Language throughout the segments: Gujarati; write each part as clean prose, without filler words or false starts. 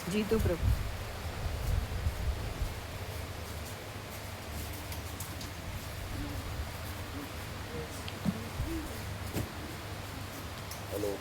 जीतू प्रभु हेलो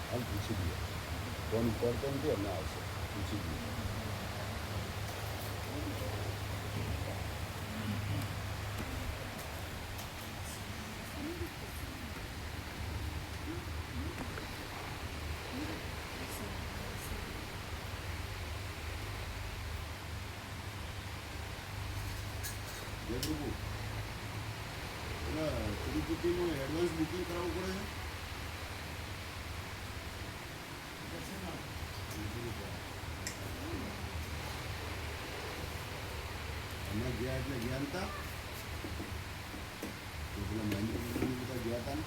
हम पूछी दिए कौन इम्पोर्टेंट है हमने आपसे पूछी दिए તિરુપતિનું એડવાન્સ બુકિંગ કરાવવું પડે છે હમણાં ગયા એટલે ગયા હતા પેલા મહેન્દ્ર બધા ગયા હતા ને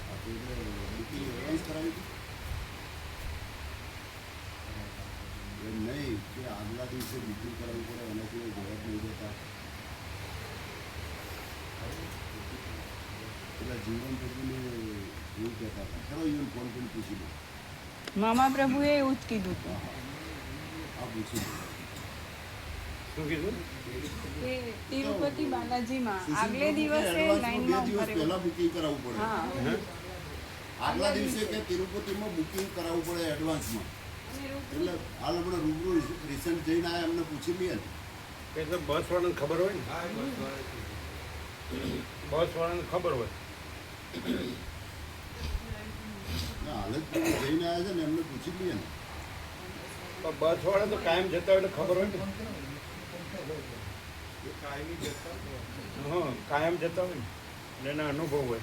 આપણે બુકિંગ એડવાન્સ કરાવી હતી એમ નહીં કે આગલા દિવસે બુકિંગ કરાવવું પડે એનાથી જવાબ નહીં દેતા પેલા જીવન પ્રભુને એવું કહેતા હતા ખરો એવું ફોન કરીને પૂછી લો મામા પ્રભુએ એવું જ કીધું હતું આ પૂછી લો શું કીધું કે તિરુપતિ બાલાજીમાં આગલે દિવસે લાઈનમાં બે દિવસ ઉભા પહેલા બુકિંગ કરાવવું પડે હા આગલા દિવસે કે તિરુપતિમાં બુકિંગ કરાવવું પડે એડવાન્સમાં એટલે હાલ હમણાં રૂબરૂ રિસન્ટ જઈને આવ્યા એમને પૂછી લઈએ ને એટલે બસ વાળાને ખબર હોય ને બસ વાળાને ખબર હોય ના, હાલ જ પેલું જઈને આવ્યા છે ને એમને પૂછી લઈએ ને પણ બસ વાળા તો કાયમ જતા હોય એટલે ખબર હોય ને હા કાયમ જતા હોય ને એટલે એના અનુભવ હોય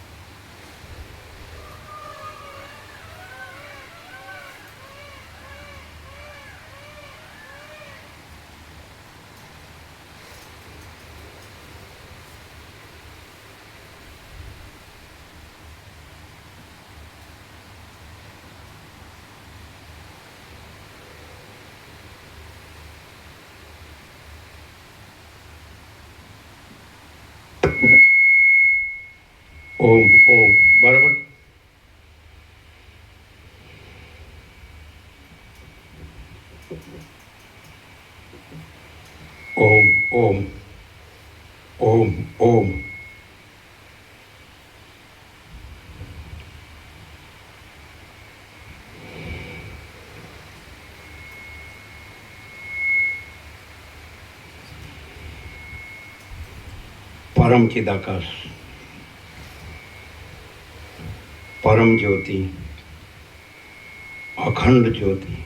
ઓમ ઓમ બરાબર ઓમ ઓમ ઓમ ઓમ परम चिदाकाश परम ज्योति अखंड ज्योति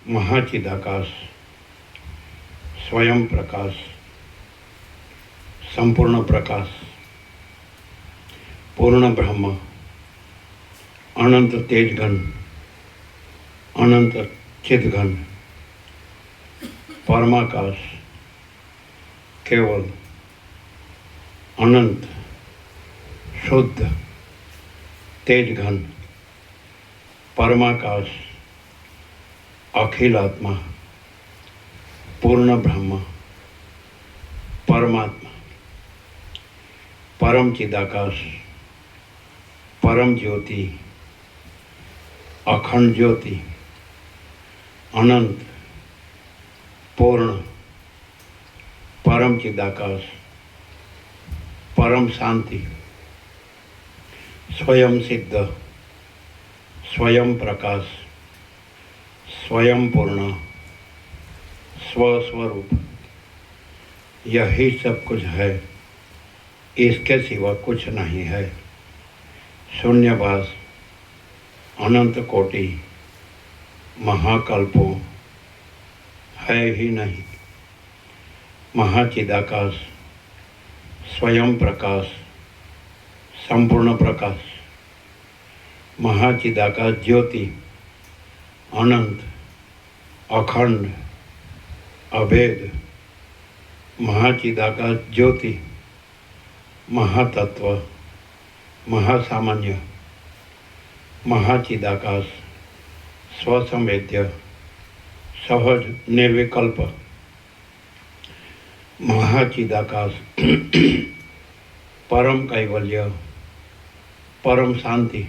महाचिदाकाश स्वयं प्रकाश संपूर्ण प्रकाश पूर्ण ब्रह्म अनंत तेजघन अनंत चिदघन परमाकाश केवल अनंत शुद्ध तेजघन परमाकाश अखिलात्मा पूर्ण ब्रह्म परमात्मा परम चिदाकाश परम ज्योति अखंड ज्योति अनंत पूर्ण परम चिदाकाश परम शांति स्वयं सिद्ध स्वयं प्रकाश स्वयं पूर्ण स्वस्वरूप यही सब कुछ है, इसके सिवा कुछ नहीं है। शून्यवास अनंत कोटि महाकल्पों है ही नहीं। महाचिदाकाश स्वयं प्रकाश, संपूर्ण प्रकाश, महाचिदाकाश ज्योति, अनंत, अखंड, अभेद, महाचिदाकाश ज्योति, महातत्व, महासामान्य, महाचिदाकाश स्वसंवेद्य, सहज निर्विकल्प, महाचिदाकाश परम कैवल्य, परम शांति,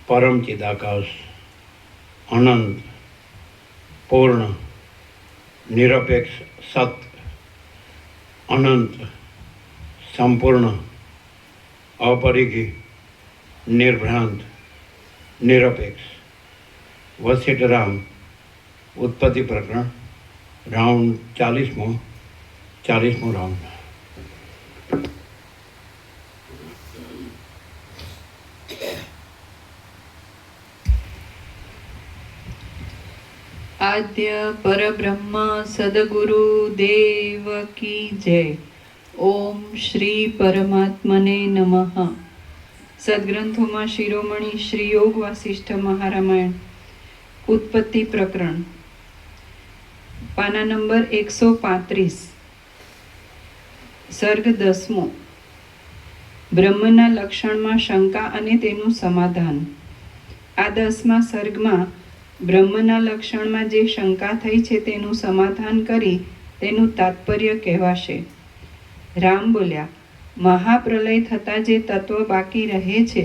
परम चिदाकाश, अनंत, पूर्ण, निरपेक्ष सत्य, अनंत, संपूर्ण, अपरिघी, निर्भ्रांत, निरपेक्ष। वशिष्ठ राम उत्पत्ति प्रकरण राउंड 40मो राउंड। आद्य परब्रह्म सदगुरु देव की जय। ओम श्री परमात्मने नमः। સદગ્રંથોમાં શિરોમણી શ્રી યોગ વાસિષ્ઠ મહારામાયણ ઉત્પત્તિ પ્રકરણ પાના નંબર 135 સર્ગ 10મો। બ્રહ્મના લક્ષણમાં શંકા અને તેનું સમાધાન। આ 10મા સર્ગમાં બ્રહ્મના લક્ષણમાં જે શંકા થઈ છે તેનું સમાધાન કરી તેનું તાત્પર્ય કહેવાશે। રામ બોલ્યા, મહાપ્રલય થતાં જે તત્વ બાકી રહે છે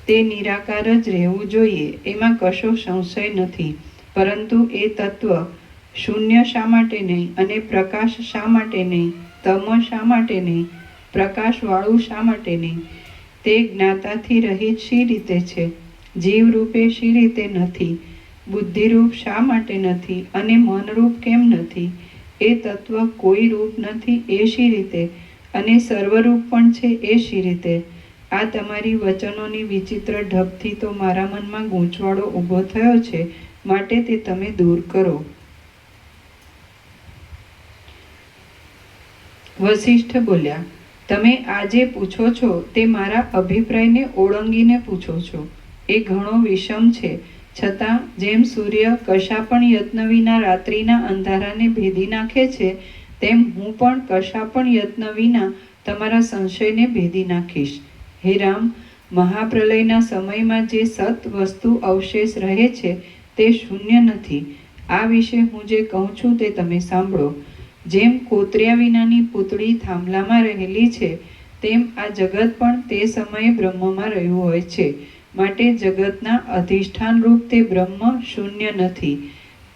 તે નિરાકાર જ રહેવું જોઈએ, એમાં કશો સંશય નથી। પરંતુ એ તત્વ શૂન્ય શા માટે નહીં અને પ્રકાશ શા માટે નહીં, તમ શા માટે નહીં, પ્રકાશવાળું શા માટે નહીં, તે જ્ઞાતાથી રહિત શી રીતે છે, જીવરૂપે શી રીતે નથી, બુદ્ધિરૂપ શા માટે નથી અને મનરૂપ કેમ નથી, એ તત્વ કોઈ રૂપ નથી એ શી રીતે અને સર્વરૂપ પણ છે એ શી રીતે? આ તમારી વચનોની વિચિત્ર ઢબથી તો મારા મનમાં ગૂંચવાડો ઊભો થયો છે, માટે તે તમે દૂર કરો। વશિષ્ઠ બોલ્યા, તમે આજે પૂછો છો તે મારા અભિપ્રાયને ઓળંગીને પૂછો છો। એ ઘણો વિષમ છે, છતાં જેમ સૂર્ય કશા પણ યત્ન વિના રાત્રિના અંધારાને ભેદી નાખે છે, તેમ હું પણ કશા પણ યત્ન વિના તમારા સંશયને ભેદી નાખીશ। હે રામ, મહાપ્રલયના સમયમાં જે સત વસ્તુ અવશેષ રહે છે તે શૂન્ય નથી। આ વિશે હું જે કહું છું તે તમે સાંભળો। જેમ કોતર્યા વિનાની પૂતળી થાંભલામાં રહેલી છે, તેમ આ જગત પણ તે સમયે બ્રહ્મમાં રહ્યું હોય છે, માટે જગતના અધિષ્ઠાન રૂપ તે બ્રહ્મ શૂન્ય નથી।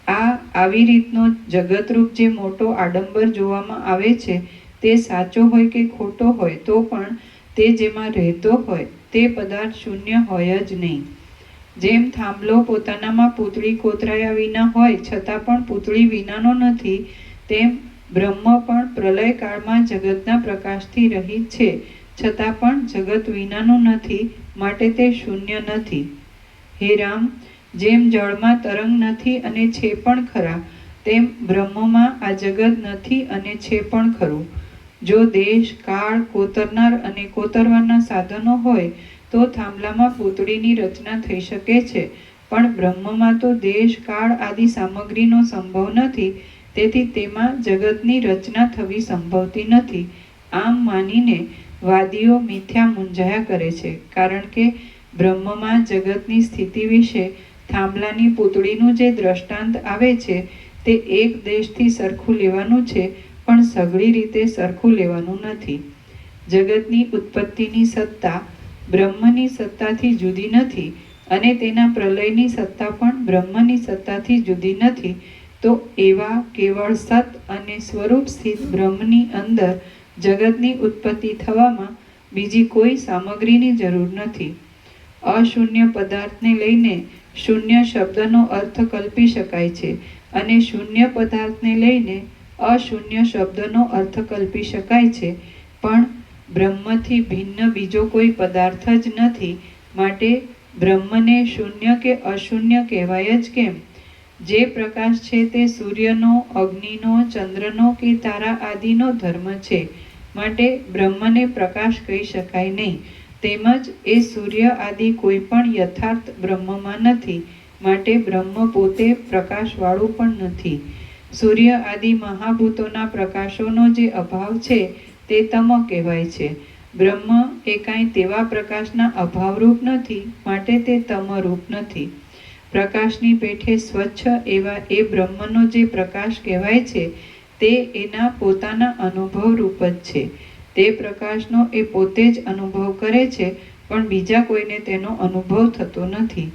આવી રીતનો જગતરૂપ જે મોટો આડંબર જોવામાં આવે છે તે સાચો હોય કે ખોટો હોય તો પણ તે જેમાં રહેતો હોય તે પદાર્થ શૂન્ય હોય જ નહીં। જેમ થાંભલો પોતાનામાં પૂતળી કોતરાયા વિના હોય છતાં પણ પૂતળી વિનાનો નથી, તેમ બ્રહ્મ પણ પ્રલય કાળમાં જગતના પ્રકાશથી રહિત છે, છતાં પણ જગત વિનાનું નથી, માટે તે શૂન્ય નથી। હે રામ, જેમ જળમાં તરંગ નથી અને છે પણ ખરા, તેમ બ્રહ્મમાં આ જગત નથી અને છે પણ ખરું। જો દેશ, કાળ, કોતરનાર અને કોતરવાના સાધનો હોય તો થાંભલામાં પૂતળીની રચના થઈ શકે છે, પણ બ્રહ્મમાં તો દેશ, કાળ આદિ સામગ્રીનો સંભવ નથી, તેથી તેમાં જગતની રચના થવી સંભવતી નથી। આમ માનીને વાદીઓ મિથ્યા મૂંઝાયા કરે છે, કારણ કે બ્રહ્મમાં જગતની સ્થિતિ વિશે થાંભલાની પૂતળીનું જે દ્રષ્ટાંત આવે છે તે એક દેશથી સરખું લેવાનું છે, પણ સઘળી રીતે સરખું લેવાનું નથી। જગતની ઉત્પત્તિની સત્તા બ્રહ્મની સત્તાથી જુદી નથી અને તેના પ્રલયની સત્તા પણ બ્રહ્મની સત્તાથી જુદી નથી। તો એવા કેવળ સત અને સ્વરૂપ સ્થિત બ્રહ્મની અંદર જગતની ઉત્પત્તિ થવામાં બીજી કોઈ સામગ્રીની જરૂર નથી। અશૂન્ય પદાર્થને લઈને શૂન્ય શબ્દનો અર્થ કલ્પી શકાય છે અને શૂન્ય પદાર્થને લઈને અશૂન્ય શબ્દનો અર્થ કલ્પી શકાય છે, પણ બ્રહ્મથી ભિન્ન બીજો કોઈ પદાર્થ જ નથી, માટે બ્રહ્મને શૂન્ય કે અશૂન્ય કહેવાય જ કેમ? જે પ્રકાશ છે તે સૂર્યનો, અગ્નિનો, ચંદ્રનો કે તારા આદિનો ધર્મ છે, માટે બ્રહ્મને પ્રકાશ કહી શકાય નહીં. તેમજ એ સૂર્ય આદિ કોઈ પણ યથાર્થ બ્રહ્મમાં નથી, માટે બ્રહ્મ પોતે પ્રકાશવાળું પણ નથી. સૂર્ય આદિ મહાભૂતોના પ્રકાશોનો જે અભાવ છે તે તમ કહેવાય છે. બ્રહ્મ એ કાંઈ તેવા પ્રકાશના અભાવરૂપ નથી, માટે તે તમરૂપ નથી. પ્રકાશની પેઠે સ્વચ્છ એવા એ બ્રહ્મનો જે પ્રકાશ કહેવાય છે તે એના પોતાના અનુભવ રૂપ જ છે. તે પ્રકાશનો એ પોતે જ અનુભવ કરે છે, પણ બીજા કોઈને તેનો અનુભવ થતો નથી.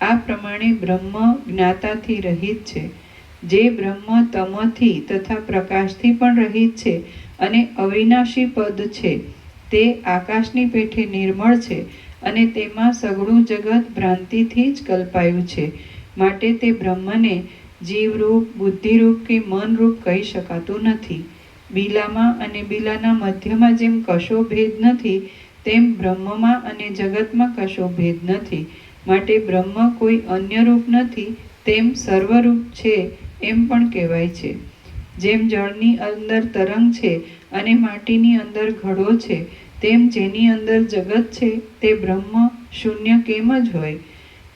આ પ્રમાણે બ્રહ્મ જ્ઞાતાથી રહિત છે. જે બ્રહ્મ તમથી તથા પ્રકાશથી પણ રહિત છે અને અવિનાશી પદ છે, તે આકાશની પેઠે નિર્મળ છે અને તેમાં સઘળું જગત ભ્રાંતિથી જ કલ્પાયું છે, માટે તે બ્રહ્મને જીવરૂપ, બુદ્ધિરૂપ કે મનરૂપ કહી શકાતું નથી. બીલામાં અને બીલાના મધ્યમાં જેમ કશો ભેદ નથી, તેમ બ્રહ્મમાં અને જગતમાં કશો ભેદ નથી, માટે બ્રહ્મ કોઈ અન્ય રૂપ નથી, તેમ સર્વરૂપ છે એમ પણ કહેવાય છે. જેમ જળની અંદર તરંગ છે અને માટીની અંદર ઘડો છે, તેમ જેની અંદર જગત છે તે બ્રહ્મ શૂન્ય કેમ જ હોય?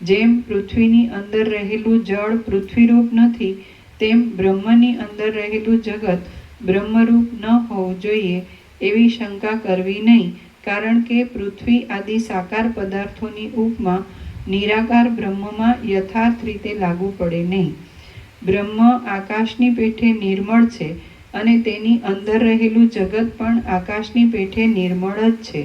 જેમ પૃથ્વીની અંદર રહેલું જળ પૃથ્વીરૂપ નથી, તેમ બ્રહ્મની અંદર રહેલું જગત બ્રહ્મરૂપ ન હોવું જોઈએ એવી શંકા કરવી નહીં, કારણ કે પૃથ્વી આદિ સાકાર પદાર્થોની ઉપમા નિરાકાર બ્રહ્મમાં યથાર્થ રીતે લાગુ પડે નહીં. બ્રહ્મ આકાશની પેઠે નિર્મળ છે અને તેની અંદર રહેલું જગત પણ આકાશની પેઠે નિર્મળ જ છે.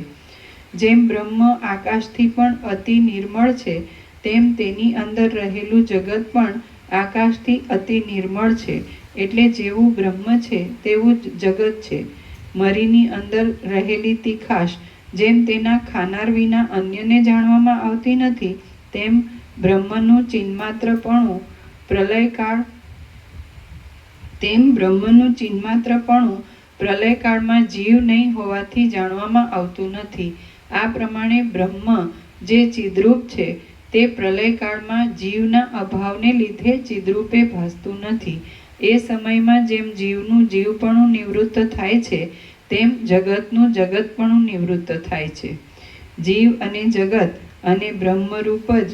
જેમ બ્રહ્મ આકાશથી પણ અતિ નિર્મળ છે, તેમ તેની અંદર રહેલું જગત પણ આકાશથી અતિ નિર્મળ છે. એટલે જેવું બ્રહ્મ છે તેવું જ જગત છે. મરીની અંદર રહેલી તીખાશ જેમ તેના ખાનાર વિના અન્યને જાણવામાં આવતી નથી, તેમ બ્રહ્મનું ચિન્માત્રપણું પ્રલયકાળમાં જીવ નહીં હોવાથી જાણવામાં આવતું નથી. આ પ્રમાણે બ્રહ્મ જે ચિદ્રૂપ છે તે પ્રલયકાળમાં જીવના અભાવને લીધે ચિદ્રૂપે ભાસતું નથી. એ સમયમાં જેમ જીવનું જીવપણું નિવૃત્ત થાય છે, તેમ જગતનું જગતપણું નિવૃત્ત થાય છે. જીવ અને જગત અને બ્રહ્મરૂપ જ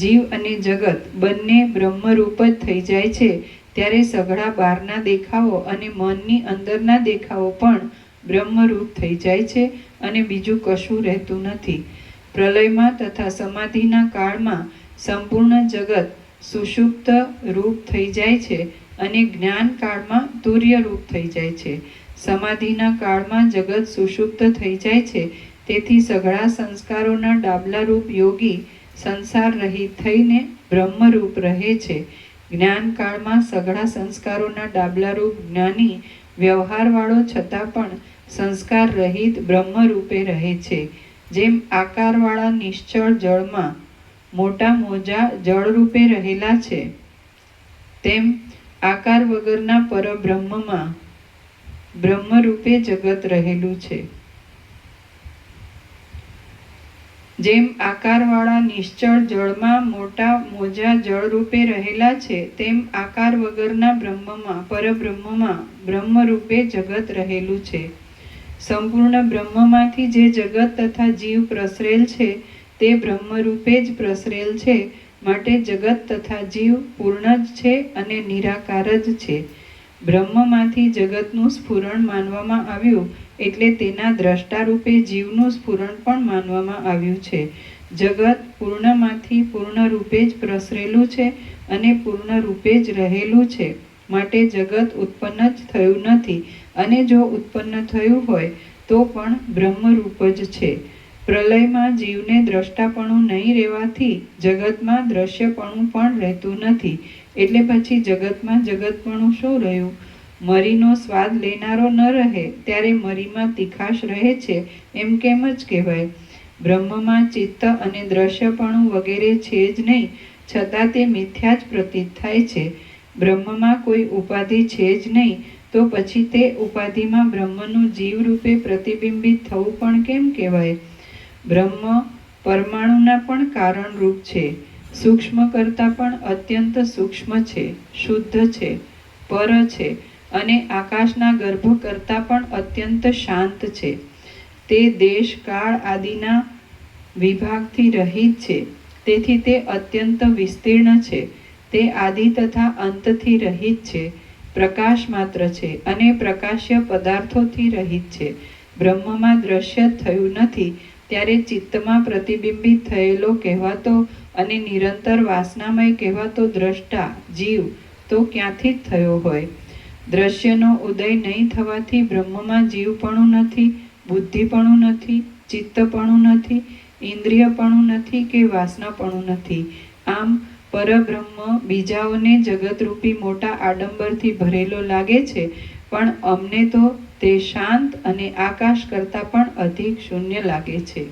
જીવ અને જગત બંને બ્રહ્મરૂપ જ થઈ જાય છે, ત્યારે સઘળા બહારના દેખાવો અને મનની અંદરના દેખાવો પણ બ્રહ્મરૂપ થઈ જાય છે અને બીજું કશું રહેતું નથી. પ્રલયમાં તથા સમાધિના કાળમાં સંપૂર્ણ જગત સુષુપ્ત રૂપ થઈ જાય છે અને જ્ઞાન કાળમાં તુર્ય રૂપ થઈ જાય છે. સમાધિના કાળમાં જગત સુષુપ્ત થઈ જાય છે, તેથી સઘળા સંસ્કારોના ડાબલારૂપ યોગી સંસાર રહિત થઈને બ્રહ્મરૂપ રહે છે. જ્ઞાન કાળમાં સઘળા સંસ્કારોના ડાબલારૂપ જ્ઞાની વ્યવહારવાળો છતાં પણ સંસ્કાર રહિત બ્રહ્મરૂપે રહે છે. જેમ આકારવાળા નિશ્ચળ જળમાં મોટા મોજા જળરૂપે રહેલા છે, તેમ આકાર વગરના પરબ્રહ્મમાં બ્રહ્મરૂપે જગત રહેલું છે. જેમ આકારવાળા નિશ્ચળ જળમાં મોટા મોજા જળરૂપે રહેલા છે, તેમ આકાર વગરના બ્રહ્મમાં પરબ્રહ્મમાં બ્રહ્મરૂપે જગત રહેલું છે. સંપૂર્ણ બ્રહ્મમાંથી જે જગત તથા જીવ પ્રસરેલ છે તે બ્રહ્મરૂપે જ પ્રસરેલ છે, માટે જગત તથા જીવ પૂર્ણ જ છે અને નિરાકાર જ છે. બ્રહ્મમાંથી જગતનું સ્ફુરણ માનવામાં આવ્યું, એટલે તેના દ્રષ્ટારૂપે જીવનું સ્ફુરણ પણ માનવામાં આવ્યું છે. જગત પૂર્ણમાંથી પૂર્ણ રૂપે જ પ્રસરેલું છે અને પૂર્ણ રૂપે જ રહેલું છે, માટે જગત ઉત્પન્ન જ થયું નથી, અને જો ઉત્પન્ન થયું હોય તો પણ બ્રહ્મરૂપ જ છે. પ્રલયમાં જીવને દ્રષ્ટાપણું નહીં રહેવાથી જગતમાં દ્રશ્યપણું પણ રહેતું નથી, એટલે પછી જગતમાં જગતપણું શું રહ્યું? મરીનો સ્વાદ લેનારો ન રહે ત્યારે મરીમાં તીખાશ રહે છે એમ કેમ જ કહેવાય? બ્રહ્મમાં ચિત્ત અને દ્રશ્યપણું વગેરે છે જ નહીં, છતાં તે મિથ્યા જ પ્રતીત થાય છે. બ્રહ્મમાં કોઈ ઉપાધિ છે જ નહીં, તો પછી તે ઉપાધિમાં બ્રહ્મનું જીવરૂપે પ્રતિબિંબિત થવું પણ કેમ કહેવાય? બ્રહ્મ પરમાણુના પણ કારણરૂપ છે, સૂક્ષ્મ કરતાં પણ અત્યંત સૂક્ષ્મ છે, શુદ્ધ છે, પર છે અને આકાશના ગર્ભ કરતાં પણ અત્યંત શાંત છે. તે દેશ કાળ આદિના વિભાગથી રહિત છે, તેથી તે અત્યંત વિસ્તીર્ણ છે. તે આદિ તથા અંતથી રહિત છે, પ્રકાશ માત્ર છે અને પ્રકાશ્ય પદાર્થોથી રહિત છે. બ્રહ્મમાં દ્રશ્ય થયું નથી, ત્યારે ચિત્તમાં પ્રતિબિંબિત થયેલો કહેવાતો અને નિરંતર વાસનામય કહેવાતો દ્રષ્ટા જીવ તો ક્યાંથી જ થયો હોય? દ્રશ્યનો ઉદય નહીં થવાથી બ્રહ્મમાં જીવપણું નથી, બુદ્ધિપણું નથી, ચિત્તપણું નથી, ઇન્દ્રિયપણું નથી કે વાસનાપણું નથી. આમ પરબ્રહ્મ બીજાઓને જગતરૂપી મોટા આડંબરથી ભરેલો લાગે છે, પણ અમને તો તે શાંત અને આકાશ કરતાં પણ અધિક શૂન્ય લાગે છે.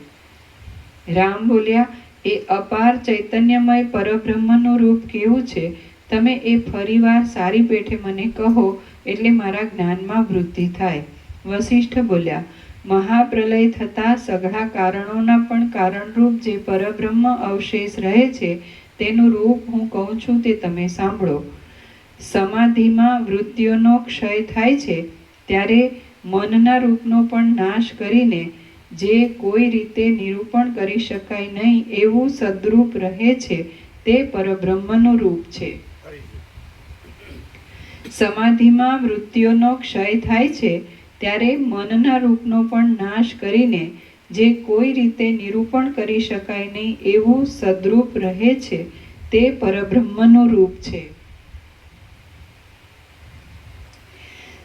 રામ બોલ્યા, એ અપાર ચૈતન્યમય પરબ્રહ્મનું રૂપ કેવું છે? તમે એ ફરીવાર સારી પેઠે મને કહો, એટલે મારા જ્ઞાનમાં વૃદ્ધિ થાય. વસિષ્ઠ બોલ્યા, મહાપ્રલય થતાં સઘળા કારણોના પણ કારણરૂપ જે પરબ્રહ્મ અવશેષ રહે છે, તેનું રૂપ હું કહું છું તે તમે સાંભળો. સમાધિમાં વૃત્તિઓનો ક્ષય થાય છે, ત્યારે મનના રૂપનો પણ નાશ કરીને જે કોઈ રીતે નિરૂપણ કરી શકાય નહીં એવું સદ્રૂપ રહે છે, તે પરબ્રહ્મનું રૂપ છે. સમાધિમાં વૃત્તિઓનો ક્ષય થાય છે, ત્યારે મનના રૂપનો પણ નાશ કરીને જે કોઈ રીતે નિરૂપણ કરી શકાય નહીં એવું સદ્રૂપ રહે છે, તે પરબ્રહ્મનું રૂપ છે.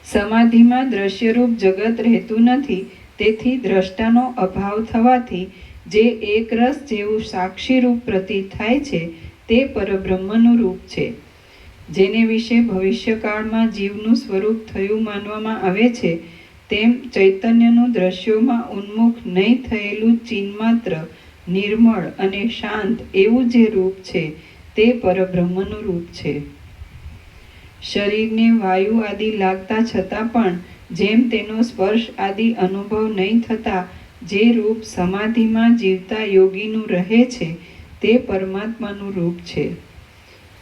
સમાધિમાં દ્રશ્યરૂપ જગત રહેતું નથી, તેથી દ્રષ્ટાનો અભાવ થવાથી જે એક રસ જેવું સાક્ષીરૂપ પ્રતીત થાય છે, તે પરબ્રહ્મનું રૂપ છે. જેને વિશે ભવિષ્યકાળમાં જીવનું સ્વરૂપ થયું માનવામાં આવે છે, તેમ ચૈતન્યનું દ્રશ્યોમાં ઉન્મુખ નહીં થયેલું ચિન્માત્ર, નિર્મળ અને શાંત એવું જે રૂપ છે, તે પરબ્રહ્મનું રૂપ છે. શરીરને વાયુ આદિ લાગતા છતાં પણ જેમ તેનો સ્પર્શ આદિ અનુભવ નહીં થતા જે રૂપ સમાધિમાં જીવતા યોગીનું રહે છે, તે પરમાત્માનું રૂપ છે.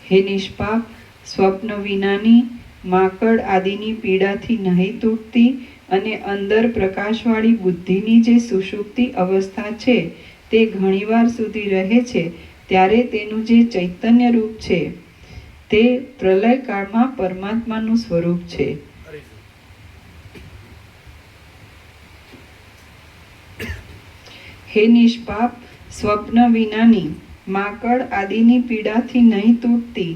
હે નિષ્પાપ, સ્વપ્ન વિનાની, માકડ આદિની પીડાથી નહીં તૂટતી અને અંદર પ્રકાશવાળી બુદ્ધિની જે સુષુપ્તિ અવસ્થા છે, તે ઘણીવાર સુધી રહે છે, ત્યારે તેનું જે ચૈતન્ય રૂપ છે, તે પ્રલયકાળમાં પરમાત્માનું સ્વરૂપ છે. હે નિષ્પાપ, સ્વપ્ન વિનાની, માકડ આદિની પીડાથી નહીં તૂટતી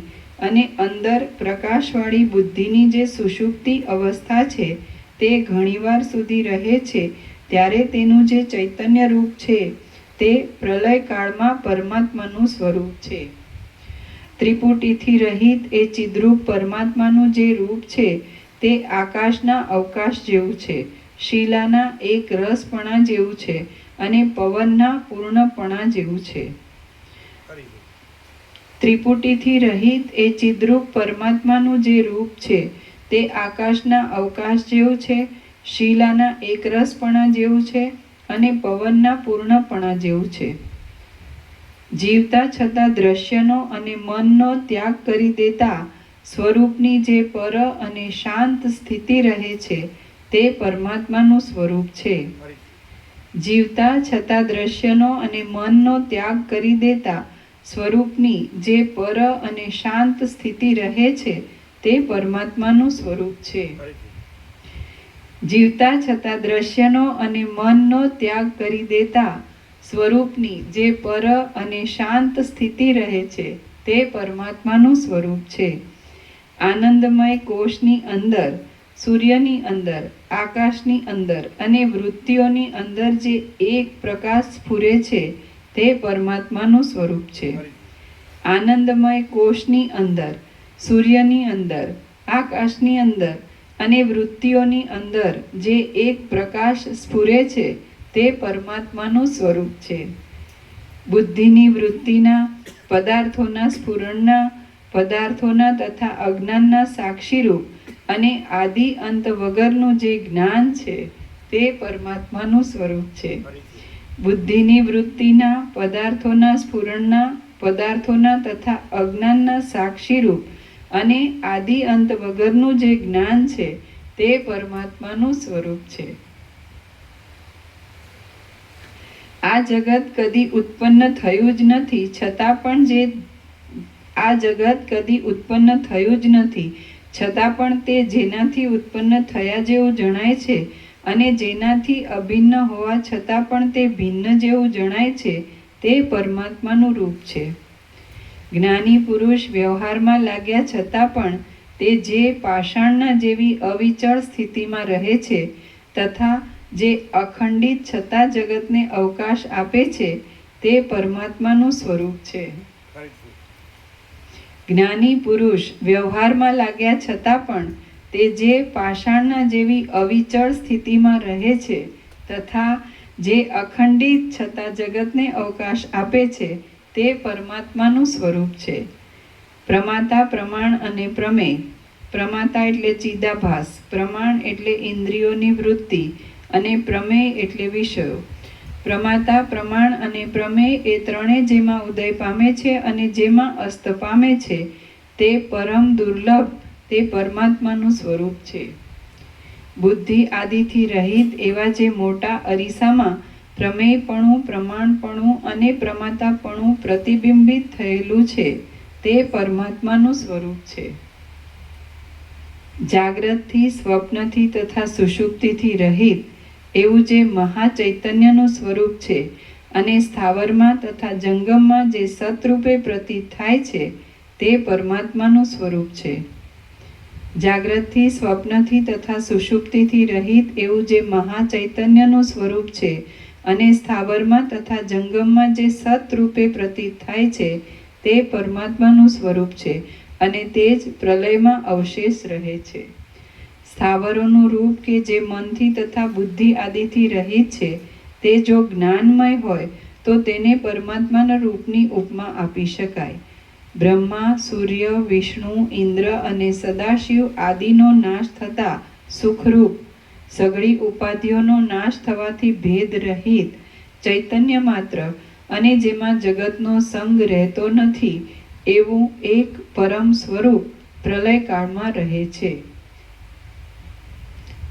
અને અંદર પ્રકાશવાળી બુદ્ધિની જે સુષુપ્તિ અવસ્થા છે, તે ઘણીવાર સુધી રહે છે, ત્યારે તેનું જે ચૈતન્ય રૂપ છે, તે પ્રલયકાળમાં પરમાત્માનું સ્વરૂપ છે. ત્રિપુટીથી રહિત એ ચિદ્રૂપ પરમાત્માનું જે રૂપ છે, તે આકાશના અવકાશ જેવું છે, શિલાના એક રસપણા જેવું છે અને પવનના પૂર્ણપણા જેવું છે. ત્રિપુટીથી રહિત એ ચિદ્રૂપ પરમાત્માનું જે રૂપ છે, તે આકાશના અવકાશ જેવું છે, શિલાના એકરસપણા જેવું છે અને પવનના પૂર્ણપણા જેવું છે. જીવતા છતાં દ્રશ્યનો અને મનનો ત્યાગ કરી દેતા સ્વરૂપની જે પર અને શાંત સ્થિતિ રહે છે, તે પરમાત્માનું સ્વરૂપ છે. જીવતા છતાં દ્રશ્યનો અને મનનો ત્યાગ કરી દેતા સ્વરૂપની જે પર અને શાંત સ્થિતિ રહે છે, તે પરમાત્માનું સ્વરૂપ છે. જીવતા છતાં દ્રશ્યનો અને મનનો ત્યાગ કરી દેતા સ્વરૂપની જે પર અને શાંત સ્થિતિ રહે છે, તે પરમાત્માનું સ્વરૂપ છે. આનંદમય કોષની અંદર, સૂર્યની અંદર, આકાશની અંદર અને વૃત્તિઓની અંદર જે એક પ્રકાશ સ્ફુરે છે, તે પરમાત્માનું સ્વરૂપ છે. આનંદમય કોષની અંદર, સૂર્યની અંદર, આકાશની અંદર અને વૃત્તિઓની અંદર જે એક પ્રકાશ સ્ફુરે છે, તે પરમાત્માનું સ્વરૂપ છે. બુદ્ધિની વૃત્તિના, પદાર્થોના સ્ફુરણના પદાર્થોના તથા અજ્ઞાનના સાક્ષીરૂપ અને આદિ અંત વગરનું જે જ્ઞાન છે તે પરમાત્માનું સ્વરૂપ છે. બુદ્ધિની વૃત્તિના, પદાર્થોના સ્ફુરણના, પદાર્થોના તથા અજ્ઞાનના સાક્ષીરૂપ અને આદિ અંત વગરનું જે જ્ઞાન છે તે પરમાત્માનું સ્વરૂપ છે. આ જગત કદી ઉત્પન્ન થયું જ નથી, છતાં પણ તે જેનાથી ઉત્પન્ન થયા જેવું જણાય છે અને જેનાથી અભિન્ન હોવા છતાં પણ તે ભિન્ન જેવું જણાય છે તે પરમાત્માનું રૂપ છે. જ્ઞાની પુરુષ વ્યવહારમાં લાગ્યા છતાં પણ તે જે પાષાણના જેવી અવિચળ સ્થિતિમાં રહે છે તથા જે અખંડિત છતાં જગતને અવકાશ આપે છે તે પરમાત્માનું સ્વરૂપ છે. જ્ઞાની પુરુષ વ્યવહારમાં લાગ્યા છતાં પણ તે જે પાષાણના જેવી અવિચળ સ્થિતિમાં રહે છે તથા જે અખંડિત છતાં જગતને અવકાશ આપે છે તે પરમાત્માનું સ્વરૂપ છે. પ્રમાતા, પ્રમાણ અને પ્રમેય. પ્રમાતા એટલે ચિદાભાસ, પ્રમાણ એટલે ઇન્દ્રિયોની વૃત્તિ અને પ્રમેય એટલે વિષયો. પ્રમાતા, પ્રમાણ અને પ્રમેય એ ત્રણે જેમાં ઉદય પામે છે અને જેમાં અસ્ત પામે છે તે પરમ દુર્લભ, તે પરમાત્માનું સ્વરૂપ છે. બુદ્ધિ આદિથી રહિત એવા જે મોટા અરીસામાં પ્રમેયપણું, પ્રમાણપણું અને પ્રમાતાપણું પ્રતિબિંબિત થયેલું છે તે પરમાત્માનું સ્વરૂપ છે. જાગ્રતથી, સ્વપ્નથી તથા સુષુપ્તિથી રહિત એવું જે મહાચૈતન્યનું સ્વરૂપ છે અને સ્થાવરમાં તથા જંગમમાં જે સતરૂપે પ્રતીત થાય છે તે પરમાત્માનું સ્વરૂપ છે. જાગ્રતથી, સ્વપ્નથી તથા સુષુપ્તિથી રહિત એવું જે મહાચૈતન્યનું સ્વરૂપ છે અને સ્થાવરમાં તથા જંગમમાં જે સતરૂપે પ્રતીત થાય છે તે પરમાત્માનું સ્વરૂપ છે અને તે જ પ્રલયમાં અવશેષ રહે છે. સ્થાવરોનું રૂપ કે જે મનથી તથા બુદ્ધિ આદિથી રહિત છે તે જો જ્ઞાનમય હોય તો તેને પરમાત્માના રૂપની ઉપમા આપી શકાય. બ્રહ્મા, સૂર્ય, વિષ્ણુ, ઇન્દ્ર અને સદાશિવ આદિનો નાશ થતા સુખરૂપ, સઘળી ઉપાધિઓનો નાશ થવાથી ભેદ રહિત ચૈતન્ય માત્ર અને જેમાં જગતનો સંગ રહેતો નથી એવું એક પરમ સ્વરૂપ પ્રલયકાળમાં રહે છે.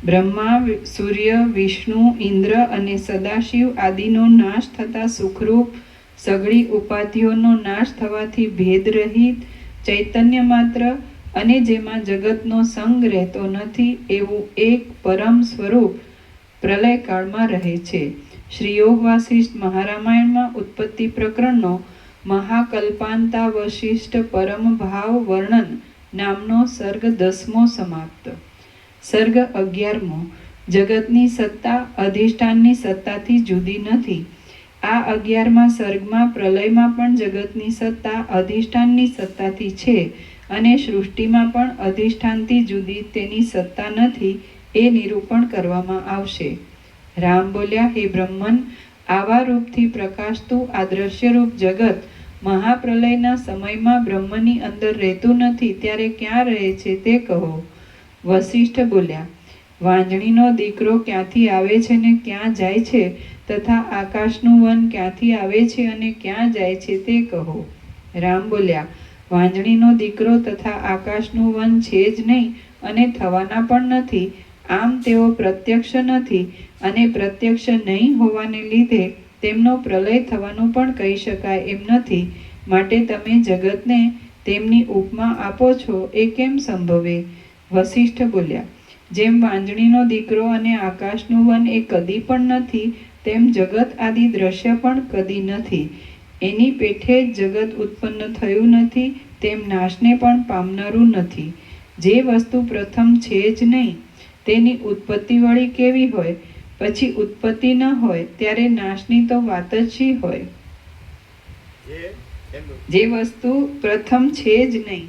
બ્રહ્મા, સૂર્ય, વિષ્ણુ, ઇન્દ્ર અને સદાશિવ આદિનો નાશ થતા સુખરૂપ, સઘળી ઉપાધિઓનો નાશ થવાથી ભેદ રહિત ચૈતન્ય માત્ર અને જેમાં જગતનો સંગ રહેતો નથી એવું એક પરમ સ્વરૂપ પ્રલયકાળમાં રહે છે. શ્રી યોગ વાસિષ્ઠ મહારામાયણમાં ઉત્પત્તિ પ્રકરણનો મહાકલ્પાંતાવશિષ્ટ પરમ ભાવ વર્ણન નામનો સર્ગ 10મો સમાપ્ત. સર્ગ 11મો. જગતની સત્તા અધિષ્ઠાનની સત્તાથી જુદી નથી. આ 11મા સર્ગમાં પ્રલયમાં પણ જગતની સત્તા અધિષ્ઠાનની સત્તાથી છે અને સૃષ્ટિમાં પણ અધિષ્ઠાનથી જુદી તેની સત્તા નથી એ નિરૂપણ કરવામાં આવશે. રામ બોલ્યા, હે બ્રહ્મન, આવા રૂપથી પ્રકાશતું આ દ્રશ્યરૂપ જગત મહાપ્રલયના સમયમાં બ્રહ્મની અંદર રહેતું નથી ત્યારે ક્યાં રહે છે તે કહો. વસિષ્ઠ બોલ્યા, વાંજણીનો દીકરો ક્યાંથી આવે છે ને ક્યાં જાય છે તથા આકાશનું વન ક્યાંથી આવે છે અને ક્યાં જાય છે તે કહો. રામ બોલ્યા, વાંજણીનો દીકરો તથા આકાશનું વન છે જ નહીં અને થવાના પણ નથી. આમ તેઓ પ્રત્યક્ષ નથી અને પ્રત્યક્ષ નહીં હોવાને લીધે તેમનો પ્રલય થવાનું પણ કહી શકાય એમ નથી. માટે તમે જગતને તેમની ઉપમા આપો છો એ કેમ સંભવે? વસિષ્ઠ બોલ્યા, જેમ વાંજણીનો દીકરો અને આકાશનું વન એ કદી પણ નથી તેમ જગત આદિ દ્રશ્ય પણ કદી નથી. એની પેઠે જ જગત ઉત્પન્ન થયું નથી તેમ નાશને પણ પામનારું નથી. જે વસ્તુ પ્રથમ છે જ નહીં તેની ઉત્પત્તિ વળી કેવી હોય? પછી ઉત્પત્તિ ન હોય ત્યારે નાશની તો વાત જ શી હોય? જે વસ્તુ પ્રથમ છે જ નહીં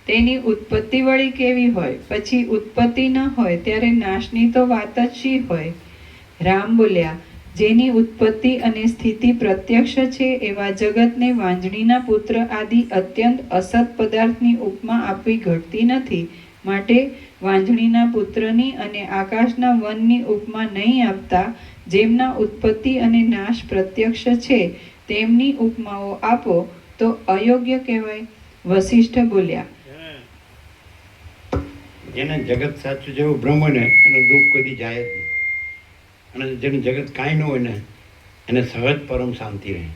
તેની ઉત્પત્તિ વળી કેવી હોય? પછી ઉત્પત્તિ ન હોય ત્યારે નાશની તો વાત જ શી હોય? રામ બોલ્યા, જેની ઉત્પત્તિ અને સ્થિતિ પ્રત્યક્ષ છે એવા જગતને વાંજણીના પુત્ર આદિ અત્યંત અસત પદાર્થની ઉપમા આપવી ઘટતી નથી. માટે વાંજણીના પુત્રની અને આકાશના વનની ઉપમા નહીં આપતા જેમના ઉત્પત્તિ અને નાશ પ્રત્યક્ષ છે તેમની ઉપમાઓ આપો તો અયોગ્ય કહેવાય. વશિષ્ઠ બોલ્યા, જેને જગત સાચું જેવું ભ્રમ હોય ને એનું દુઃખ કદી જાય જ નહીં. અને જેને જગત કાંઈ ન હોય ને એને સહજ પરમ શાંતિ રહે.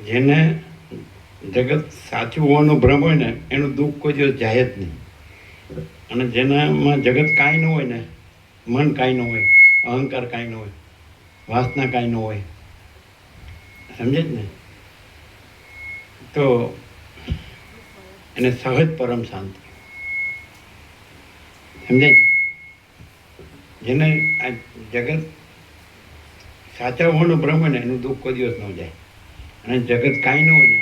જેને જગત સાચું હોવાનો ભ્રમ હોય ને એનું દુઃખ કોઈ દિવસ જાય જ નહીં. અને જેનામાં જગત કાંઈ ન હોય ને, મન કાંઈ ન હોય, અહંકાર કાંઈ ન હોય, વાસના કાંઈ ન હોય, સમજે જ ને, તો એને સહજ પરમ શાંતિ. સમજાય? જેને આ જગત સાચા હોવાનો ભ્રમ હોય ને એનું દુઃખ કોઈ દિવસ ન જાય. અને જગત કાંઈ ન હોય ને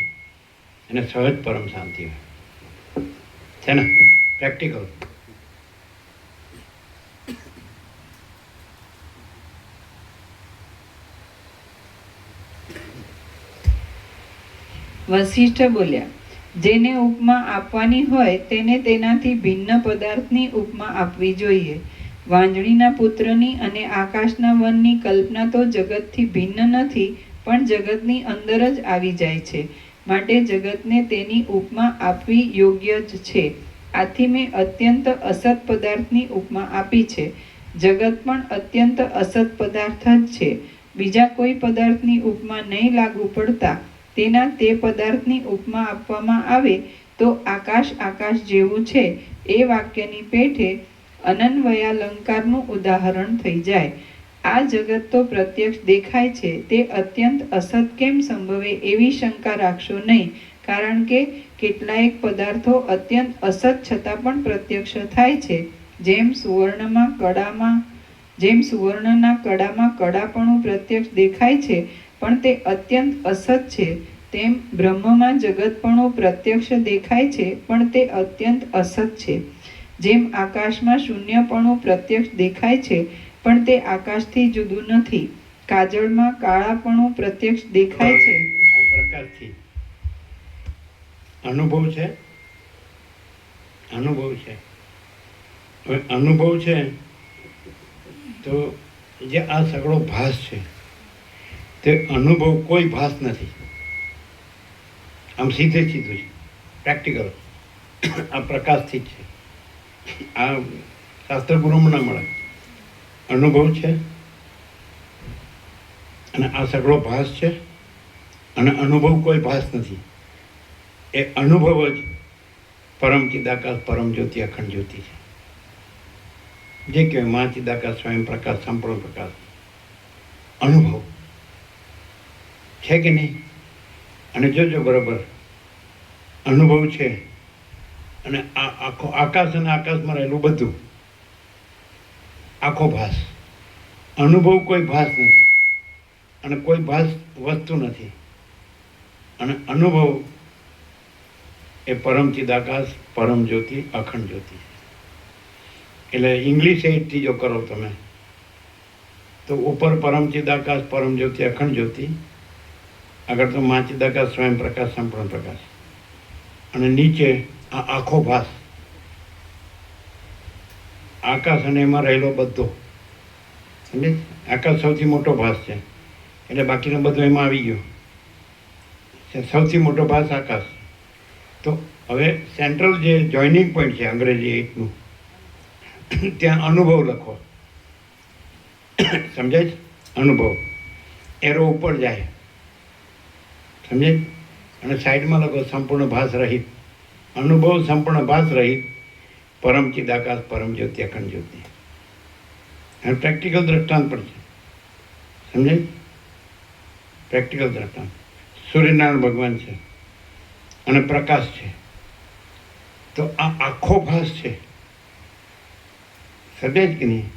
એને સહજ પરમ શાંતિ હોય છે ને. પ્રેક્ટિકલ. વશિષ્ઠ બોલ્યા, જેને ઉપમા આપવાની હોય તેને તેનાથી ભિન્ન પદાર્થની ઉપમા આપવી જોઈએ. વાંજણીના પુત્રની અને આકાશના વનની કલ્પના તો જગતથી ભિન્ન નથી, પણ જગતની અંદર જ આવી જાય છે. માટે જગતને તેની ઉપમા આપવી યોગ્ય જ છે. આથી મેં અત્યંત અસત પદાર્થની ઉપમા આપી છે. જગત પણ અત્યંત અસત પદાર્થ જ છે. બીજા કોઈ પદાર્થની ઉપમા નહીં લાગુ પડતા તેના તે પદાર્થની ઉપમા આપવામાં આવે તો આકાશ આકાશ જેવું છે એ વાક્યની પેઠે અનન્વયાલંકારનું ઉદાહરણ થઈ જાય. આ જગત તો પ્રત્યક્ષ દેખાય છે તે અત્યંત અસત કેમ સંભવે એવી શંકા રાખશો નહીં. કારણ કે કેટલાયક પદાર્થો અત્યંત અસત છતાં પણ પ્રત્યક્ષ થાય છે. જેમ સુવર્ણના કડામાં કડાપણું પ્રત્યક્ષ દેખાય છે પણ તે અત્યંત અસત છે, તેમ બ્રહ્મમાં જગતપણું પ્રત્યક્ષ દેખાય છે પણ તે અત્યંત અસત છે. જેમ આકાશમાં શૂન્યપણું પ્રત્યક્ષ દેખાય છે પણ તે આકાશથી જુદું નથી. કાજળમાં કાળાપણું પ્રત્યક્ષ દેખાય છે. આ પ્રકારથી અનુભવ છે. અનુભવ છે. હવે અનુભવ છે તો જે આ સગળો ભાસ છે તે અનુભવ કોઈ ભાસ નથી. આમ સીધે સીધું છે, પ્રેક્ટિકલ. આ પ્રકાશથી જ છે. આ શાસ્ત્ર ગુરુમાં ના મળે. અનુભવ છે અને આ સગળો ભાસ છે અને અનુભવ કોઈ ભાસ નથી. એ અનુભવ જ પરમ ચિદાકાશ પરમ જ્યોતિ અખંડ જ્યોતિ છે. જે કહેવાય મા ચિદાકાશ સ્વયં પ્રકાશ સંપૂર્ણ પ્રકાશ અનુભવ છે કે નહીં. અને જોજો બરાબર અનુભવ છે અને આ આખો આકાશ અને આકાશમાં રહેલું બધું આખો ભાસ. અનુભવ કોઈ ભાસ નથી અને કોઈ ભાસ વસ્તુ નથી. અને અનુભવ એ પરમ ચિદાકાશ પરમ જ્યોતિ અખંડ જ્યોતિ. એટલે ઇંગ્લિશ એડથી જો કરો તમે તો ઉપર પરમ ચિદાકાશ પરમ જ્યોતિ અખંડ જ્યોતિ, આગળ તો મા ચિદાકાશ સ્વયં પ્રકાશ સંપૂર્ણ પ્રકાશ, અને નીચે આ આખો ભાસ આકાશ અને એમાં રહેલો બધો. સમજે? આકાશ સૌથી મોટો ભાસ છે એટલે બાકીનો બધો એમાં આવી ગયો. સૌથી મોટો ભાસ આકાશ. તો હવે સેન્ટ્રલ જે જોઈનિંગ પોઈન્ટ છે અંગ્રેજી એકનું, ત્યાં અનુભવ લખો. સમજાય છે? અનુભવ એરો ઉપર જાય. સમજાય? અને સાઈડમાં લખો સંપૂર્ણ ભાસ રહિત. અનુભવ સંપૂર્ણ ભાસ રહિત પરમ ચિદાકાશ પરમ જ્યોતિ અખંડ જ્યોતિ. અને પ્રેક્ટિકલ દ્રષ્ટાંત પણ છે. સમજાય? પ્રેક્ટિકલ દ્રષ્ટાંત. સૂર્યનારાયણ ભગવાન છે અને પ્રકાશ છે. તો આ આખો ભાસ છે. સમજાય કે નહીં?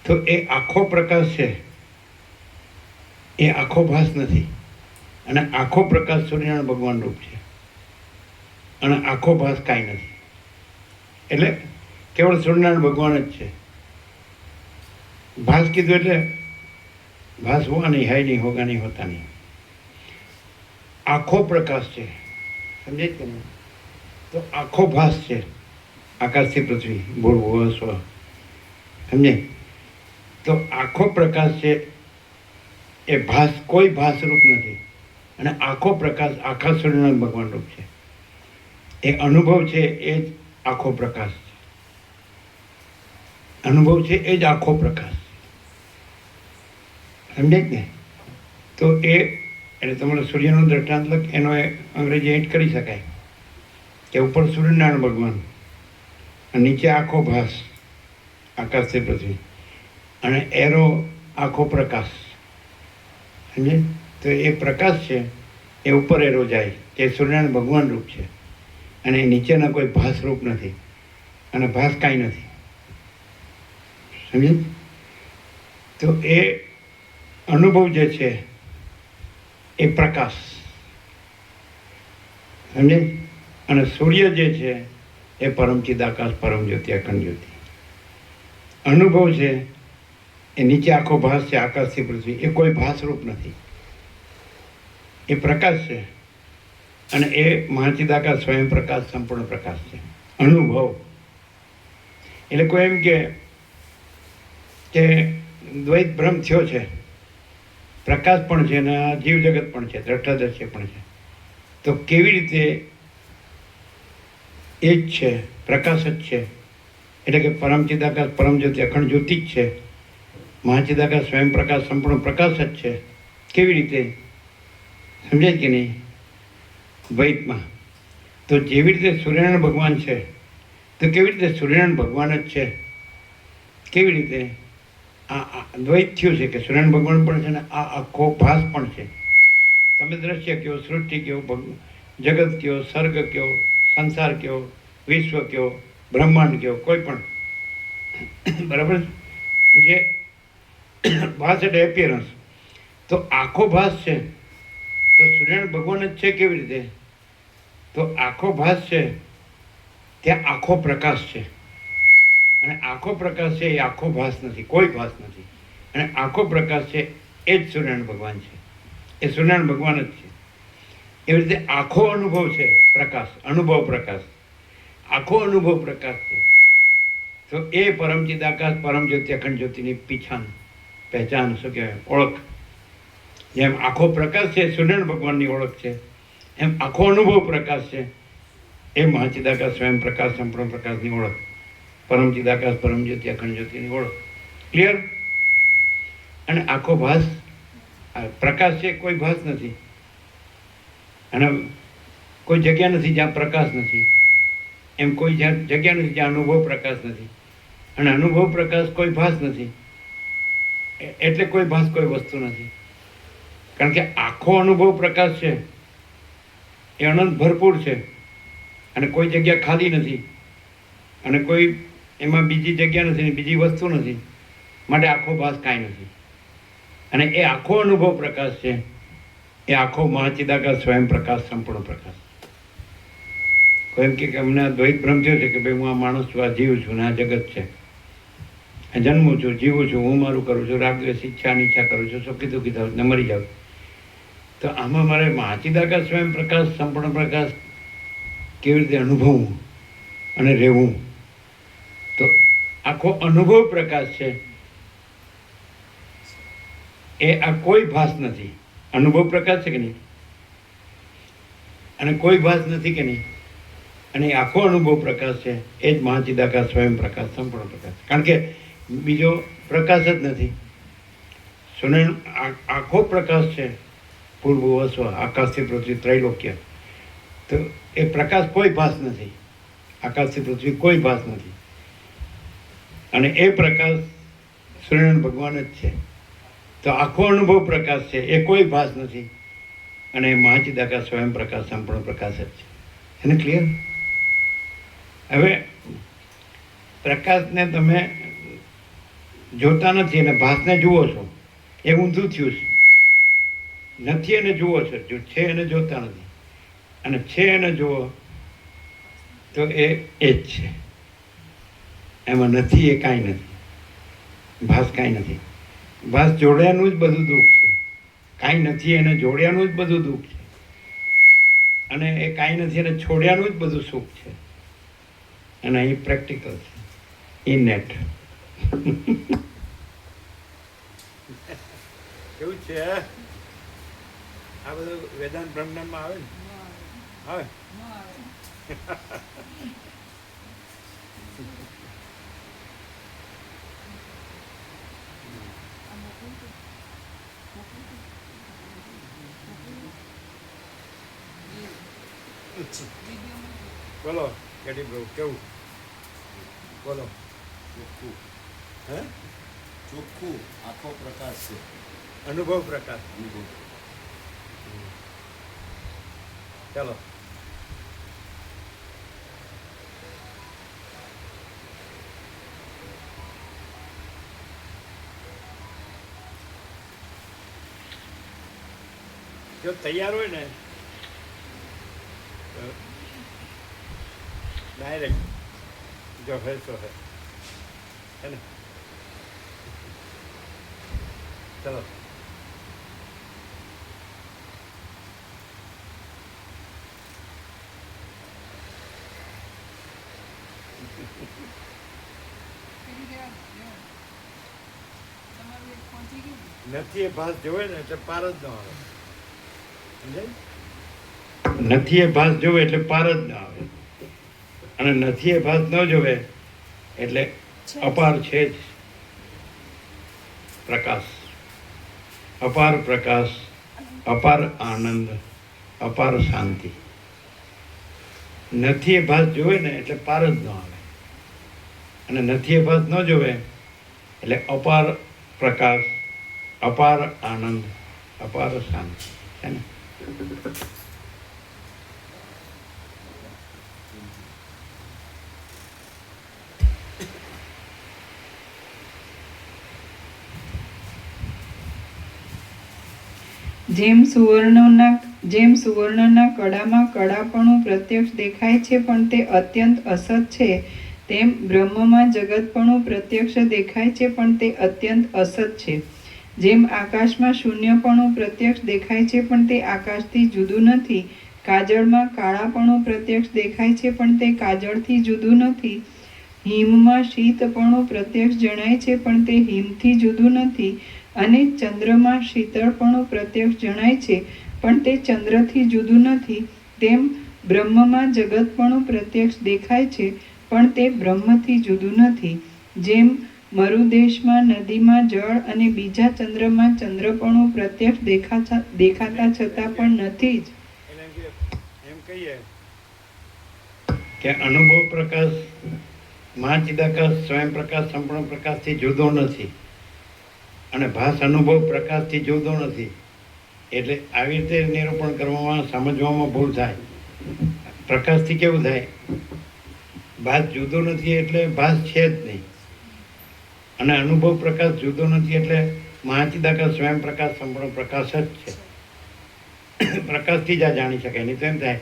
તો એ આખો પ્રકાશ છે, એ આખો ભાસ નથી. અને આખો પ્રકાશ સૂર્યનારાયણ ભગવાન રૂપ છે અને આખો ભાસ કાંઈ નથી. એટલે કેવળ સૂર્યનારાયણ ભગવાન જ છે. ભાસ કીધું એટલે भास हुआ नहीं, है नहीं, होगा नहीं, होता नहीं। आखो प्रकाश है, समझे कि नहीं? तो आखो भास है, आकाश से पृथ्वी, भूल भुव स्व, समझे? तो आखो प्रकाश है એ ભાસ, કોઈ ભાસ રૂપ નથી. અને આખો પ્રકાશ આખા સૂર્યનારાયણ ભગવાન રૂપ છે. એ અનુભવ છે એ જ આખો પ્રકાશ છે. અનુભવ છે એ જ આખો પ્રકાશ. સમજે જ ને? તો એ એટલે તમારે સૂર્યનું દ્રષ્ટાંત એનો અંગ્રેજી એડ કરી શકાય કે ઉપર સૂર્યનારાયણ ભગવાન અને નીચે આખો ભાસ, આકાશથી પૃથ્વી, અને એરો આખો પ્રકાશ. સમજે? તો એ પ્રકાશ છે એ ઉપર એરો જાય કે સૂર્યનારાયણ ભગવાન રૂપ છે, અને એ નીચેના કોઈ ભાસ રૂપ નથી, અને ભાસ કાંઈ નથી. સમજે? તો એ અનુભવ જે છે એ પ્રકાશ, સમજે? અને સૂર્ય જે છે એ પરમચિદ આકાશ, પરમ જ્યોતિ, અખંડ જ્યોતિ. અનુભવ છે એ નીચે આખો ભાસ છે, આકાશથી પૃથ્વી, એ કોઈ ભાસરૂપ નથી, એ પ્રકાશ છે. અને એ મહાચિદાકાશ, સ્વયં પ્રકાશ, સંપૂર્ણ પ્રકાશ છે. અનુભવ એટલે કોઈ એમ કે દ્વૈત ભ્રમ થયો છે, પ્રકાશ પણ છે ને જીવ જગત પણ છે, દ્રષ્ટાદર્શી પણ છે. તો કેવી રીતે એ જ છે, પ્રકાશ જ છે, એટલે કે પરમચિદાકાશ, પરમ જ્યોતિ, અખંડ જ્યોતિ જ છે. મહાચિદાકાશ, સ્વયં પ્રકાશ, સંપૂર્ણ પ્રકાશ જ છે. કેવી રીતે? સમજે કે નહીં? દ્વૈતમાં તો જેવી રીતે સૂર્યનારાયણ ભગવાન છે, તો કેવી રીતે સૂર્યનારાયણ ભગવાન જ છે? કેવી રીતે? આ દ્વૈત થયું છે કે સૂર્યનારાયણ ભગવાન પણ છે ને આ આખો ભાસ પણ છે. તમે દ્રશ્ય કયો, સૃષ્ટિ કયો, જગત કયો, સર્ગ કયો, સંસાર કયો, વિશ્વ કયો, બ્રહ્માંડ કયો, કોઈ પણ, બરાબર? જે ભાસ એટલે એપિયરન્સ. તો આખો ભાસ છે તો સૂર્યનારાયણ ભગવાન જ છે. કેવી રીતે? તો આખો ભાસ છે ત્યાં આખો પ્રકાશ છે, અને આખો પ્રકાશ છે એ આખો ભાસ નથી, કોઈ ભાસ નથી. અને આખો પ્રકાશ છે એ જ સૂર્યનારાયણ ભગવાન છે, એ સૂર્યનારાયણ ભગવાન જ છે. એવી રીતે આખો અનુભવ છે પ્રકાશ, અનુભવ પ્રકાશ, આખો અનુભવ પ્રકાશ છે. તો એ પરમચિદ આકાશ, પરમ જ્યોતિ, અખંડ જ્યોતિની પહેચાન, શું કહેવાય, ઓળખ. જેમ આખો પ્રકાશ છે સૂર્યનારાયણ ભગવાનની ઓળખ છે, એમ આખો અનુભવ પ્રકાશ છે એ મહાચિદાકાશ, સ્વયં પ્રકાશ, સંપૂર્ણ પ્રકાશની ઓળખ, પરમચિદાકાશ, પરમ જ્યોતિ, અખંડ જ્યોતિની ઓળખ. ક્લિયર? અને આખો ભાસ પ્રકાશ છે, કોઈ ભાસ નથી, અને કોઈ જગ્યા નથી જ્યાં પ્રકાશ નથી, એમ કોઈ જગ્યા નથી જ્યાં અનુભવ પ્રકાશ નથી, અને અનુભવ પ્રકાશ કોઈ ભાસ નથી, એટલે કોઈ ભાસ, કોઈ વસ્તુ નથી. કારણ કે આખો અનુભવ પ્રકાશ છે એ અનંત ભરપૂર છે, અને કોઈ જગ્યા ખાલી નથી, અને કોઈ એમાં બીજી જગ્યા નથી, બીજી વસ્તુ નથી, માટે આખો ભાસ કાંઈ નથી. અને એ આખો અનુભવ પ્રકાશ છે એ આખો મહાચિદાકાશ, સ્વયં પ્રકાશ, સંપૂર્ણ પ્રકાશ. કોઈ એમ કે અમને આ દ્વૈત ભ્રમ થયો છે કે ભાઈ હું આ માણસ છું, આ જીવ છું, ને આ જગત છે, જન્મું છું, જીવું છું, હું મારું કરું છું, રાગ દ્વેષ, ઈચ્છા અનિચ્છા કરું છું, સુખી દુઃખી થાઉં ને મરી જાઉં. તો આમાં મારે મહાચિદાકાશ, સ્વયં પ્રકાશ, સંપૂર્ણ પ્રકાશ કેવી રીતે અનુભવવું અને રહેવું? તો આખો અનુભવ પ્રકાશ છે એ આ કોઈ ભાસ નથી. અનુભવ પ્રકાશ છે કે નહીં? અને કોઈ ભાસ નથી કે નહીં? અને આખો અનુભવ પ્રકાશ છે એ જ મહાચિદાકાશ, સ્વયં પ્રકાશ, સંપૂર્ણ પ્રકાશ. કારણ કે બીજો પ્રકાશ જ નથી. આખો પ્રકાશ છે, પૂર્વ સ્વ, આકાશથી પૃથ્વી, ત્રૈલોક્ય. તો એ પ્રકાશ કોઈ ભાસ નથી, આકાશથી પૃથ્વી કોઈ ભાસ નથી, અને એ પ્રકાશ સૂર્યનારાયણ ભગવાન જ છે. તો આખો અનુભવ પ્રકાશ છે એ કોઈ ભાસ નથી, અને મહાચિદાકાશ, સ્વયં પ્રકાશ, સંપૂર્ણ પ્રકાશ જ છે. એને ક્લિયર? હવે પ્રકાશને તમે જોતા નથી અને ભાસને જુઓ છો, એ ઊંધું થયું છે. નથી એને જુઓ છો, જો છે એને જોતા નથી, અને છે એને જુઓ તો એ જ છે. એમાં નથી એ કાંઈ નથી, ભાસ કાંઈ નથી. ભાસ જોડ્યાનું જ બધું દુઃખ છે, કાંઈ નથી એને જોડ્યાનું જ બધું દુઃખ છે, અને એ કાંઈ નથી એને છોડ્યાનું જ બધું સુખ છે. અને અહીં પ્રેક્ટિકલ છે, ઇનેટ. કેવું છે આ બધું વેદાંત બ્રહ્માંડમાં આવે ને આવે બોલો કેટી બ્રો કેવું બોલો ચોખ્ખું હે ચોખ્ખું આખો પ્રકાશ છે. અનુભવ પ્રકાશ અનુભવ. ચાલો જો તૈયાર હોય ને ડાયરેક્ટ જો હે સો હે ને ચલો નથી એ ભાસ જોવે ને એટલે પાર જ ન આવે સમજાય નથી એ ભાસ જોવે એટલે પાર જ ના આવે, અને નથી એ ભાસ ન જોવે એટલે અપાર છે જ પ્રકાશ, અપાર પ્રકાશ, અપાર આનંદ, અપાર શાંતિ. નથી એ ભાસ જોવે ને એટલે પાર જ ન આવે, અને નથી એ ભાસ ન જોવે એટલે અપાર પ્રકાશ, અપાર આનંદ, અપાર શાંતિ છે ને. જેમ સુવર્ણના કડામાં કડાપણું પ્રત્યક્ષ દેખાય છે પણ તે અત્યંત અસત છે, તેમ બ્રહ્મમાં જગતપણું પ્રત્યક્ષ દેખાય છે પણ તે અત્યંત અસત છે. જેમ આકાશમાં શૂન્યપણું પ્રત્યક્ષ દેખાય છે પણ તે આકાશથી જુદું નથી, કાજળમાં કાળાપણું પ્રત્યક્ષ દેખાય છે પણ તે કાજળથી જુદું નથી, હિમમાં શીતપણું પ્રત્યક્ષ જણાય છે પણ તે હિમથી જુદું નથી, અને ચંદ્રમાં શીતળપણું પ્રત્યક્ષ જણાય છે પણ તે ચંદ્રથી જુદું નથી, તેમ બ્રહ્મમાં જગતપણું પ્રત્યક્ષ દેખાય છે પણ તે બ્રહ્મથી જુદું નથી. જેમ મરુદેશમાં નદીમાં જળ અને બીજા ચંદ્રમાં ચંદ્રપણું પ્રત્યક્ષ દેખાતા છતાં પણ નથી જ. એને એમ કહીએ કે અનુભવ પ્રકાશ મહાચિદાકાશ સ્વયં પ્રકાશ સંપૂર્ણ પ્રકાશથી જુદો નથી, અને ભાસ અનુભવ પ્રકાશથી જુદો નથી. એટલે આવી રીતે નિરૂપણ કરવામાં સમજવામાં ભૂલ થાય. પ્રકાશથી કેવું થાય, ભાસ જુદો નથી એટલે ભાસ છે જ નહીં, અને અનુભવ પ્રકાશ જુદો નથી એટલે મહાચિદાકાશ સ્વયં પ્રકાશ સંપૂર્ણ પ્રકાશ જ છે. પ્રકાશથી જ આ જાણી શકાય. નહીં તો એમ થાય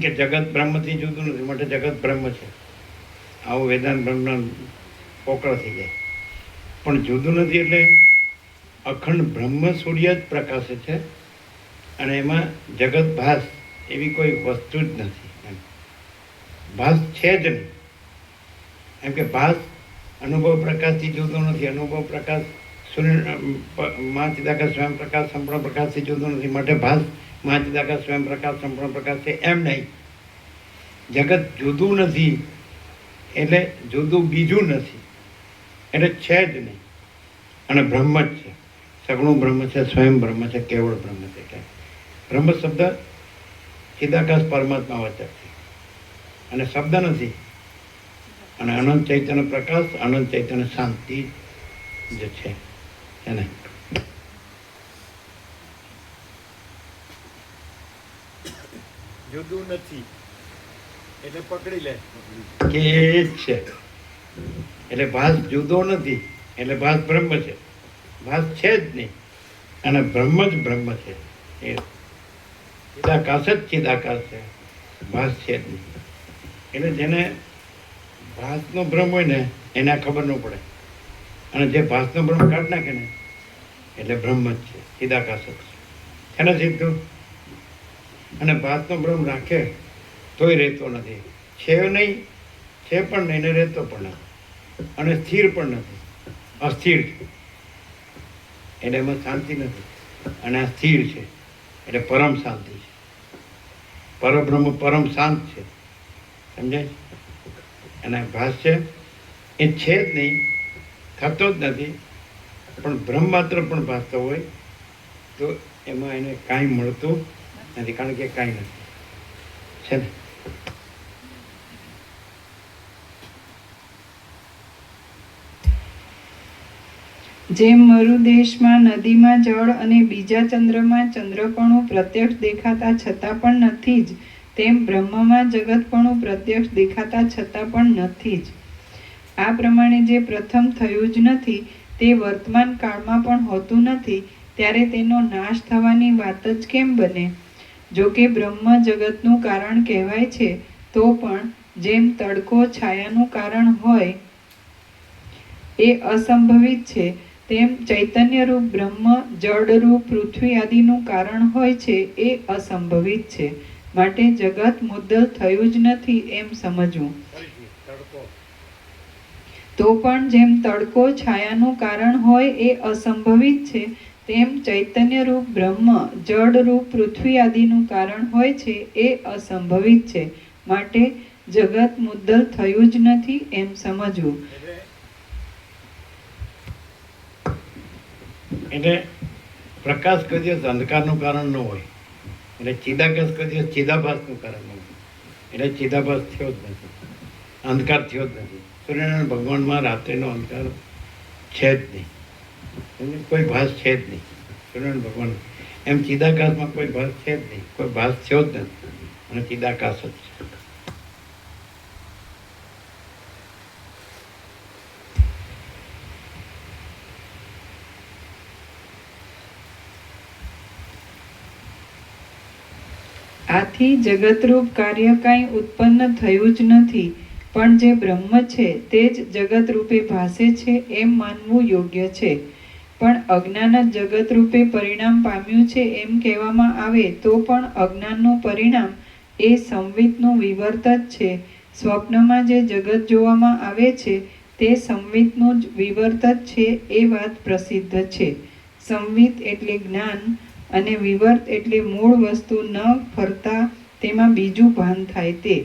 કે જગત બ્રહ્મથી જુદું નથી માટે જગત બ્રહ્મ છે, આવું વેદાંત બ્રહ્મ પોકળ થઈ જાય. પણ જુદું નથી એટલે અખંડ બ્રહ્મ સૂર્ય જ પ્રકાશે છે, અને એમાં જગત ભાસ એવી કોઈ વસ્તુ જ નથી. એમ ભાસ છે જ નહીં. એમ કે ભાસ અનુભવ પ્રકાશથી જુદો નથી, અનુભવ પ્રકાશ મહાચિદાકાશ સ્વયં પ્રકાશ સંપૂર્ણ પ્રકાશથી જુદો નથી માટે ભાસ મહાચિદાકાશ સ્વયં પ્રકાશ સંપૂર્ણ પ્રકાશ છે એમ નહીં. જગત જુદું નથી એટલે જુદું બીજું નથી, એટલે છે જ નહીં, અને બ્રહ્મ જ છે, સગુણું બ્રહ્મ છે, સ્વયં બ્રહ્મ છે, કેવળ બ્રહ્મ છે. એટલે બ્રહ્મ શબ્દ ચિદાકાશ પરમાત્મા વચક છે, અને શબ્દ નથી, અને અનંત ચૈતન્ય પ્રકાશ, અનંત ચૈતન્ય શાંતિ જ છે એને. જુદું નથી એટલે પકડી લે કે એ જ છે. એટલે ભાસ જુદો નથી એટલે ભાસ બ્રહ્મ છે, ભાસ છે જ નહીં, અને બ્રહ્મ જ બ્રહ્મ છે. એ ચિદાકાશ જ ચિદાકાશ છે, ભાસ છે જ નહીં. એટલે જેને ભાસનો ભ્રમ હોય ને એને આ ખબર ન પડે, અને જે ભાસનો ભ્રમ કાઢી નાખે ને એટલે બ્રહ્મ જ છે, ચિદાકાશ જ છે ને સીધું. અને ભાસનો બ્રહ્મ રાખે તોય રહેતો નથી, છે નહીં, છે પણ નહીં ને રહેતો પણ નથી, અને સ્થિર પણ નથી, અસ્થિર છે. એટલે એમાં શાંતિ નથી, અને આ સ્થિર છે એટલે પરમ શાંતિ છે. પરબ્રહ્મ પરમ શાંત છે, સમજાય? અને ભાસ છે એ છે જ નહીં, થતો જ નથી. પણ બ્રહ્મ માત્ર પણ ભાસતો હોય તો એમાં એને કાંઈ મળતું નથી, કારણ કે કાંઈ નથી, છે ને. જેમ મરુદેશમાં નદીમાં જળ અને બીજા ચંદ્રમાં ચંદ્રપણું પ્રત્યક્ષ દેખાતા છતાં પણ નથી જ, તેમ બ્રહ્મમાં જગતપણું પ્રત્યક્ષ દેખાતા છતાં પણ નથી જ. આ પ્રમાણે જે પ્રથમ થયું જ નથી તે વર્તમાન કાળમાં પણ હોતું નથી, ત્યારે તેનો નાશ થવાની વાત જ કેમ બને? જો કે બ્રહ્મ જગતનું કારણ કહેવાય છે, તો પણ જેમ તડકો છાયાનું કારણ હોય એ અસંભવિત છે, તેમ ચૈતન્યરૂપ બ્રહ્મ જળરૂપ પૃથ્વી આદિનું કારણ હોય છે એ અસંભવિત છે. માટે જગત મુદ્દલ થયું જ નથી એમ સમજવું. તો પણ જેમ તડકો છાયાનું કારણ હોય એ અસંભવિત છે, તેમ ચૈતન્યરૂપ બ્રહ્મ જળરૂપ પૃથ્વી આદિનું કારણ હોય છે એ અસંભવિત છે. માટે જગત મુદ્દલ થયું જ નથી એમ સમજવું. એટલે પ્રકાશ કોઈ દિવસ અંધકારનું કારણ ન હોય, એટલે ચિદાકાશ કોઈ દિવસ ચિદાભાસનું કારણ ન હોય. એટલે ચિદાભાસ થયો જ નથી, અંધકાર થયો જ નથી. સૂર્યનારાયણ ભગવાનમાં રાત્રિનો અંધકાર છે જ નહીં, કોઈ ભાસ છે જ નહીં સૂર્યનારાયણ ભગવાન. એમ ચિદાકાશમાં કોઈ ભાસ છે જ નહીં, કોઈ ભાસ થયો જ નથી, અને ચિદાકાશ જ છે. આથી જગતરૂપ કાર્ય કાંઈ ઉત્પન્ન થયું જ નથી, પણ જે બ્રહ્મ છે તે જ જગત રૂપે ભાસે છે એમ માનવું યોગ્ય છે. પણ અજ્ઞાન જ જગત રૂપે પરિણામ પામ્યું છે એમ કહેવામાં આવે તો પણ અજ્ઞાનનું પરિણામ એ સંવિતનું વિવર્ત જ છે. સ્વપ્નમાં જે જગત જોવામાં આવે છે તે સંવિતનું જ વિવર્ત જ છે એ વાત પ્રસિદ્ધ છે. સંવિત એટલે જ્ઞાન અને વિવર્ત એટલે મૂળ વસ્તુ ન ફરતા તેમાં બીજું ભાન થાય તે.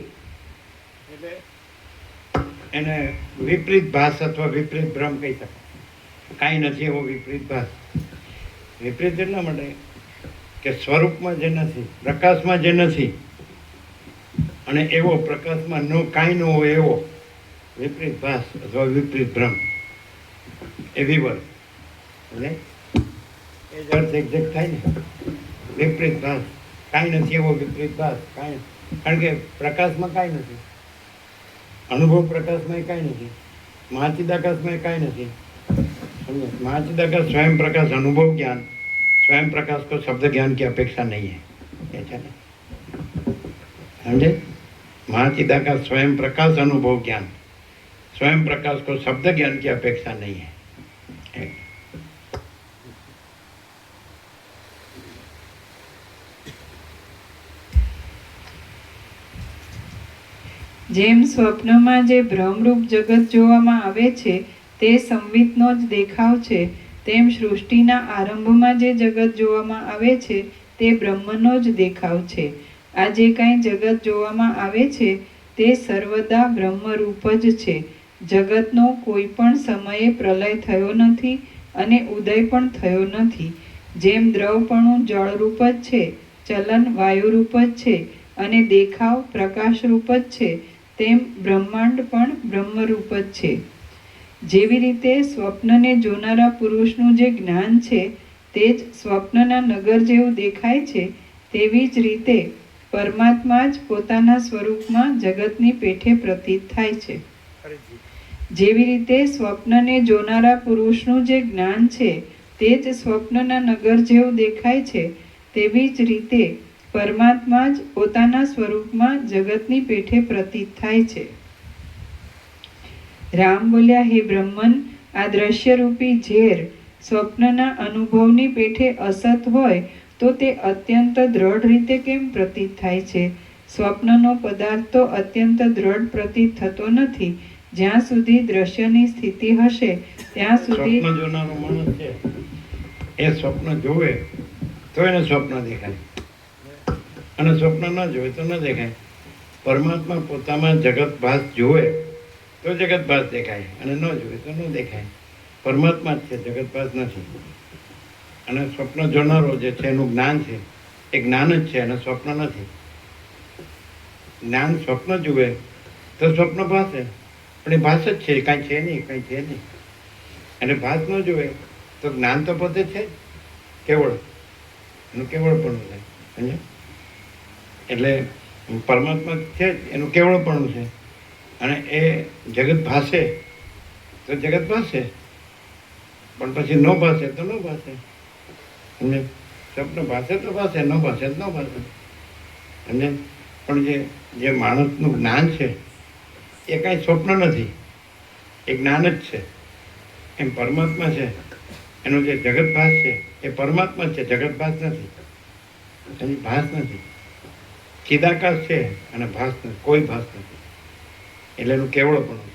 એને વિપરીત ભાસ અથવા વિપરીત ભ્રમ કહી શકાય. કાંઈ નથી એવો વિપરીત ભાસ. વિપરીત એટલા માટે કે સ્વરૂપમાં જે નથી, પ્રકાશમાં જે નથી, અને એવો પ્રકાશમાં કાંઈ ન હોય એવો વિપરીત ભાસ અથવા વિપરીત ભ્રમ, એ વિવર્ત. એટલે એ જ અર્થ એક્ઝેક્ટ થાય ને. વિપરીત ભાસ, કાંઈ નથી એવો વિપરીત ભાસ. કાંઈ, કારણ કે પ્રકાશમાં કાંઈ નથી, અનુભવ પ્રકાશમાં કાંઈ નથી, મહાચિદાકાશમાં કાંઈ નથી. समझे? महाचिदाकाश स्वयं प्रकाश अनुभव ज्ञान, स्वयं प्रकाश को शब्द ज्ञान की अपेक्षा नहीं है, ऐसा नहीं, समझे? महाचिदाकाश स्वयं प्रकाश अनुभव ज्ञान, स्वयं प्रकाश को शब्द ज्ञान की अपेक्षा नहीं है. જેમ સ્વપ્નમાં જે ભ્રમરૂપ જગત જોવામાં આવે છે તે સંવિતનો જ દેખાવ છે, તેમ સૃષ્ટિના આરંભમાં જે જગત જોવામાં આવે છે તે બ્રહ્મનો જ દેખાવ છે. આ જે કાંઈ જગત જોવામાં આવે છે તે સર્વદા બ્રહ્મરૂપ જ છે. જગતનો કોઈ પણ સમયે પ્રલય થયો નથી અને ઉદય પણ થયો નથી. જેમ દ્રવપણું જળરૂપ જ છે, ચલન વાયુરૂપ જ છે અને દેખાવ પ્રકાશરૂપ જ છે, તેમ બ્રહ્માંડ પણ બ્રહ્મરૂપ જ છે. જેવી રીતે સ્વપ્નને જોનારા પુરુષનું જે જ્ઞાન છે તે જ સ્વપ્નના નગર જેવું દેખાય છે, તેવી જ રીતે પરમાત્મા જ પોતાના સ્વરૂપમાં જગતની પેઠે પ્રતીત થાય છે. જેવી રીતે સ્વપ્નને જોનારા પુરુષનું જે જ્ઞાન છે તે જ સ્વપ્નના નગર જેવું દેખાય છે, તેવી જ રીતે પરમાત્મા જ પોતાના સ્વરૂપમાં જગતની પેઠે પ્રતીત થાય છે. રામ બોલ્યા, હે બ્રહ્મન, આ દ્રશ્યરૂપી ઝેર સ્વપ્નના અનુભવની પેઠે અસત હોય તો તે અત્યંત દ્રઢ રીતે કેમ પ્રતીત થાય છે? સ્વપ્નનો પદાર્થ તો અત્યંત દ્રઢ પ્રતીત થતો નથી. જ્યાં સુધી દ્રશ્યની સ્થિતિ હશે ત્યાં સુધી સ્વપ્ન જોનારો માણસ છે એ સ્વપ્ન જોવે તો એને સ્વપ્ન દેખાય, અને સ્વપ્ન ન જોવે તો ન દેખાય. પરમાત્મા પોતામાં જગત ભાસ જોવે તો જગત ભાસ દેખાય, અને ન જોવે તો ન દેખાય. પરમાત્મા જ છે, જગત ભાસ નથી. અને સ્વપ્ન જોનારો જે છે એનું જ્ઞાન છે એ જ્ઞાન જ છે, અને સ્વપ્ન નથી. જ્ઞાન સ્વપ્ન જુએ તો સ્વપ્ન ભાસે, પણ એ ભાસ જ છે, કાંઈ છે નહીં, કાંઈ છે નહીં. અને ભાસ ન જુએ તો જ્ઞાન તો પોતે છે કેવળ, એનું કેવળપણું છે. સમજ્યા? એટલે પરમાત્મા છે જ એનું કેવળપણું છે, અને એ જગત ભાસે તો જગત ભાસે, પણ પછી ન ભાસે તો ન ભાસે. સમજે? સ્વપ્ન ભાસે તો ભાસે, ન ભાસે તો ન ભાસે. સમજે? પણ જે માણસનું જ્ઞાન છે એ કાંઈ સ્વપ્ન નથી, એ જ્ઞાન જ છે. એમ પરમાત્મા છે, એનો જે જગત ભાસ છે એ પરમાત્મા છે, જગત ભાસ નથી. એની ભાસ નથી. ચિદાકાશ છે અને ભાસ નથી, કોઈ ભાસ નથી. એટલે એનું કેવળપણું.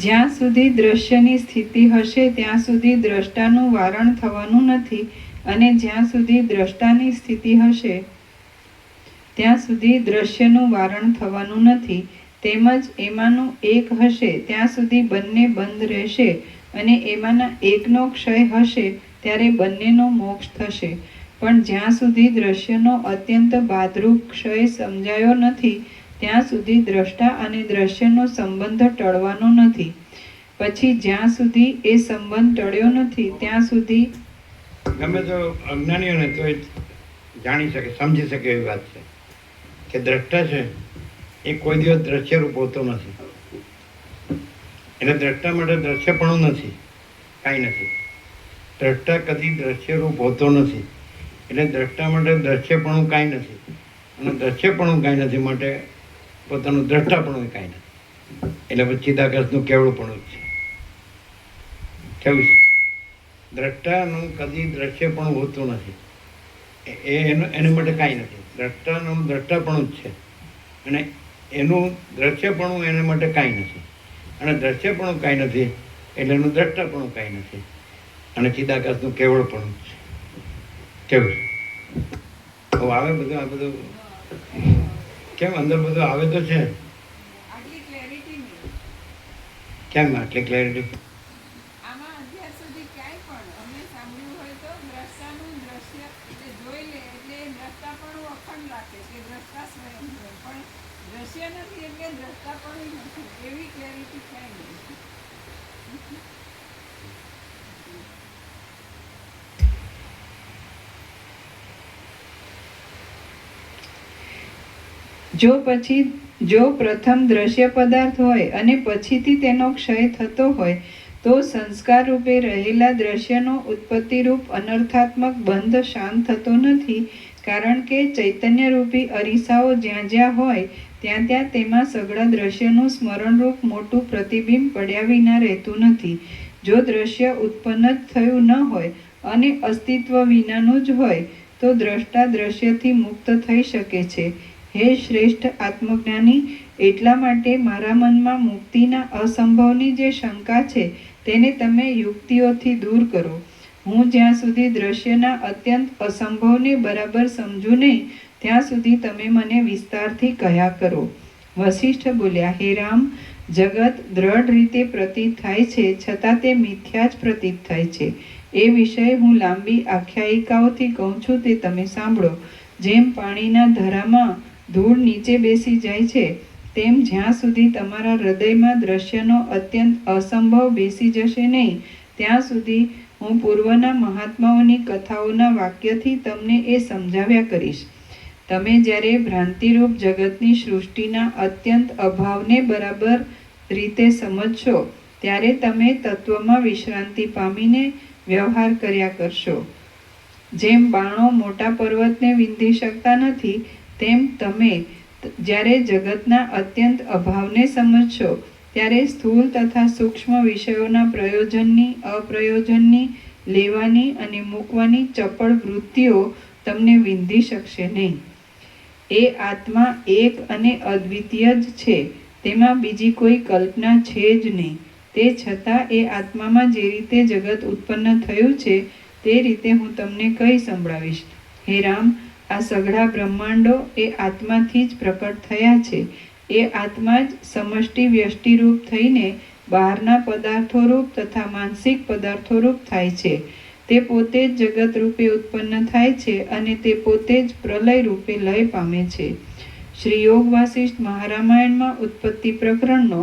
જ્યાં સુધી દ્રશ્યની સ્થિતિ હશે ત્યાં સુધી દ્રષ્ટાનું વારણ થવાનું નથી, અને જ્યાં સુધી દ્રષ્ટાની સ્થિતિ હશે ત્યાં સુધી દ્રશ્યનું વારણ થવાનું નથી. તેમજ એમાંનું એક હશે ત્યાં સુધી બંને બંધ રહેશે, અને એમાંના એકનો ક્ષય હશે ત્યારે બંનેનો મોક્ષ થશે. પણ જ્યાં સુધી દ્રશ્યનો અત્યંત બાદરૂપ ક્ષય સમજાયો નથી ત્યાં સુધી દ્રષ્ટા અને દ્રશ્યનો સંબંધ ટળવાનો નથી. પછી જ્યાં સુધી એ સંબંધ ટળ્યો નથી ત્યાં સુધી ગમે તો અજ્ઞાનીઓને તો એ જાણી શકે, સમજી શકે એવી વાત છે કે દ્રષ્ટા છે એ કોઈ દિવસ દ્રશ્યરૂપ હોતો નથી. એટલે દ્રષ્ટા માટે દ્રશ્યપણું નથી, કાંઈ નથી. દ્રષ્ટા કદી દ્રશ્યરૂપ હોતો નથી, એટલે દ્રષ્ટા માટે દ્રશ્યપણું કાંઈ નથી, અને દ્રશ્યપણું કાંઈ નથી માટે પોતાનું દ્રષ્ટાપણું કાંઈ નથી. એટલે પછી ચિદાકાશનું કેવળપણું જ છે. કેવું છે? દ્રષ્ટાનું કદી દ્રશ્યપણું હોતું નથી, એના માટે કાંઈ નથી. દ્રષ્ટાનું દ્રષ્ટાપણું જ છે, અને એનું દ્રશ્યપણું એના માટે કાંઈ નથી. અને દ્રશ્યપણું કાંઈ નથી એટલે એનું દ્રષ્ટાપણું કાંઈ નથી, અને ચિદાકાશનું કેવળપણું જ છે. કેવું છે? હવે આવે બધું, આ બધું કેમ અંદર બધું આવે તો છે. આટલી ક્લેરિટી નહીં. કેમ આટલી ક્લેરિટી? આમાં અત્યાર સુધી ક્યાંય પણ અમે સાંભળ્યું હોય તો દ્રષ્ટાનું દ્રશ્ય એટલે જોઈ લે એટલે દ્રષ્ટાપણું અખંડ રાખે કે દ્રષ્ટા સ્વયં છે, પણ દ્રશ્ય નથી એટલે દ્રષ્ટાપણું નથી. એવી ક્લેરિટી ક્યાંય નહીં. જો પ્રથમ દ્રશ્ય પદાર્થ હોય અને પછીથી તેનો ક્ષય થતો હોય તો સંસ્કાર રૂપે રહેલા દ્રશ્યનો ઉત્પત્તિરૂપ અનર્થાત્મક બંધ શાંત થતો નથી, કારણ કે ચૈતન્ય રૂપી અરીસાઓ જ્યાં જ્યાં હોય ત્યાં ત્યાં તેમાં સઘળા દ્રશ્યનું સ્મરણરૂપ મોટું પ્રતિબિંબ પડ્યા વિના રહેતું નથી. જો દ્રશ્ય ઉત્પન્ન જ થયું ન હોય અને અસ્તિત્વ વિનાનું જ હોય તો દ્રષ્ટા દ્રશ્યથી મુક્ત થઈ શકે છે. હે શ્રેષ્ઠ આત્મજ્ઞાની, એટલા માટે મારા મનમાં મુક્તિના અસંભવની જે શંકા છે તેને તમે યુક્તિઓથી દૂર કરો. હું જ્યાં સુધી દ્રશ્યના અત્યંત અસંભવને બરાબર સમજું નહીં ત્યાં સુધી તમે મને વિસ્તારથી કહ્યા કરો. વશિષ્ઠ બોલ્યા, હે રામ, જગત દ્રઢ રીતે પ્રતીત થાય છે છતાં તે મિથ્યા જ પ્રતીત થાય છે. એ વિષય હું લાંબી આખ્યાયિકાઓથી કહું છું તે તમે સાંભળો. જેમ પાણીના ધરામાં ધૂળ નીચે બેસી જાય છે તેમ જ્યાં સુધી તમારા હૃદયમાં દ્રશ્યનો અત્યંત અસંભવ બેસી જશે નહીં ત્યાં સુધી હું પૂર્વના મહાત્માઓની કથાઓના વાક્યથી તમને એ સમજાવ્યા કરીશ. તમે જ્યારે ભ્રાંતિરૂપ જગતની સૃષ્ટિના અત્યંત અભાવને બરાબર રીતે સમજશો ત્યારે તમે તત્વમાં વિશ્રાંતિ પામીને વ્યવહાર કર્યા કરશો. જેમ બાણો મોટા પર્વતને વિંધી શકતા નથી તેમ તમે જ્યારે જગતના અત્યંત અભાવને સમજશો ત્યારે સ્થૂળ તથા સૂક્ષ્મ વિષયોના પ્રયોજનની, અપ્રયોજનની, લેવાની અને મૂકવાની ચપળ વૃત્તિઓ તમને વિંધી શકશે નહીં. એ આત્મા એક અને અદ્વિતીય જ છે, તેમાં બીજી કોઈ કલ્પના છે જ નહીં. તે છતાં એ આત્મામાં જે રીતે જગત ઉત્પન્ન થયું છે તે રીતે હું તમને કહી સંભળાવીશ. હે રામ, આ સઘળા બ્રહ્માંડો એ આત્માથી જ પ્રકટ થયા છે. એ આત્મા જ સમષ્ટિ વ્યષ્ટિરૂપ થઈને બહારના પદાર્થોરૂપ તથા માનસિક પદાર્થોરૂપ થાય છે. તે પોતે જ જગત રૂપે ઉત્પન્ન થાય છે અને તે પોતે જ પ્રલય રૂપે લય પામે છે. શ્રી યોગ વાસિષ્ઠ મહારામાયણમાં ઉત્પત્તિ પ્રકરણનો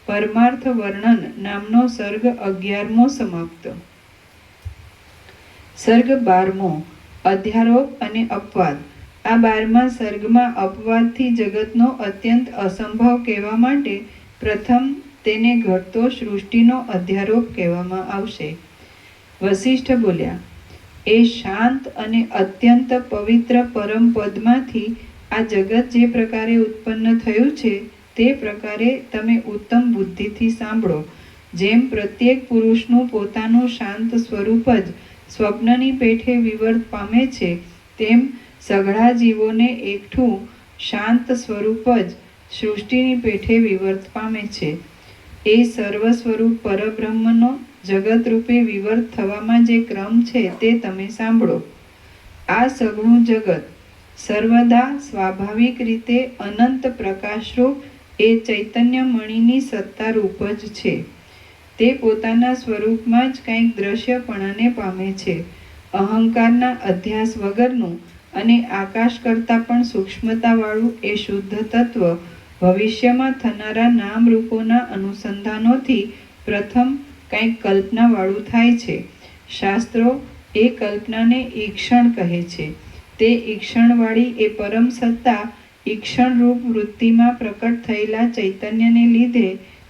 પરમાર્થ વર્ણન નામનો સર્ગ 11મો સમાપ્ત. સર્ગ 12મો અધ્યારોપ અને અપવાદ. આ 12મા સર્ગમાં અપવાદથી જગતનો અત્યંત અસંભવ કહેવા માટે પ્રથમ તેને ઘટતો સૃષ્ટિનો અધ્યારોપ કહેવામાં આવશે. વસિષ્ઠ બોલ્યા, એ શાંત અને અત્યંત પવિત્ર પરમ પદમાંથી આ જગત જે પ્રકારે ઉત્પન્ન થયું છે તે પ્રકારે તમે ઉત્તમ બુદ્ધિથી સાંભળો. જેમ પ્રત્યેક પુરુષનું પોતાનું શાંત સ્વરૂપ જ સ્વપ્નની પેઠે વિવર્ત પામે છે, તેમ સઘળા જીવોને એકઠું શાંત સ્વરૂપ જ સૃષ્ટિની પેઠે વિવર્ત પામે છે. એ સર્વ સ્વરૂપ પરબ્રહ્મનો જગત રૂપે વિવર્ત થવામાં જે ક્રમ છે તે તમે સાંભળો. આ સઘળું જગત સર્વદા સ્વાભાવિક રીતે અનંત પ્રકાશરૂપ એ ચૈતન્ય મણિની સત્તા રૂપ જ છે. તે પોતાના સ્વરૂપમાં જ કંઈક દ્રશ્યપણાને પામે છે. અહંકારના અધ્યાસ વગરનું અને આકાશ કરતાં પણ સૂક્ષ્મતાવાળું એ શુદ્ધ તત્વ ભવિષ્યમાં થનારા નામ રૂપોના અનુસંધાનોથી પ્રથમ કંઈક કલ્પનાવાળું થાય છે. શાસ્ત્રો એ કલ્પનાને ઈક્ષણ કહે છે. તે ઈક્ષણવાળી એ પરમ સત્તા ઈક્ષણરૂપ વૃત્તિમાં પ્રકટ થયેલા ચૈતન્યને લીધે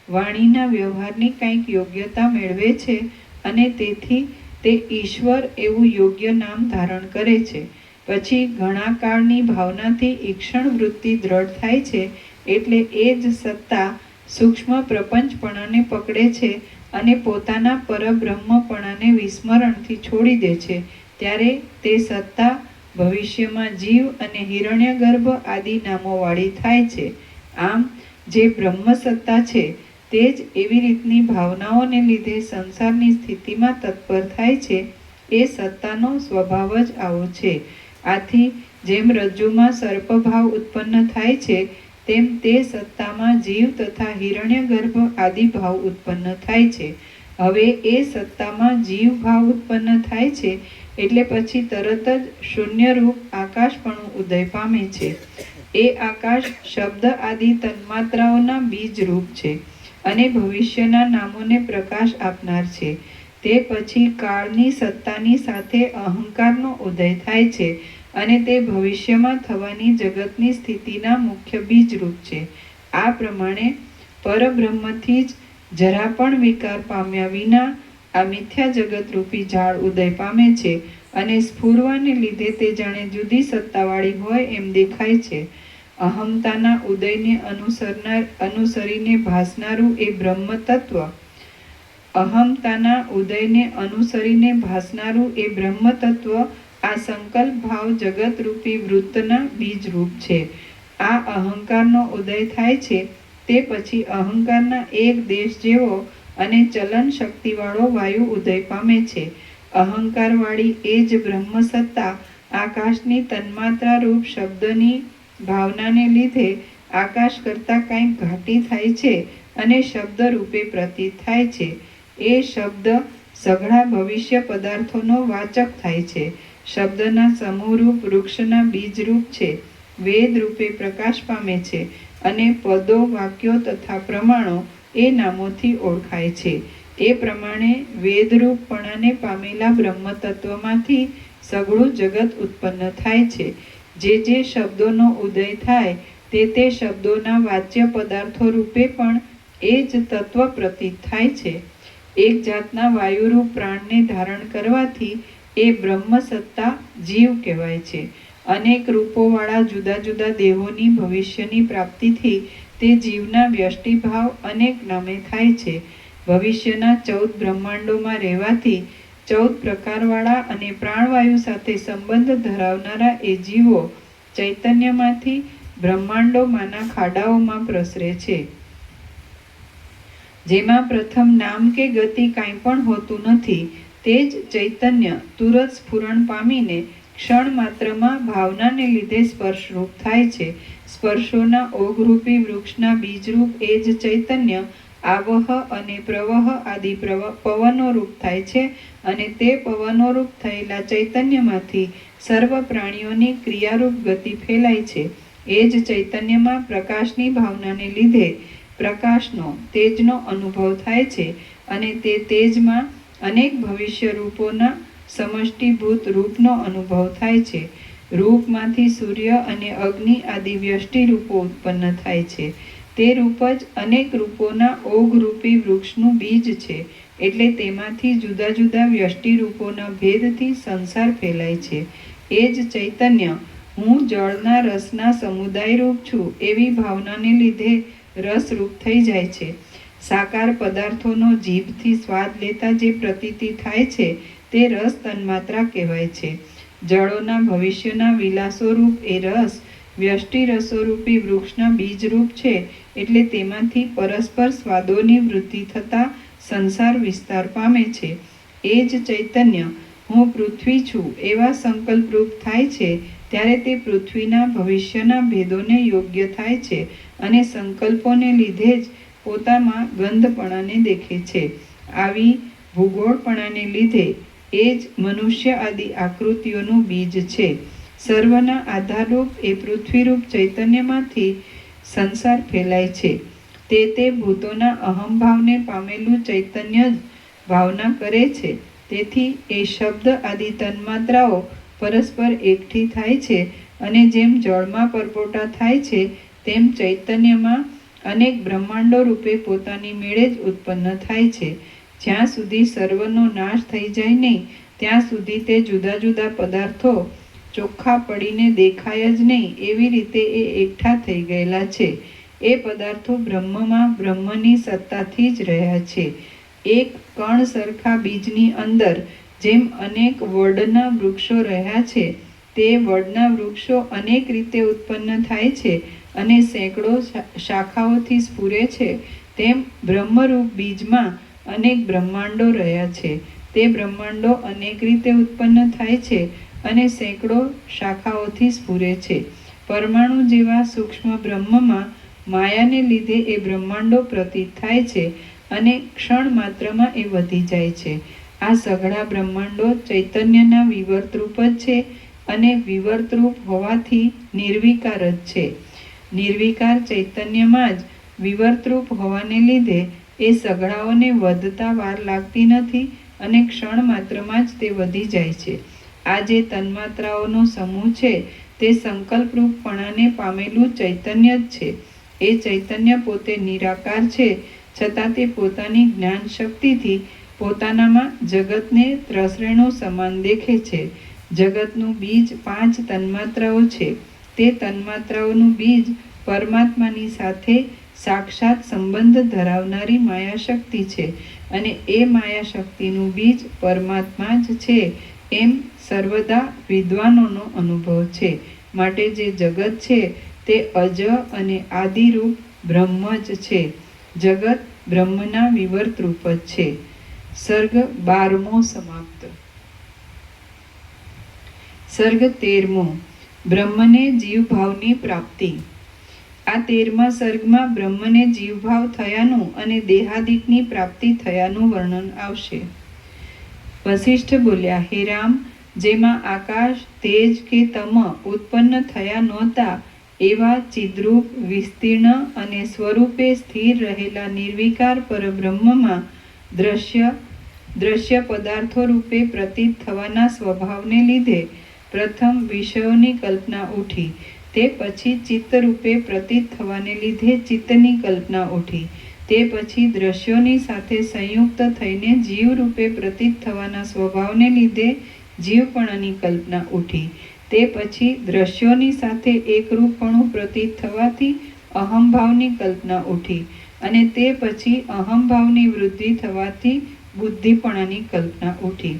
વાણીના વ્યવહારની કંઈક યોગ્યતા મેળવે છે અને તેથી તે ઈશ્વર એવું યોગ્ય નામ ધારણ કરે છે. પછી ઘણા કાળની ભાવનાથી ઈક્ષણ વૃત્તિ દ્રઢ થાય છે, એટલે એ જ સત્તા સૂક્ષ્મ પ્રપંચપણાને પકડે છે અને પોતાના પરબ્રહ્મપણાને વિસ્મરણથી છોડી દે છે. ત્યારે તે સત્તા ભવિષ્યમાં જીવ અને હિરણ્યગર્ભ આદિ નામોવાળી થાય છે. આમ જે બ્રહ્મ સત્તા છે તે જ એવી રીતની ભાવનાઓને લીધે સંસારની સ્થિતિમાં તત્પર થાય છે. એ સત્તાનો સ્વભાવ જ આવો છે. આથી જેમ રજ્જુમાં સર્પભાવ ઉત્પન્ન થાય છે તેમ તે સત્તામાં જીવ તથા હિરણ્યગર્ભ આદિ ભાવ ઉત્પન્ન થાય છે. હવે એ સત્તામાં જીવ ભાવ ઉત્પન્ન થાય છે એટલે પછી તરત જ શૂન્યરૂપ આકાશપણું ઉદય પામે છે. એ આકાશ શબ્દ આદિ તન્માત્રાઓના બીજ રૂપ છે અને ભવિષ્યના નામોને પ્રકાશ આપનાર છે. તે પછી કાળની સત્તાની સાથે અહંકારનો ઉદય થાય છે અને તે ભવિષ્યમાં થવાની જગતની સ્થિતિના મુખ્ય બીજરૂપ છે. આ પ્રમાણે પરબ્રહ્મથી જ જરા પણ વિકાર પામ્યા વિના આ મિથ્યા જગતરૂપી ઝાડ ઉદય પામે છે અને સ્ફુરવાને લીધે તે જાણે જુદી સત્તાવાળી હોય એમ દેખાય છે. અહમતાના ઉદયને અનુસરીને ભાસનારું એ બ્રહ્મ તત્વ આ સંકલ્પ ભાવ જગત રૂપી વૃત્તના બીજ રૂપ છે. આ અહંકારનો ઉદય થાય છે તે પછી અહંકારના એક દેશ જેવો અને ચલન શક્તિવાળો વાયુ ઉદય પામે છે. અહંકારવાળી એ જ બ્રહ્મ સત્તા આકાશની તન્માત્રા રૂપ શબ્દની ભાવનાને લીધે આકાશ કરતાં કંઈક ઘાટી થાય છે અને શબ્દ રૂપે પ્રતીત થાય છે. એ શબ્દ સઘળા ભવિષ્ય પદાર્થોનો વાચક થાય છે. શબ્દના સમૂહરૂપ વૃક્ષના બીજરૂપ છે. વેદ રૂપે પ્રકાશ પામે છે અને પદો, વાક્યો તથા પ્રમાણો એ નામોથી ઓળખાય છે. એ પ્રમાણે વેદરૂપપણાને પામેલા બ્રહ્મતત્વમાંથી સઘળું જગત ઉત્પન્ન થાય છે. જે જે શબ્દોનો ઉદય થાય તે શબ્દોના વાચ્ય પદાર્થો રૂપે પણ એ જ તત્વ પ્રતીત થાય છે. એક જાતના વાયુરૂપ પ્રાણને ધારણ કરવાથી એ બ્રહ્મ સત્તા જીવ કહેવાય છે. અનેક રૂપોવાળા જુદા જુદા દેહોની ભવિષ્યની પ્રાપ્તિથી તે જીવના વ્યષ્ટિભાવ અનેક નામે થાય છે. ભવિષ્યના 14 બ્રહ્માંડોમાં રહેવાથી 14 પ્રકારવાળા અને પ્રાણવાયુ સાથે સંબંધ ધરાવનારા એ જીવો ચૈતન્યમાંથી બ્રહ્માંડોમાંના ખાડાઓમાં પ્રસરે છે. જેમાં પ્રથમ નામ કે ગતિ કાંઈ પણ હોતું નથી, તે જ ચૈતન્ય તુરત સ્ફુરણ પામીને ક્ષણ માત્રમાં ભાવનાને લીધે સ્પર્શરૂપ થાય છે. સ્પર્શોના ઓઘરૂપી વૃક્ષના બીજરૂપ એ જ ચૈતન્ય આવહ અને પ્રવહ આદિ પવનોરૂપ થાય છે અને તે પવનોરૂપ થયેલા ચૈતન્યમાંથી સર્વ પ્રાણીઓની ક્રિયારૂપ ગતિ ફેલાય છે. એ જ ચૈતન્યમાં પ્રકાશની ભાવનાને લીધે પ્રકાશનો તેજનો અનુભવ થાય છે અને તે તેજમાં અનેક ભવિષ્ય રૂપોના સમષ્ટિભૂત રૂપનો અનુભવ થાય છે. રૂપમાંથી સૂર્ય અને અગ્નિ આદિ વ્યષ્ટિ રૂપો ઉત્પન્ન થાય છે. તે રૂપ જ અનેક રૂપોના ઓઘરૂપી વૃક્ષનું બીજ છે. એટલે તેમાંથી જુદા જુદા વ્યષ્ટિ રૂપોના ભેદથી સંસાર ફેલાય છે. એ જ ચૈતન્ય હું જળના રસના સમુદાય રૂપ છું એવી ભાવનાને લીધે રસરૂપ થઈ જાય છે. સાકાર પદાર્થોનો જીભથી સ્વાદ લેતા જે પ્રતીતિ થાય છે તે રસ તન્માત્રા કહેવાય છે. જળોના ભવિષ્યના વિલાસોરૂપ એ રસ વ્યષ્ટિ રસોરૂપી વૃક્ષના બીજરૂપ છે. એટલે તેમાંથી પરસ્પર સ્વાદોની વૃદ્ધિ થતાં સંસાર વિસ્તાર પામે છે. એ જ ચૈતન્ય હું પૃથ્વી છું એવા સંકલ્પરૂપ થાય છે ત્યારે તે પૃથ્વીના ભવિષ્યના ભેદોને યોગ્ય થાય છે અને સંકલ્પોને લીધે જ પોતામાં ગંધપણાને દેખે છે. આવી ભૂગોળપણાને લીધે એ જ મનુષ્ય આદિ આકૃતિઓનું બીજ છે. સર્વના આધારરૂપ એ પૃથ્વીરૂપ ચૈતન્યમાંથી સંસાર ફેલાય છે. તે ભૂતોના અહંભાવને પામેલું ચૈતન્ય જ ભાવના કરે છે. તેથી એ શબ્દ આદિ તન્માત્રાઓ પરસ્પર એકઠી થાય છે અને જેમ જળમાં પરપોટા થાય છે તેમ ચૈતન્યમાં અનેક બ્રહ્માંડો રૂપે પોતાની મેળે જ ઉત્પન્ન થાય છે. જ્યાં સુધી સર્વનો નાશ થઈ જાય નહીં ત્યાં સુધી તે જુદા જુદા પદાર્થો ચોખ્ખા પડીને દેખાય જ નહીં એવી રીતે એ એકઠા થઈ ગયેલા છે. એ પદાર્થો બ્રહ્મમાં બ્રહ્મની સત્તાથી જ રહ્યા છે. એક કણ સરખા બીજની અંદર જેમ અનેક વડના વૃક્ષો રહ્યા છે તે વડના વૃક્ષો અનેક રીતે ઉત્પન્ન થાય છે અને સેંકડો શાખાઓથી સ્ફુરે છે, તેમ બ્રહ્મરૂપ બીજમાં અનેક બ્રહ્માંડો રહ્યા છે. તે બ્રહ્માંડો અનેક રીતે ઉત્પન્ન થાય છે અને સેંકડો શાખાઓથી સ્ફુરે છે. પરમાણુ જેવા સૂક્ષ્મ બ્રહ્મમાં માયાને લીધે એ બ્રહ્માંડો પ્રતીત થાય છે અને ક્ષણ માત્રમાં એ વધી જાય છે. આ સઘળા બ્રહ્માંડો ચૈતન્યના વિવર્તરૂપ જ છે અને વિવર્તરૂપ હોવાથી નિર્વિકાર જ છે. નિર્વિકાર ચૈતન્યમાં જ વિવર્તરૂપ હોવાને લીધે એ સઘળાઓને વધતા વાર લાગતી નથી અને ક્ષણ માત્રમાં જ તે વધી જાય છે. આ જે તન્માત્રાઓનો સમૂહ છે તે સંકલ્પરૂપપણાને પામેલું ચૈતન્ય જ છે. એ ચૈતન્ય પોતે નિરાકાર છે છતાં તે પોતાની જ્ઞાન શક્તિથી પોતાનામાં જગતને ત્રસરેણો સમાન દેખે છે. જગતનું બીજ 5 તન્માત્રાઓ છે. તે તન્માત્રાઓનું બીજ પરમાત્માની સાથે સાક્ષાત સંબંધ ધરાવનારી માયાશક્તિ છે અને એ માયાશક્તિનું બીજ પરમાત્મા જ છે એમ સર્વદા વિદ્વાનોનો અનુભવ છે. માટે જે જગત છે તે અજ અને આદિરૂપ બ્રહ્મ જ છે. જગત બ્રહ્મના વિવર્તરૂપ જ છે. સર્ગ 12મો સમાપ્ત. સર્ગ 13મો બ્રહ્મને જીવભાવની પ્રાપ્તિ. આ 13મા સર્ગમાં બ્રહ્મને જીવભાવ થયાનું અને દેહાદિકની પ્રાપ્તિ થયાનું વર્ણન આવશે. વસિષ્ઠ બોલ્યા, હે રામ, જેમાં આકાશ, તેજ કે તમ ઉત્પન્ન થયા નહોતા એવા ચિદ્રૂપ, વિસ્તીર્ણ અને સ્વરૂપે સ્થિર રહેલા નિર્વિકાર પરબ્રહ્મમાં દ્રશ્ય પદાર્થો રૂપે પ્રતીત થવાના સ્વભાવને લીધે પ્રથમ વિષયોની કલ્પના ઉઠી. તે પછી ચિત્ત રૂપે પ્રતીત થવાને લીધે ચિત્તની કલ્પના ઉઠી. તે પછી દ્રશ્યોની સાથે સંયુક્ત થઈને જીવ રૂપે પ્રતીત થવાના સ્વભાવને લીધે જીવપણાની કલ્પના ઉઠી. તે પછી દ્રશ્યોની સાથે એકરૂપપણું પ્રતીત થવાથી અહંભાવની કલ્પના ઉઠી અને તે પછી અહંભાવની વૃદ્ધિ થવાથી બુદ્ધિપણાની કલ્પના ઉઠી.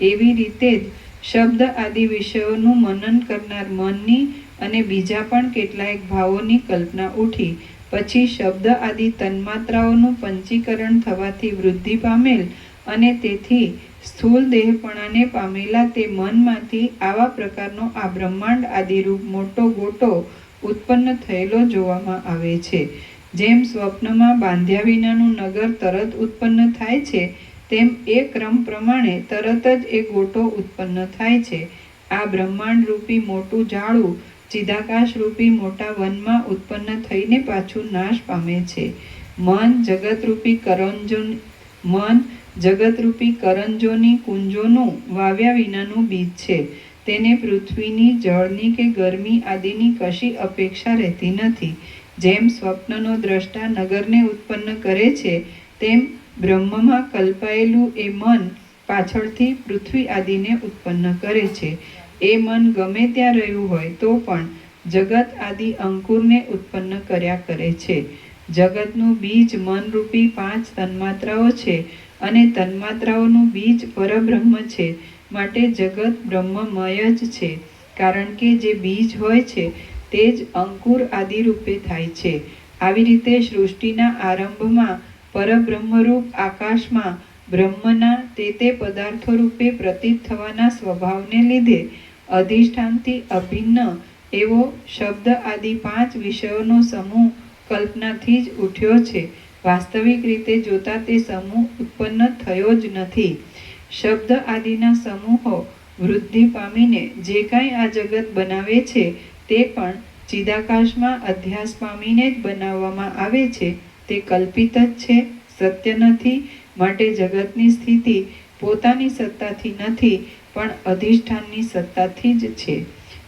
એવી રીતે જ શબ્દ આદિ વિષયોનું મનન કરનાર મનની અને બીજા પણ કેટલાક ભાવોની કલ્પના ઉઠી. પછી શબ્દ આદિ તન્માત્રાઓનું પંચીકરણ થવાથી વૃદ્ધિ પામેલ અને તેથી સ્થૂળ દેહપણાને પામેલા તે મનમાંથી આવા પ્રકારનો આ બ્રહ્માંડ આદિરૂપ મોટો ગોટો ઉત્પન્ન થયેલો જોવામાં આવે છે. જેમ સ્વપ્નમાં બાંધ્યા વિનાનું નગર તરત ઉત્પન્ન થાય છે, તેમ એ ક્રમ પ્રમાણે તરત જ એ ગોટો ઉત્પન્ન થાય છે. આ બ્રહ્માંડ રૂપી મોટું ઝાડું ચિદાકાશ રૂપી મોટા વનમાં ઉત્પન્ન થઈને પાછું નાશ પામે છે. મન જગતરૂપી કરંજોની કુંજોનું વાવ્યા વિનાનું બીજ છે. તેને પૃથ્વીની, જળની કે ગરમી આદિની કશી અપેક્ષા રહેતી નથી. જેમ સ્વપ્નનો દ્રષ્ટા નગરને ઉત્પન્ન કરે છે, તેમ બ્રહ્મમાં કલ્પાયેલું એ મન પાછળથી પૃથ્વી આદિને ઉત્પન્ન કરે છે. એ મન ગમે ત્યાં રહ્યું હોય તો પણ જગત આદિ અંકુરને ઉત્પન્ન કર્યા કરે છે. જગતનું બીજ મનરૂપી 5 તન્માત્રાઓ છે અને તન્માત્રાઓનું બીજ પરબ્રહ્મ છે. માટે જગત બ્રહ્મમય જ છે, કારણ કે જે બીજ હોય છે તે જ અંકુર આદિ રૂપે થાય છે. આવી રીતે સૃષ્ટિના આરંભમાં પરબ્રહ્મરૂપ આકાશમાં બ્રહ્મના તે પદાર્થો રૂપે પ્રતીત થવાના સ્વભાવને લીધે અધિષ્ઠાનથી અભિન્ન એવો શબ્દ આદિ 5 વિષયોનો સમૂહ કલ્પનાથી જ ઉઠ્યો છે. વાસ્તવિક રીતે જોતા તે સમૂહ ઉત્પન્ન થયો જ નથી. શબ્દ આદિના સમૂહો વૃદ્ધિ પામીને જે કાંઈ આ જગત બનાવે છે તે પણ ચિદાકાશમાં અધ્યાસ પામીને જ બનાવવામાં આવે છે. તે કલ્પિત જ છે, સત્ય નથી. માટે જગતની સ્થિતિ પોતાની સત્તાથી નથી, પણ અધિષ્ઠાનની સત્તાથી જ છે.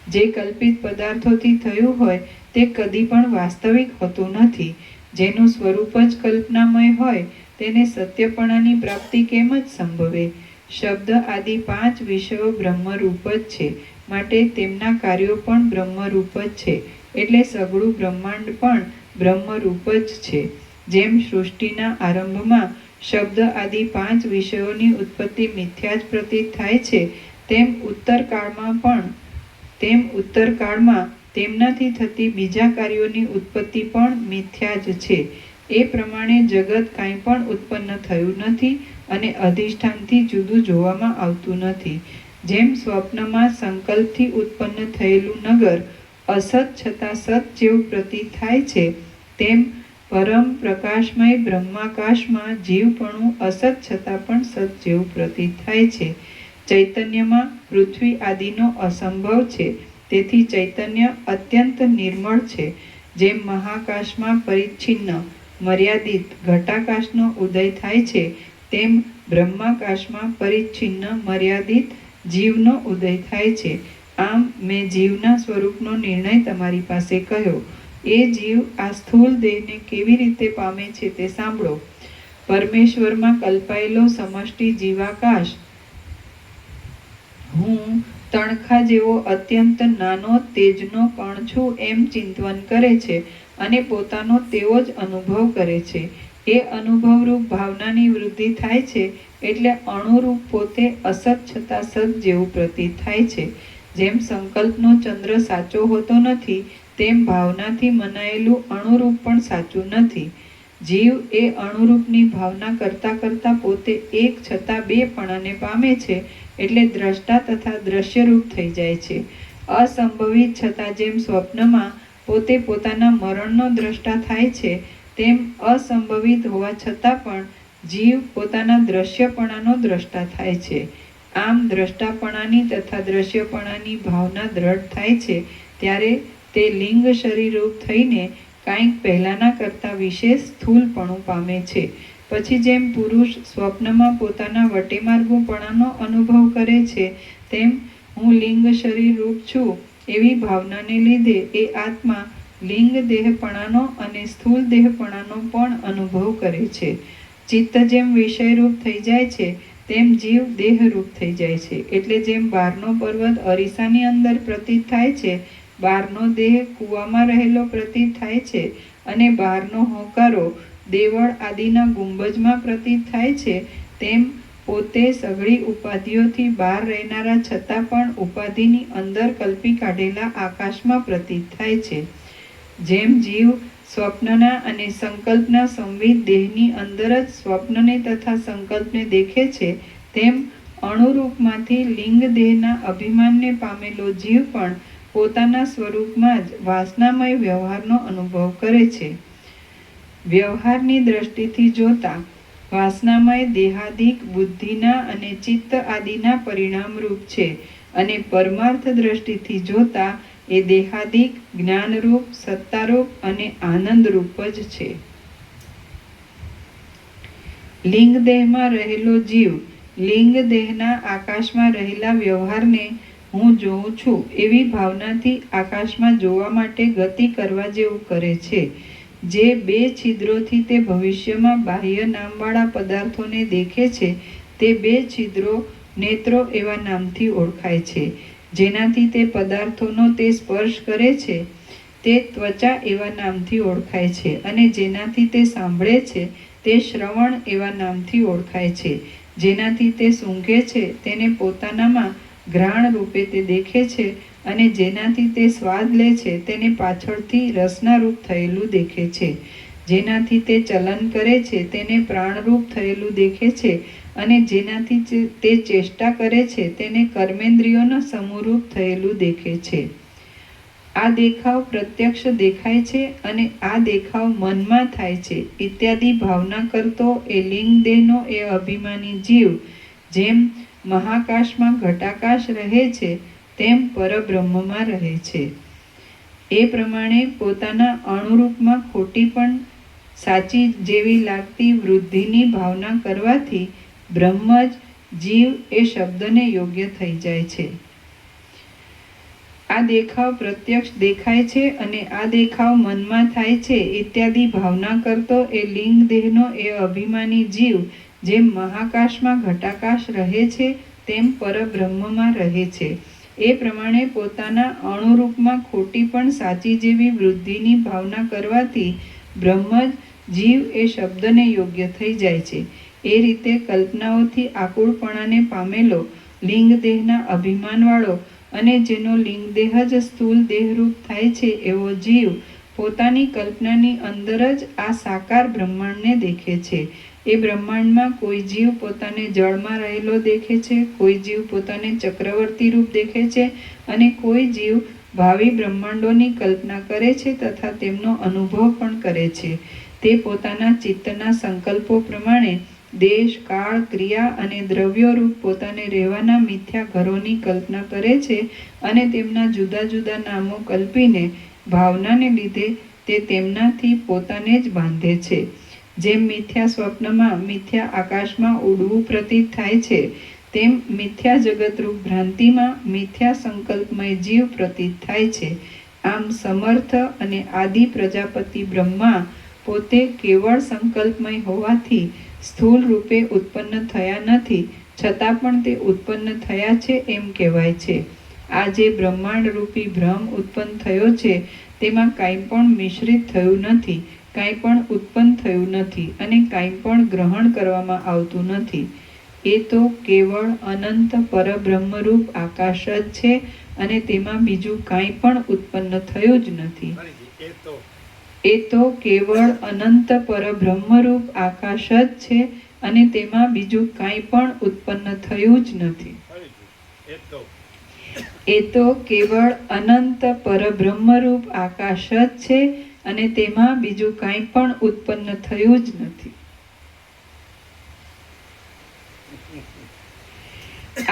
જે કલ્પિત પદાર્થોથી થયું હોય તે કદી પણ વાસ્તવિક હોતું નથી. જેનું સ્વરૂપ જ કલ્પનામય હોય તેને સત્યપણાની પ્રાપ્તિ કેમ જ સંભવે? શબ્દ આદિ 5 વિષયો બ્રહ્મરૂપ જ છે, માટે તેમના કાર્યો પણ બ્રહ્મરૂપ જ છે. એટલે સઘળું બ્રહ્માંડ પણ બ્રહ્મરૂપ જ છે. જેમ સૃષ્ટિના આરંભમાં શબ્દ આદિ 5 વિષયોની ઉત્પત્તિ મિથ્યા જ પ્રતીત થાય છે, તેમ ઉત્તરકાળમાં તેમનાથી થતી બીજા કાર્યોની ઉત્પત્તિ પણ મિથ્યા જ છે. એ પ્રમાણે જગત કાંઈ પણ ઉત્પન્ન થયું નથી અને અધિષ્ઠાનથી જુદું જોવામાં આવતું નથી. જેમ સ્વપ્નમાં સંકલ્પથી ઉત્પન્ન થયેલું નગર અસત છતાં સત જેવું પ્રતીત થાય છે, તેમ પરમ પ્રકાશમય બ્રહ્માકાશમાં જીવપણું અસત છતાં પણ સત જેવું પ્રતીત થાય છે. ચૈતન્યમાં પૃથ્વી આદિનો અસંભવ છે, તેથી ચૈતન્ય અત્યંત નિર્મળ છે. જેમ મહાકાશમાં પરિચ્છિન્ન મર્યાદિત ઘટાકાશનો ઉદય થાય છે, તેમ બ્રહ્માકાશમાં પરિચ્છિન્ન મર્યાદિત જીવનો ઉદય થાય છે. આમ મેં જીવના સ્વરૂપનો નિર્ણય તમારી પાસે કહ્યો. એ જીવ આ સ્થૂળ દેહને કેવી રીતે પામે છે તે સાંભળો. પરમેશ્વરમાં કલ્પાયેલો સમષ્ટિ જીવાકાશ હું તણખા જેવો અત્યંત નાનો તેજનો કણ છું એમ ચિંતવન કરે છે અને પોતાનો તેવો જ અનુભવ કરે છે. એ અનુભવરૂપ ભાવનાની વૃદ્ધિ થાય છે, એટલે અણુરૂપ પોતે અસત છતાં સત જેવું પ્રતીત થાય છે. જેમ સંકલ્પનો ચંદ્ર સાચો હોતો નથી, તેમ ભાવનાથી મનાયેલું અણુરૂપ પણ સાચું નથી. જીવ એ અણુરૂપની ભાવના કરતાં કરતાં પોતે એક છતાં બેપણાને પામે છે, એટલે દ્રષ્ટા તથા દ્રશ્યરૂપ થઈ જાય છે. અસંભવિત છતાં જેમ સ્વપ્નમાં પોતે પોતાના મરણનો દ્રષ્ટા થાય છે, તેમ અસંભવિત હોવા છતાં પણ જીવ પોતાના દ્રશ્યપણાનો દ્રષ્ટા થાય છે. આમ દ્રષ્ટાપણાની તથા દ્રશ્યપણાની ભાવના દ્રઢ થાય છે, ત્યારે તે લિંગ શરીરરૂપ થઈને કાંઈક પહેલાંના કરતાં વિશેષ સ્થૂલપણું પામે છે. પછી જેમ પુરુષ સ્વપ્નમાં પોતાના વટેમાર્ગુપણાનો અનુભવ કરે છે, તેમ હું લિંગ શરીરરૂપ છું એવી ભાવનાને લીધે એ આત્મા લિંગ દેહપણાનો અને સ્થૂલ દેહપણાનો પણ અનુભવ કરે છે. ચિત્ત જેમ વિષયરૂપ થઈ જાય છે, તેમ જીવ દેહરૂપ થઈ જાય છે. એટલે જેમ બહારનો પર્વત અરીસાની અંદર પ્રતીત થાય છે, બહારનો દેહ કૂવામાં રહેલો પ્રતીત થાય છે, અને બહારનો હોંકારો દેવળ આદિના ગુંબજમાં પ્રતીત થાય છે, તેમ પોતે સઘળી ઉપાધિઓથી બહાર રહેનારા છતાં પણ ઉપાધિની અંદર કલ્પી કાઢેલા આકાશમાં પ્રતીત થાય છે. જેમ જીવ સ્વપ્નના અને સંકલ્પના સંવિત દેહની અંદર જ સ્વપ્નને તથા સંકલ્પને દેખે છે, તેમ અણુરૂપમાંથી લિંગ દેહના અભિમાનને પામેલો જીવ પણ પોતાના સ્વરૂપમાં જ વાસનામય વ્યવહારનો અનુભવ કરે છે. વ્યવહારની દ્રષ્ટિથી જોતા વાસનામય દેહાદિક બુદ્ધિના અને ચિત્ત આદિના પરિણામરૂપ છે, અને પરમાર્થ દ્રષ્ટિથી જોતા એ દેહાદિક જ્ઞાનરૂપ, સત્તારૂપ અને આનંદરૂપ જ છે. લિંગ દેહમાં રહેલો જીવ લિંગ દેહના આકાશમાં રહેલા વ્યવહારને હું જોઉં છું એવી ભાવનાથી આકાશમાં જોવા માટે ગતિ કરવા જેવું કરે છે. જે બે છિદ્રોથી તે ભવિષ્યમાં બાહ્ય નામવાળા પદાર્થોને દેખે છે, તે બે છિદ્રો નેત્રો એવા નામથી ઓળખાય છે. જેનાથી તે પદાર્થોનો તે સ્પર્શ કરે છે, તે ત્વચા એવા નામથી ઓળખાય છે, અને જેનાથી તે સાંભળે છે, તે શ્રવણ એવા નામથી ઓળખાય છે. જેનાથી તે સૂંઘે છે, તેને પોતાનામાં ઘ્રાણ રૂપે તે દેખે છે, અને જેનાથી તે સ્વાદ લે છે, તેને પાછળથી રસના રૂપ થયેલું દેખે છે. જેનાથી તે ચલન કરે છે, તેને પ્રાણરૂપ થયેલું દેખે છે, અને જેનાથી તે ચેષ્ટા કરે છે, તેને કર્મેન્દ્રિયોના સમૂહરૂપ થયેલું દેખે છે. આ દેખાવ પ્રત્યક્ષ દેખાય છે, અને આ દેખાવ મનમાં થાય છે ઇત્યાદિ ભાવના કરતો એ લિંગ દેહનો એ અભિમાની જીવ જેમ મહાકાશમાં ઘટાકાશ રહે છે, તેમ પરબ્રહ્મમાં રહે છે. એ પ્રમાણે પોતાના અણુરૂપમાં ખોટી પણ સાચી જેવી લાગતી વૃદ્ધિની ભાવના કરવાથી બ્રહ્મ જ જીવ એ શબ્દને યોગ્ય થઈ જાય છે. આ દેખાવ પ્રત્યક્ષ દેખાય છે, અને આ દેખાવ મનમાં થાય છે ઇત્યાદિ ભાવના કરતો એ લિંગ દેહનો એ અભિમાની જીવ જેમ મહાકાશમાં ઘટાકાશ રહે છે, તેમ પરબ્રહ્મમાં રહે છે. એ પ્રમાણે પોતાના અણુરૂપમાં ખોટી પણ સાચી જેવી વૃદ્ધિની ભાવના કરવાથી બ્રહ્મ જ જીવ એ શબ્દને યોગ્ય થઈ જાય છે. એ રીતે કલ્પનાઓથી આકુળપણાને પામેલો લિંગ દેહના અભિમાનવાળો અને જેનો લિંગ દેહ જ સ્થૂલ દેહરૂપ થાય છે એવો જીવ પોતાની કલ્પનાની અંદર જ આ સાકાર બ્રહ્માંડને દેખે છે. એ બ્રહ્માંડમાં કોઈ જીવ પોતાને જળમાં રહેલો દેખે છે, કોઈ જીવ પોતાને ચક્રવર્તી રૂપ દેખે છે, અને કોઈ જીવ ભાવિ બ્રહ્માંડોની કલ્પના કરે છે તથા તેમનો અનુભવ પણ કરે છે. તે પોતાના ચિત્તના સંકલ્પો પ્રમાણે દેશ, કાળ, ક્રિયા અને દ્રવ્યો રૂપ પોતાને રહેવાના મિથ્યા ઘરોની કલ્પના કરે છે, અને તેમના જુદા જુદા નામો કલ્પીને ભાવનાને લીધે તે તેમનાથી પોતાને જ બાંધે છે. જેમ મિથ્યા સ્વપ્નમાં મિથ્યા આકાશમાં ઉડવું પ્રતીત થાય છે, તેમ મિથ્યા જગતરૂપ ભ્રાંતિમાં મિથ્યા સંકલ્પમય જીવ પ્રતીત થાય છે. આમ સમર્થ અને આદિ પ્રજાપતિ બ્રહ્મા પોતે કેવળ સંકલ્પમય હોવાથી સ્થૂળ રૂપે ઉત્પન્ન થયા નથી, છતાં પણ તે ઉત્પન્ન થયા છે એમ કહેવાય છે. આ જે બ્રહ્માંડ રૂપી ભ્રમ ઉત્પન્ન થયો છે, તેમાં કાંઈ પણ મિશ્રિત થયું નથી, કાંઈ પણ ઉત્પન્ન થયું નથી, અને કાંઈ પણ ગ્રહણ કરવામાં આવતું નથી. એ તો કેવળ અનંત પરબ્રહ્મરૂપ આકાશ જ છે, અને તેમાં બીજું કાંઈ પણ ઉત્પન્ન થયું જ નથી. એ તો કેવળ અનંત પરબ્રહ્મરૂપ આકાશ જ છે, અને તેમાં બીજું કાંઈ પણ ઉત્પન્ન થયું જ નથી. એ તો કેવળ અનંત પરબ્રહ્મરૂપ આકાશ જ છે, અને તેમાં બીજું કાંઈ પણ ઉત્પન્ન થયું જ નથી.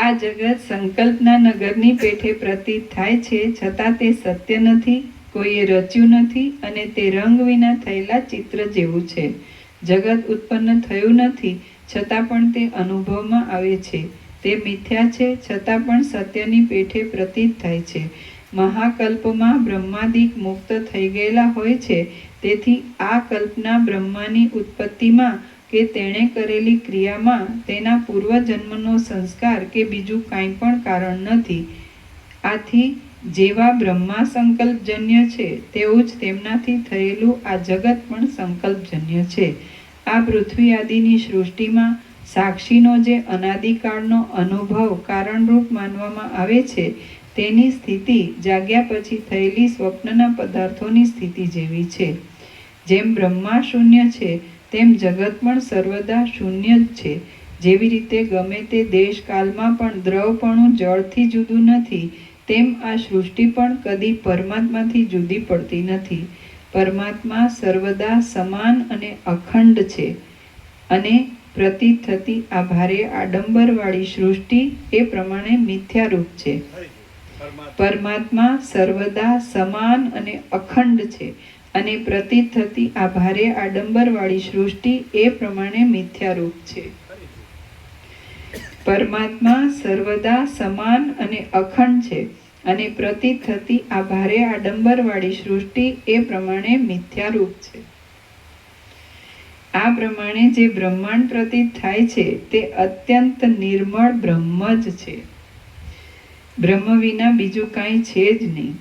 આ જગત સંકલ્પના નગરની પેઠે પ્રતીત થાય છે, છતાં તે સત્ય નથી, કોઈએ રચ્યું નથી, અને તે રંગ વિના થયેલા ચિત્ર જેવું છે. જગત ઉત્પન્ન થયું નથી, છતાં પણ તે અનુભવમાં આવે છે. તે મિથ્યા છે, છતાં પણ સત્યની પેઠે પ્રતીત થાય છે. મહાકલ્પમાં બ્રહ્માદિક મુક્ત થઈ ગયેલા હોય છે, તેથી આ કલ્પના બ્રહ્માની ઉત્પત્તિમાં કે તેણે કરેલી ક્રિયામાં તેના પૂર્વજન્મનો સંસ્કાર કે બીજું કાંઈ પણ કારણ નથી. આથી જેવા બ્રહ્મા સંકલ્પજન્ય છે તેવું જ તેમનાથી થયેલું આ જગત પણ સંકલ્પજન્ય છે. આ પૃથ્વી આદિની સૃષ્ટિમાં સાક્ષીનો જે અનાદિકાળનો અનુભવ કારણરૂપ માનવામાં આવે છે તેની સ્થિતિ જાગ્યા પછી થયેલી સ્વપ્નના પદાર્થોની સ્થિતિ જેવી છે. જેમ બ્રહ્મા શૂન્ય છે તેમ જગત પણ સર્વદા શૂન્ય જ છે. જેવી રીતે ગમે તે દેશકાલમાં પણ દ્રવપણું જળથી જુદું નથી, તેમ આ સૃષ્ટિ પણ કદી પરમાત્માથી જુદી પડતી નથી. પરમાત્મા સર્વદા સમાન અને અખંડ છે અને પ્રતીત થતી આ ભારે આડંબરવાળી સૃષ્ટિ એ પ્રમાણે મિથ્યારૂપ છે. પરમાત્મા સર્વદા સમાન અને અખંડ છે અને પ્રતીત થતી આ ભારે આડંબરવાળી સૃષ્ટિ એ પ્રમાણે મિથ્યારૂપ છે. પરમાત્મા સર્વદા સમાન અને અખંડ છે અને પ્રતીત થતી આ ભારે આડંબરવાળી સૃષ્ટિ એ પ્રમાણે મિથ્યારૂપ છે. આ પ્રમાણે જે બ્રહ્માંડ પ્રતીત થાય છે તે અત્યંત નિર્મળ બ્રહ્મ જ છે. બ્રહ્મ વિના બીજું કાંઈ છે જ નહીં.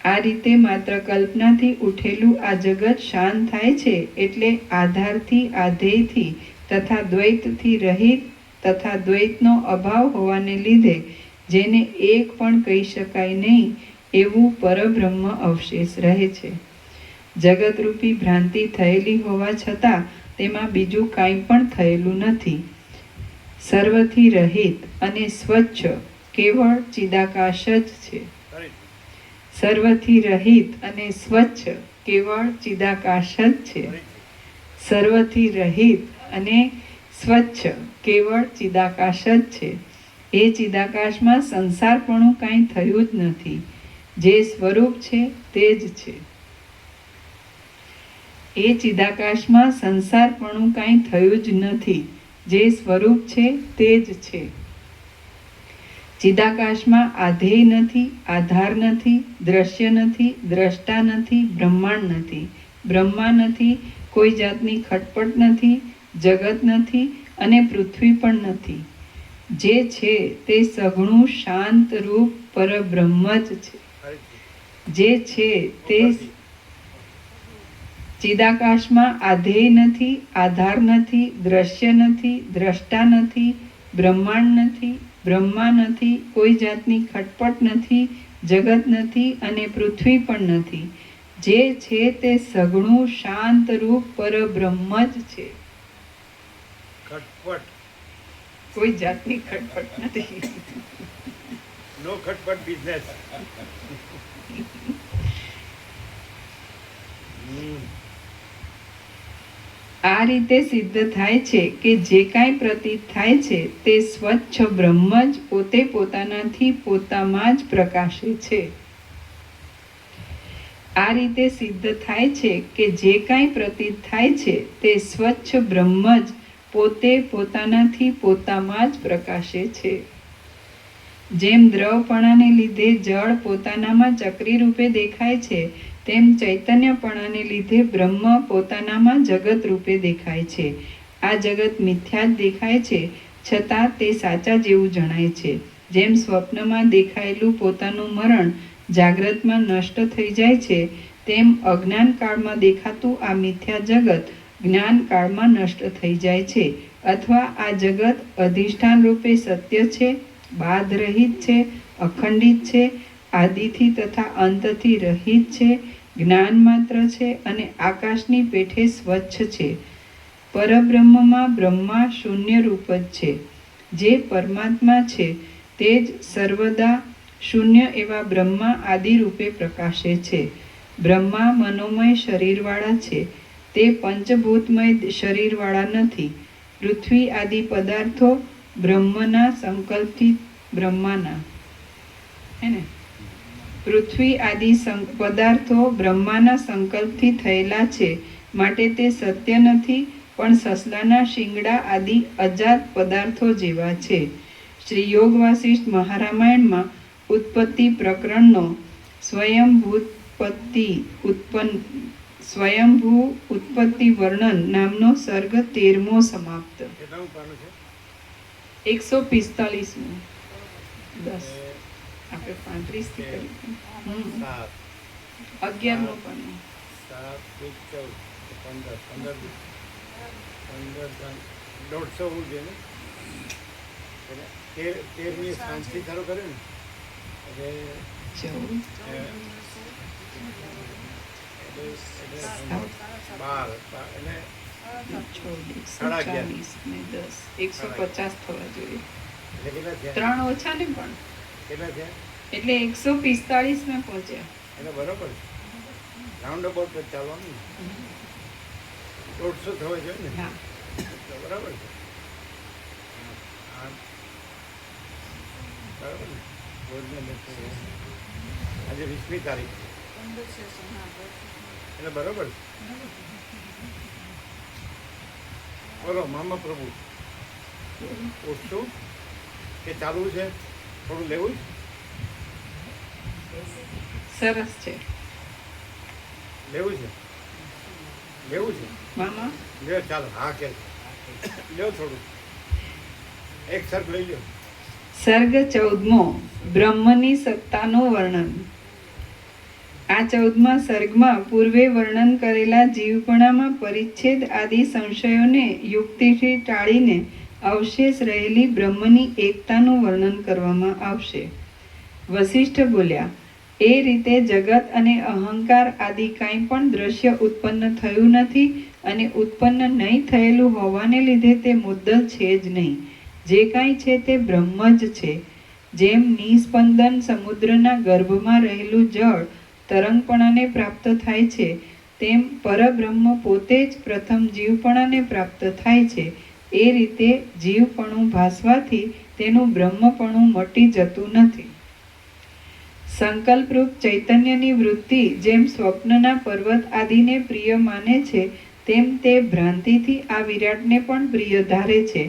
આ રીતે માત્ર કલ્પનાથી ઉઠેલું આ જગત શાંત થાય છે એટલે આધારથી, આધેયથી તથા દ્વૈતથી રહિત તથા દ્વૈતનો અભાવ હોવાને લીધે જેને એક પણ કહી શકાય નહીં એવું પરબ્રહ્મ અવશેષ રહે છે. જગતરૂપી ભ્રાંતિ થયેલી હોવા છતાં તેમાં બીજું કાંઈ પણ થયેલું નથી. સર્વથી રહિત અને સ્વચ્છ કેવળ ચિદાકાશ જ છે. સર્વથી રહિત અને સ્વચ્છ કેવળ ચિદાકાશ જ છે. સર્વથી રહિત અને સ્વચ્છ કેવળ ચિદાકાશ જ છે. એ ચિદાકાશમાં સંસારપણું કાંઈ થયું જ નથી. જે સ્વરૂપ છે તે જ છે. એ ચિદાકાશમાં સંસારપણું કાંઈ થયું જ નથી. જે સ્વરૂપ છે તે જ છે. ચિદાકાશમાં આધેય નથી, આધાર નથી, દ્રશ્ય નથી, દ્રષ્ટા નથી, બ્રહ્માંડ નથી, બ્રહ્મા નથી, કોઈ જાતની ખટપટ નથી, જગત નથી અને પૃથ્વી પણ નથી. જે છે તે સઘળું શાંત રૂપ પરબ્રહ્મ જ છે. જે છે તે ચિદાકાશમાં આધેય નથી, આધાર નથી, દ્રશ્ય નથી, દ્રષ્ટા નથી, બ્રહ્માંડ નથી, બ્રહ્મા નથી, કોઈ જાતની ખટપટ નથી, જગત નથી અને પૃથ્વી પણ નથી. જે છે તે સઘળું શાંત રૂપ પરબ્રહ્મ જ છે. ખટપટ, કોઈ જાતની ખટપટ નથી. નો ખટપટ બિઝનેસ. આ રીતે સિદ્ધ થાય છે કે જે કાંઈ પ્રતીત થાય છે તે સ્વચ્છ બ્રહ્મ જ પોતે પોતાનાથી પોતામાં જ પ્રકાશે છે. આ રીતે સિદ્ધ થાય છે કે જે કાંઈ પ્રતીત થાય છે તે સ્વચ્છ બ્રહ્મ જ પોતે પોતાનાથી પોતામાં જ પ્રકાશે છે. જેમ દ્રવપણાને લીધે જળ પોતાનામાં ચક્રી રૂપે દેખાય છે તેમ ચૈતન્યપણાને લીધે બ્રહ્મ પોતાનામાં જગત રૂપે દેખાય છે. આ જગત મિથ્યા જ દેખાય છે છતાં તે સાચા જેવું જણાય છે. જેમ સ્વપ્નમાં દેખાયેલું પોતાનું મરણ જાગ્રતમાં નષ્ટ થઈ જાય છે તેમ અજ્ઞાન કાળમાં દેખાતું આ મિથ્યા જગત જ્ઞાન કાળમાં નષ્ટ થઈ જાય છે. અથવા આ જગત અધિષ્ઠાન રૂપે સત્ય છે, બાધ રહિત છે, અખંડિત છે, આદિથી તથા અંતથી રહિત છે, જ્ઞાન માત્ર છે અને આકાશની પેઠે સ્વચ્છ છે. પરબ્રહ્મમાં બ્રહ્મા શૂન્ય રૂપ જ છે. જે પરમાત્મા છે તે જ સર્વદા શૂન્ય એવા બ્રહ્મા આદિ રૂપે પ્રકાશે છે. બ્રહ્મા મનોમય શરીરવાળા છે. તે પંચભૂતમય શરીરવાળા નથી. પૃથ્વી આદિ પદાર્થો બ્રહ્મના સંકલ્પથી બ્રહ્માના હે ને પૃથ્વી આદિ પદાર્થો બ્રહ્માના સંકલ્પથી થયેલા છે માટે તે સત્ય નથી પણ સસલાના શિંગડા આદિ અજાત પદાર્થો જેવા છે. શ્રી યોગ વાસિષ્ઠ મહારામાયણમાં ઉત્પત્તિ પ્રકરણનો સ્વયંભૂતપત્તિ સ્વયંભૂ ઉત્પત્તિ વર્ણન નામનો સર્ગ 13મો સમાપ્ત. કેટલામું પાનું છે? 145મું. 10 આપણે 35 થી કરી. 7 11મું પાનું. 7 14 15 150 હોવું જોઈએ ને. એટલે 13મી સાંજથી ચાલુ કર્યું ને એટલે 14 12 એટલે 26 સાડા 11. 40 ને 10 150 થવા જોઈએ. એટલે કેટલા થયા? 3 ઓછા ને પણ કેટલા થયા? એટલે 145 માં પહોંચ્યા. એટલે બરોબર રાઉન્ડ અબાઉટ જ ચાલવાનું ને. 150 થવા જોઈએ ને. હા, તો બરાબર છે. હા. બરાબર ને. રોજના લેક્ચર આજે 20મી તારીખ એટલે બરોબર છે. બોલો મામા પ્રભુ ઉઠશું કે ચાલુ છે? થોડું લેવું સરસ છે લેવું છે લેવું છે મામા. લ્યો ચાલો હા કે લ્યો થોડું એક સર્ગ લઈ લ્યો. સર્ગ 14મો બ્રહ્મની સત્તાનું વર્ણન. આ 14મા સર્ગમાં પૂર્વે વર્ણન કરેલા જીવપણામાં પરિચ્છેદ આદિ સંશયોને યુક્તિથી ટાળીને અવશેષ રહેલી બ્રહ્મની એકતાનું વર્ણન કરવામાં આવશે. વશિષ્ઠ બોલ્યા, એ રીતે જગત અને અહંકાર આદિ કાંઈ પણ દ્રશ્ય ઉત્પન્ન થયું નથી અને ઉત્પન્ન નહીં થયેલું હોવાને લીધે તે મુદ્દલ છે જ નહીં. જે કાંઈ છે તે બ્રહ્મ જ છે. જેમ નિસ્પંદન સમુદ્રના ગર્ભમાં રહેલું જળ તરંગપણાને પ્રાપ્ત થાય છે, તેમ પરબ્રહ્મ પોતે જ પ્રથમ જીવપણાને પ્રાપ્ત થાય છે. એ રીતે જીવપણું ભાસવાથી તેનું બ્રહ્મપણું મટી જતું નથી. સંકલ્પરૂપ ચૈતન્યની વૃત્તિ જેમ સ્વપ્નના પર્વત આદિને પ્રિય માને છે, તેમ તે ભ્રાંતિથી આ વિરાટને પણ પ્રિય ધારે છે.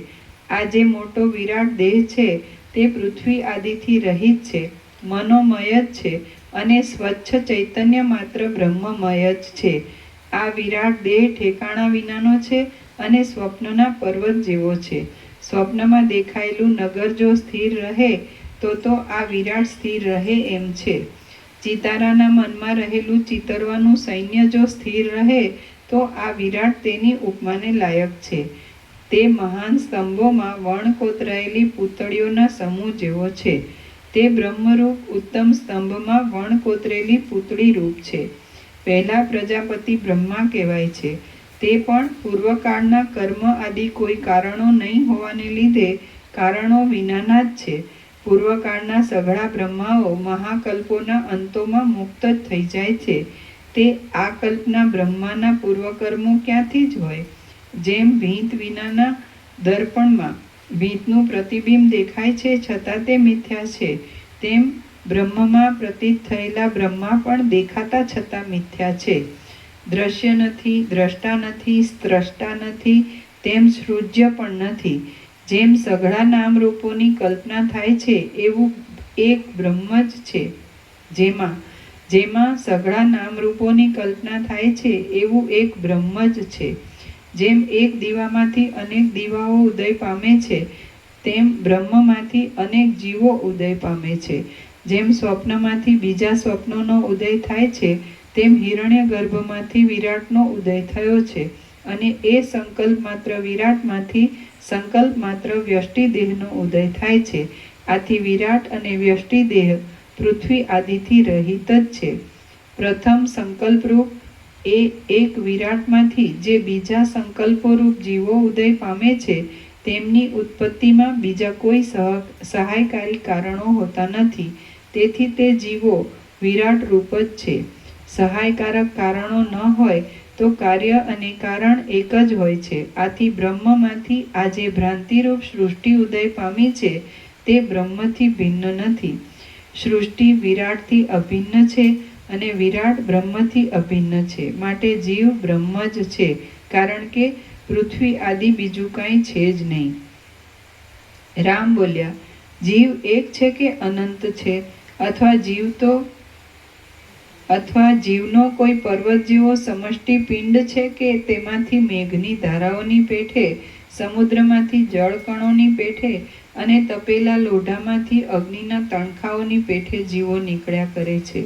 આ જે મોટો વિરાટ દેહ છે તે પૃથ્વી આદિથી રહિત છે, મનોમય જ છે અને સ્વચ્છ ચૈતન્ય માત્ર બ્રહ્મમય જ છે. આ વિરાટ દેહ ઠેકાણા વિનાનો છે અને સ્વપ્નના પર્વત જેવો છે. સ્વપ્નમાં દેખાયેલું નગર જો સ્થિર રહે તો આ વિરાટ સ્થિર રહે એમ છે. ચિતારાના મનમાં રહેલું ચિતરવાનું સૈન્ય જો સ્થિર રહે તો આ વિરાટ તેની ઉપમાને લાયક છે. તે મહાન સ્તંભોમાં વણ કોતરાયેલી પૂતળીઓના સમૂહ જેવો છે. તે બ્રહ્મરૂપ ઉત્તમ સ્તંભમાં વણ કોતરેલી પૂતળી રૂપ છે. પહેલા પ્રજાપતિ બ્રહ્મા કહેવાય છે. તે પણ પૂર્વકાળના કર્મ આદિ કોઈ કારણો નહીં હોવાને લીધે કારણો વિનાના જ છે. પૂર્વકાળના સઘળા બ્રહ્માઓ મહાકલ્પોના અંતોમાં મુક્ત જ થઈ જાય છે. તે આ કલ્પના બ્રહ્માના પૂર્વકર્મો ક્યાંથી જ હોય? જેમ ભીંત વિનાના દર્પણમાં ભીંતનું પ્રતિબિંબ દેખાય છે છતાં તે મિથ્યા છે, તેમ બ્રહ્મમાં પ્રતીત થયેલા બ્રહ્મા પણ દેખાતા છતાં મિથ્યા છે. દ્રશ્ય નથી, દ્રષ્ટા નથી, સ્રષ્ટા નથી, તેમ સૃજ્ય પણ નથી. જેમ સઘળા નામરૂપોની કલ્પના થાય છે એવું એક બ્રહ્મ જ છે. જેમાં સઘળા નામરૂપોની કલ્પના થાય છે એવું એક બ્રહ્મ જ છે. જેમ એક દીવામાંથી અનેક દીવાઓ ઉદય પામે છે, તેમ બ્રહ્મમાંથી અનેક જીવો ઉદય પામે છે. જેમ સ્વપ્નમાંથી બીજા સ્વપ્નોનો ઉદય થાય છે, તેમ હિરણ્ય ગર્ભમાંથી વિરાટનો ઉદય થયો છે. અને એ સંકલ્પ માત્ર વિરાટમાંથી સંકલ્પ માત્ર વ્યષ્ટિ દેહનો ઉદય થાય છે. આથી વિરાટ અને વ્યષ્ટિ દેહ પૃથ્વી આદિથી રહિત જ છે. પ્રથમ સંકલ્પરૂપ એ એક વિરાટમાંથી જે બીજા સંકલ્પોરૂપ જીવો ઉદય પામે છે, તેમની ઉત્પત્તિમાં બીજા કોઈ સહાયકારી કારણો હોતા નથી. તેથી તે જીવો વિરાટ રૂપ જ છે. સહાયકારક કારણો ન હોય તો કાર્ય અને કારણ એક જ હોય છે. આથી બ્રહ્મમાંથી આ જે ભ્રાંતિરૂપ સૃષ્ટિ ઉદય પામી છે તે બ્રહ્મથી ભિન્ન નથી. સૃષ્ટિ વિરાટથી અભિન્ન છે અને વિરાટ બ્રહ્મથી અભિન્ન છે. માટે જીવ બ્રહ્મ જ છે, કારણ કે પૃથ્વી આદિ બીજું કાંઈ છે જ નહીં. રામ બોલ્યા, જીવ એક છે કે અનંત છે? અથવા જીવ તો અથવા જીવનો કોઈ પર્વત જેવો સમષ્ટિ પિંડ છે કે તેમાંથી મેઘની ધારાઓની પેઠે, સમુદ્રમાંથી જળકણોની પેઠે અને તપેલા લોઢામાંથી અગ્નિના તણખાઓની પેઠે જીવો નીકળ્યા કરે છે?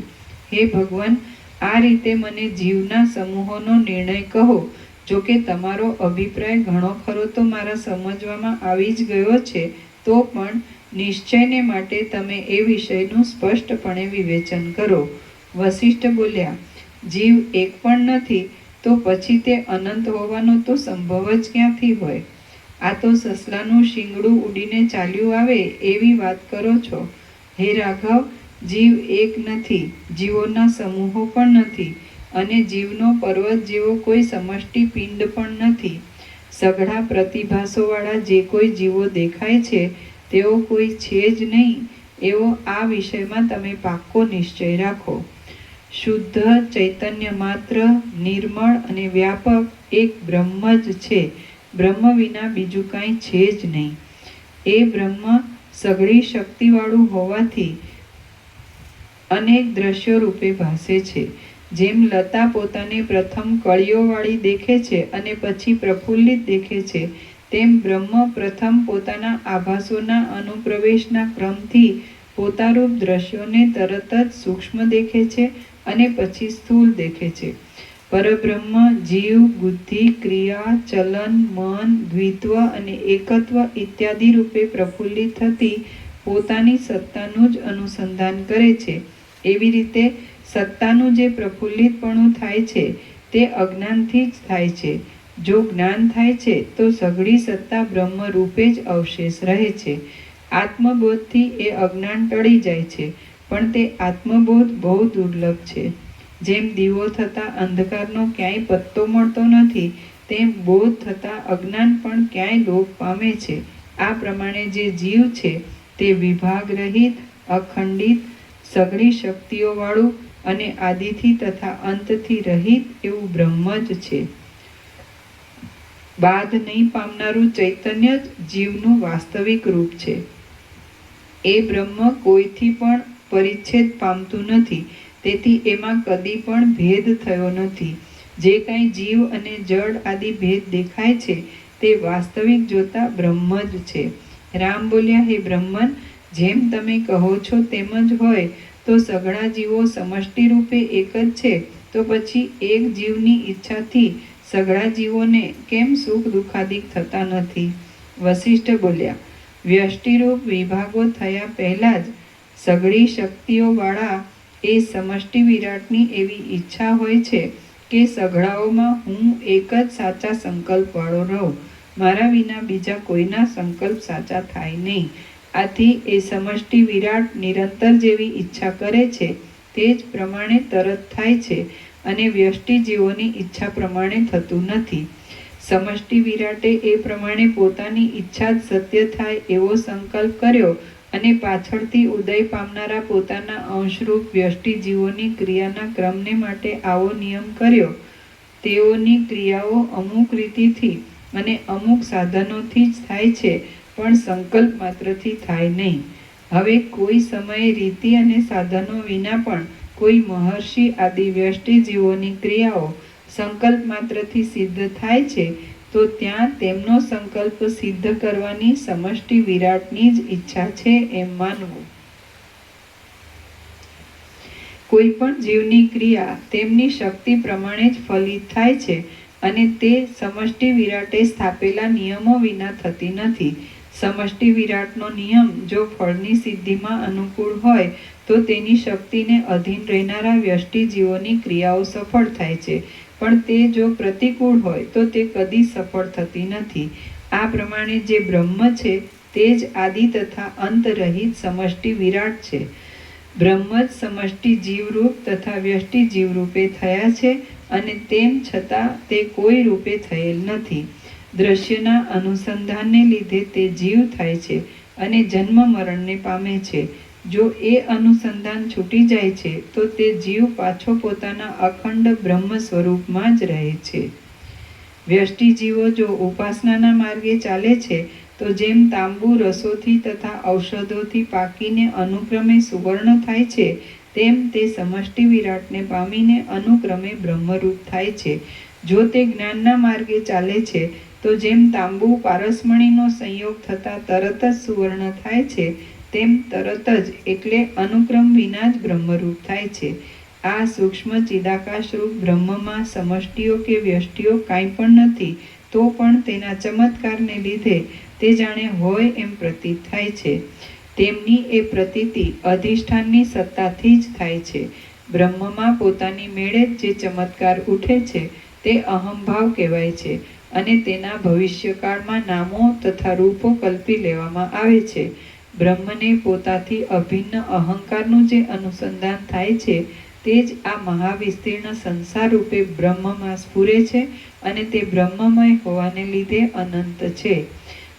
હે ભગવાન, આ રીતે મને જીવના સમૂહોનો નિર્ણય કહો. જો કે તમારો અભિપ્રાય ઘણો ખરો તો મારા સમજવામાં આવી જ ગયો છે, તો પણ નિશ્ચયને માટે તમે એ વિષયનું સ્પષ્ટપણે વિવેચન કરો. વશિષ્ઠ બોલ્યા, જીવ એક પણ નથી તો પછી તે અનંત હોવાનો તો સંભવ જ ક્યાંથી હોય? આ તો સસલાનું શિંગડું ઉડીને ચાલ્યું આવે એવી વાત કરો છો. હે રાઘવ, જીવ એક નથી, જીવોના સમૂહો પણ નથી, અને જીવનો પર્વત જેવો કોઈ સમષ્ટિ પિંડ પણ નથી. સઘળા પ્રતિભાસોવાળા જે કોઈ જીવો દેખાય છે તેઓ કોઈ છે જ નહીં, એવો આ વિષયમાં તમે પાક્કો નિશ્ચય રાખો. શુદ્ધ ચૈતન્ય માત્ર, નિર્મળ અને વ્યાપક એક બ્રહ્મ જ છે. બ્રહ્મ વિના બીજું કાંઈ છે જ નહીં. એ બ્રહ્મ સઘળી શક્તિવાળું હોવાથી અનેક દ્રશ્યો રૂપે ભાસે છે. જેમ લતા પોતાને પ્રથમ કળીઓવાળી દેખે છે અને પછી પ્રફુલ્લિત દેખે છે, તેમ બ્રહ્મ પ્રથમ પોતાના આભાસોના અનુપ્રવેશના ક્રમથી પોતારૂપ દ્રશ્યોને તરત જ સૂક્ષ્મ દેખે છે અને પછી સ્થૂળ દેખે છે. પરબ્રહ્મ જીવ, બુદ્ધિ, ક્રિયા, ચલન, મન, દ્વિત્વ અને એકત્વ ઇત્યાદિ રૂપે પ્રફુલ્લિત થતી પોતાની સત્તાનું જ અનુસંધાન કરે છે. એવી રીતે સત્તાનું જે પ્રફુલ્લિતપણું થાય છે તે અજ્ઞાનથી જ થાય છે. જો જ્ઞાન થાય છે તો સઘળી સત્તા બ્રહ્મ રૂપે જ અવશેષ રહે છે. આત્મબોધથી એ અજ્ઞાન ટળી જાય છે, પણ તે આત્મબોધ બહુ દુર્લભ છે. જેમ દીવો થતાં અંધકારનો ક્યાંય પત્તો મળતો નથી, તેમ બોધ થતાં અજ્ઞાન પણ ક્યાંય લોપ પામે છે. આ પ્રમાણે જે જીવ છે તે વિભાગ રહિત, અખંડિત, સઘળી શક્તિઓવાળું અને આદિથી તથા અંતથી રહિત એવું બ્રહ્મ જ છે. બાધ નહીં પામનારું ચૈતન્ય જ જીવનું વાસ્તવિક રૂપ છે. એ બ્રહ્મ કોઈથી પણ પરિચ્છેદ પામતું નથી, તેથી એમાં કદી પણ ભેદ થયો નથી. જે કાંઈ જીવ અને જડ આદિ ભેદ દેખાય છે તે વાસ્તવિક જોતા બ્રહ્મ જ છે. રામ બોલ્યા, હે બ્રહ્મન, જેમ તમે કહો છો તેમ જ હોય તો સઘળા જીવો સમષ્ટિ રૂપે એક જ છે, તો પછી એક જીવની ઈચ્છાથી સઘળા જીવોને કેમ સુખ દુઃખાદિક થતા નથી? વશિષ્ઠ બોલ્યા, વ્યષ્ટિરૂપ વિભાગો થયા પહેલાં જ સઘળી શક્તિઓવાળા એ સમષ્ટિ વિરાટની એવી ઈચ્છા હોય છે કે સઘળાઓમાં હું એક જ સાચા સંકલ્પવાળો રહું, મારા વિના બીજા કોઈના સંકલ્પ સાચા થાય નહીં. આથી એ સમષ્ટિ વિરાટ નિરંતર જેવી ઈચ્છા કરે છે તે જ પ્રમાણે તરત થાય છે, અને વ્યષ્ટિ જીવોની ઈચ્છા પ્રમાણે થતું નથી. સમષ્ટિ વિરાટે એ પ્રમાણે પોતાની ઈચ્છા જ સત્ય થાય એવો સંકલ્પ કર્યો અને પાછળથી ઉદય પામનારા પોતાના અંશરૂપ વ્યષ્ટિ જીવોની ક્રિયાના ક્રમને માટે આવો નિયમ કર્યો. તેઓની ક્રિયાઓ અમુક રીતિથી અને અમુક સાધનોથી જ થાય છે, પણ સંકલ્પ માત્રથી થાય નહીં. હવે કોઈ સમયે રીતિ અને સાધનો વિના પણ કોઈ મહર્ષિ આદિ વ્યષ્ટિ જીવોની ક્રિયાઓ સંકલ્પ માત્રથી સિદ્ધ થાય છે, તો ત્યાં તેમનો સંકલ્પ સિદ્ધ કરવાની સમષ્ટિ વિરાટની જ ઈચ્છા છે એમ માનવું. કોઈ પણ જીવની ક્રિયા તેમની શક્તિ પ્રમાણે જ ફલિત થાય છે, અને તે સમષ્ટિ વિરાટે સ્થાપેલા નિયમો વિના થતી નથી. સમષ્ટિ વિરાટનો નિયમ જો ફળની સિદ્ધિમાં અનુકૂળ હોય તો તેની શક્તિને અધીન રહેનારા વ્યષ્ટિ જીવોની ક્રિયાઓ સફળ થાય છે, પણ તે જો પ્રતિકૂળ હોય તો તે કદી સફળ થતી નથી. આ પ્રમાણે જે બ્રહ્મ છે તે જ આદિ તથા અંત રહિત સમષ્ટિ વિરાટ છે. બ્રહ્મ જ સમષ્ટિ જીવરૂપ તથા વ્યષ્ટિ જીવરૂપે થયા છે, અને તેમ છતાં તે કોઈ રૂપે થયેલ નથી. દ્રશ્યના અનુસંધાનને લીધે તે જીવ થાય છે અને જન્મ મરણને પામે છે. જો એ અનુસંધાન છૂટી જાય છે તો તે જીવ પાછો પોતાના અખંડ બ્રહ્મ સ્વરૂપમાં જ રહે છે. વ્યષ્ટિ જીવો જો ઉપાસનાના માર્ગે ચાલે છે તો જેમ તાંબુ રસોથી તથા ઔષધોથી પાકીને અનુક્રમે સુવર્ણ થાય છે, તેમ તે સમષ્ટિ વિરાટને પામીને અનુક્રમે બ્રહ્મરૂપ થાય છે. જો તે જ્ઞાનના માર્ગે ચાલે છે તો જેમ તાંબુ પારસમણીનો સંયોગ થતાં તરત જ સુવર્ણ થાય છે, તેમ તરત જ એટલે અનુક્રમ વિના જ બ્રહ્મરૂપ થાય છે. આ સૂક્ષ્મ ચિદાકાશરૂપ બ્રહ્મમાં સમષ્ટિઓ કે વ્યષ્ટિઓ કાંઈ પણ નથી, તો પણ તેના ચમત્કારને લીધે તે જાણે હોય એમ પ્રતીત થાય છે. તેમની એ પ્રતીતિ અધિષ્ઠાનની સત્તાથી જ થાય છે. બ્રહ્મમાં પોતાની મેળે જ જે ચમત્કાર ઉઠે છે તે અહંભાવ કહેવાય છે અને તેના ભવિષ્યકાળમાં નામો તથા રૂપો કલ્પી લેવામાં આવે છે. બ્રહ્મને પોતાથી અભિન્ન અહંકારનું જે અનુસંધાન થાય છે તે જ આ મહાવિસ્તીર્ણ સંસાર રૂપે બ્રહ્મમાં સ્ફુરે છે અને તે બ્રહ્મમય હોવાને લીધે અનંત છે.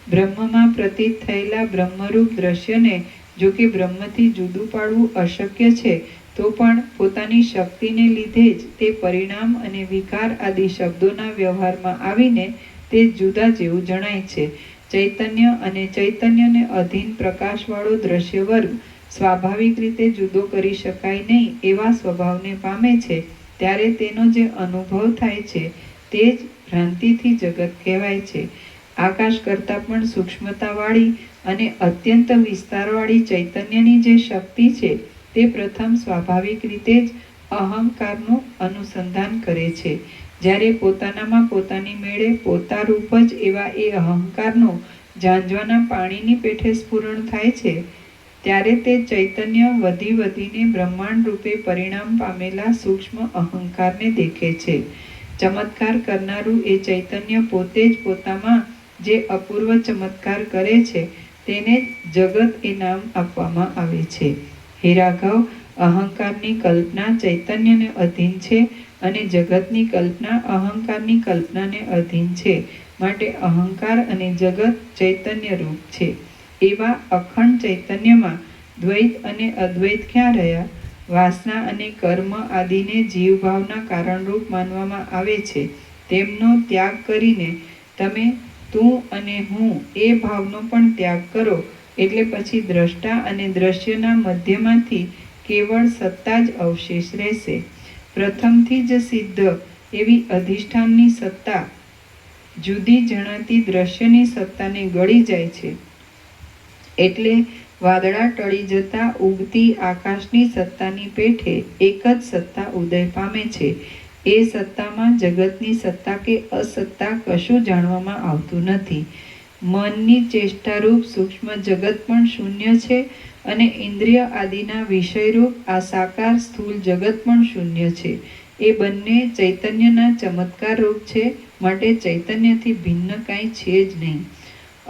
બ્રહ્મમાં પ્રતીત થયેલા બ્રહ્મરૂપ દ્રશ્યને જો કે બ્રહ્મથી જુદું પાડવું અશક્ય છે, તો પણ પોતાની શક્તિને લીધે જ તે પરિણામ અને વિકાર આદિ શબ્દોના વ્યવહારમાં આવીને તે જુદા જેવું જણાય છે. ચૈતન્ય અને ચૈતન્યને અધીન પ્રકાશવાળો દ્રશ્ય વર્ગ સ્વાભાવિક રીતે જુદો કરી શકાય નહીં એવા સ્વભાવને પામે છે, ત્યારે તેનો જે અનુભવ થાય છે તે જ ભ્રાંતિથી જગત કહેવાય છે. આકાશ કરતાં પણ સૂક્ષ્મતાવાળી અને અત્યંત વિસ્તારવાળી ચૈતન્યની જે શક્તિ છે તે પ્રથમ સ્વાભાવિક રીતે જ અહંકારનું અનુસંધાન કરે છે. જ્યારે પોતાનામાં પોતાની મેળે પોતારૂપ જ એવા એ અહંકારનું ઝાંઝવાના પાણીની પેઠે સ્ફુરણ થાય છે, ત્યારે તે ચૈતન્ય વધી વધીને બ્રહ્માંડ રૂપે પરિણામ પામેલા સૂક્ષ્મ અહંકારને દેખે છે. ચમત્કાર કરનારું એ ચૈતન્ય પોતે જ પોતામાં જે અપૂર્વ ચમત્કાર કરે છે તેને જગત એ નામ આપવામાં આવે છે. હે રાઘવ, અહંકારની કલ્પના ચૈતન્યને અધીન છે અને જગતની કલ્પના અહંકારની કલ્પનાને અધીન છે. માટે અહંકાર અને જગત ચૈતન્ય રૂપ છે. એવા અખંડ ચૈતન્યમાં દ્વૈત અને અદ્વૈત ક્યાં રહ્યા? વાસના અને કર્મ આદિને જીવભાવના કારણરૂપ માનવામાં આવે છે. તેમનો ત્યાગ કરીને તમે તું અને હું એ ભાવનો પણ ત્યાગ કરો, એટલે પછી દ્રષ્ટા અને દ્રશ્યના મધ્યમાંથી કેવળ સત્તા જ અવશેષ રહેશે. પ્રથમથી જ સિદ્ધ એવી અધિષ્ઠાનની સત્તા જુદી જણાતી દ્રશ્યની સત્તાને ગળી જાય છે. એટલે વાદળા ટળી જતા ઉગતી આકાશની સત્તાની પેઠે એક જ સત્તા ઉદય પામે છે. એ સત્તામાં જગતની સત્તા કે અસત્તા કશું જાણવામાં આવતું નથી. મનની ચેષ્ટારૂપ સૂક્ષ્મ જગત પણ શૂન્ય છે અને ઇન્દ્રિય આદિના વિષયરૂપ આ સાકાર સ્થૂળ જગત પણ શૂન્ય છે. એ બંને ચૈતન્યના ચમત્કાર રૂપ છે, માટે ચૈતન્યથી ભિન્ન કાંઈ છે જ નહીં.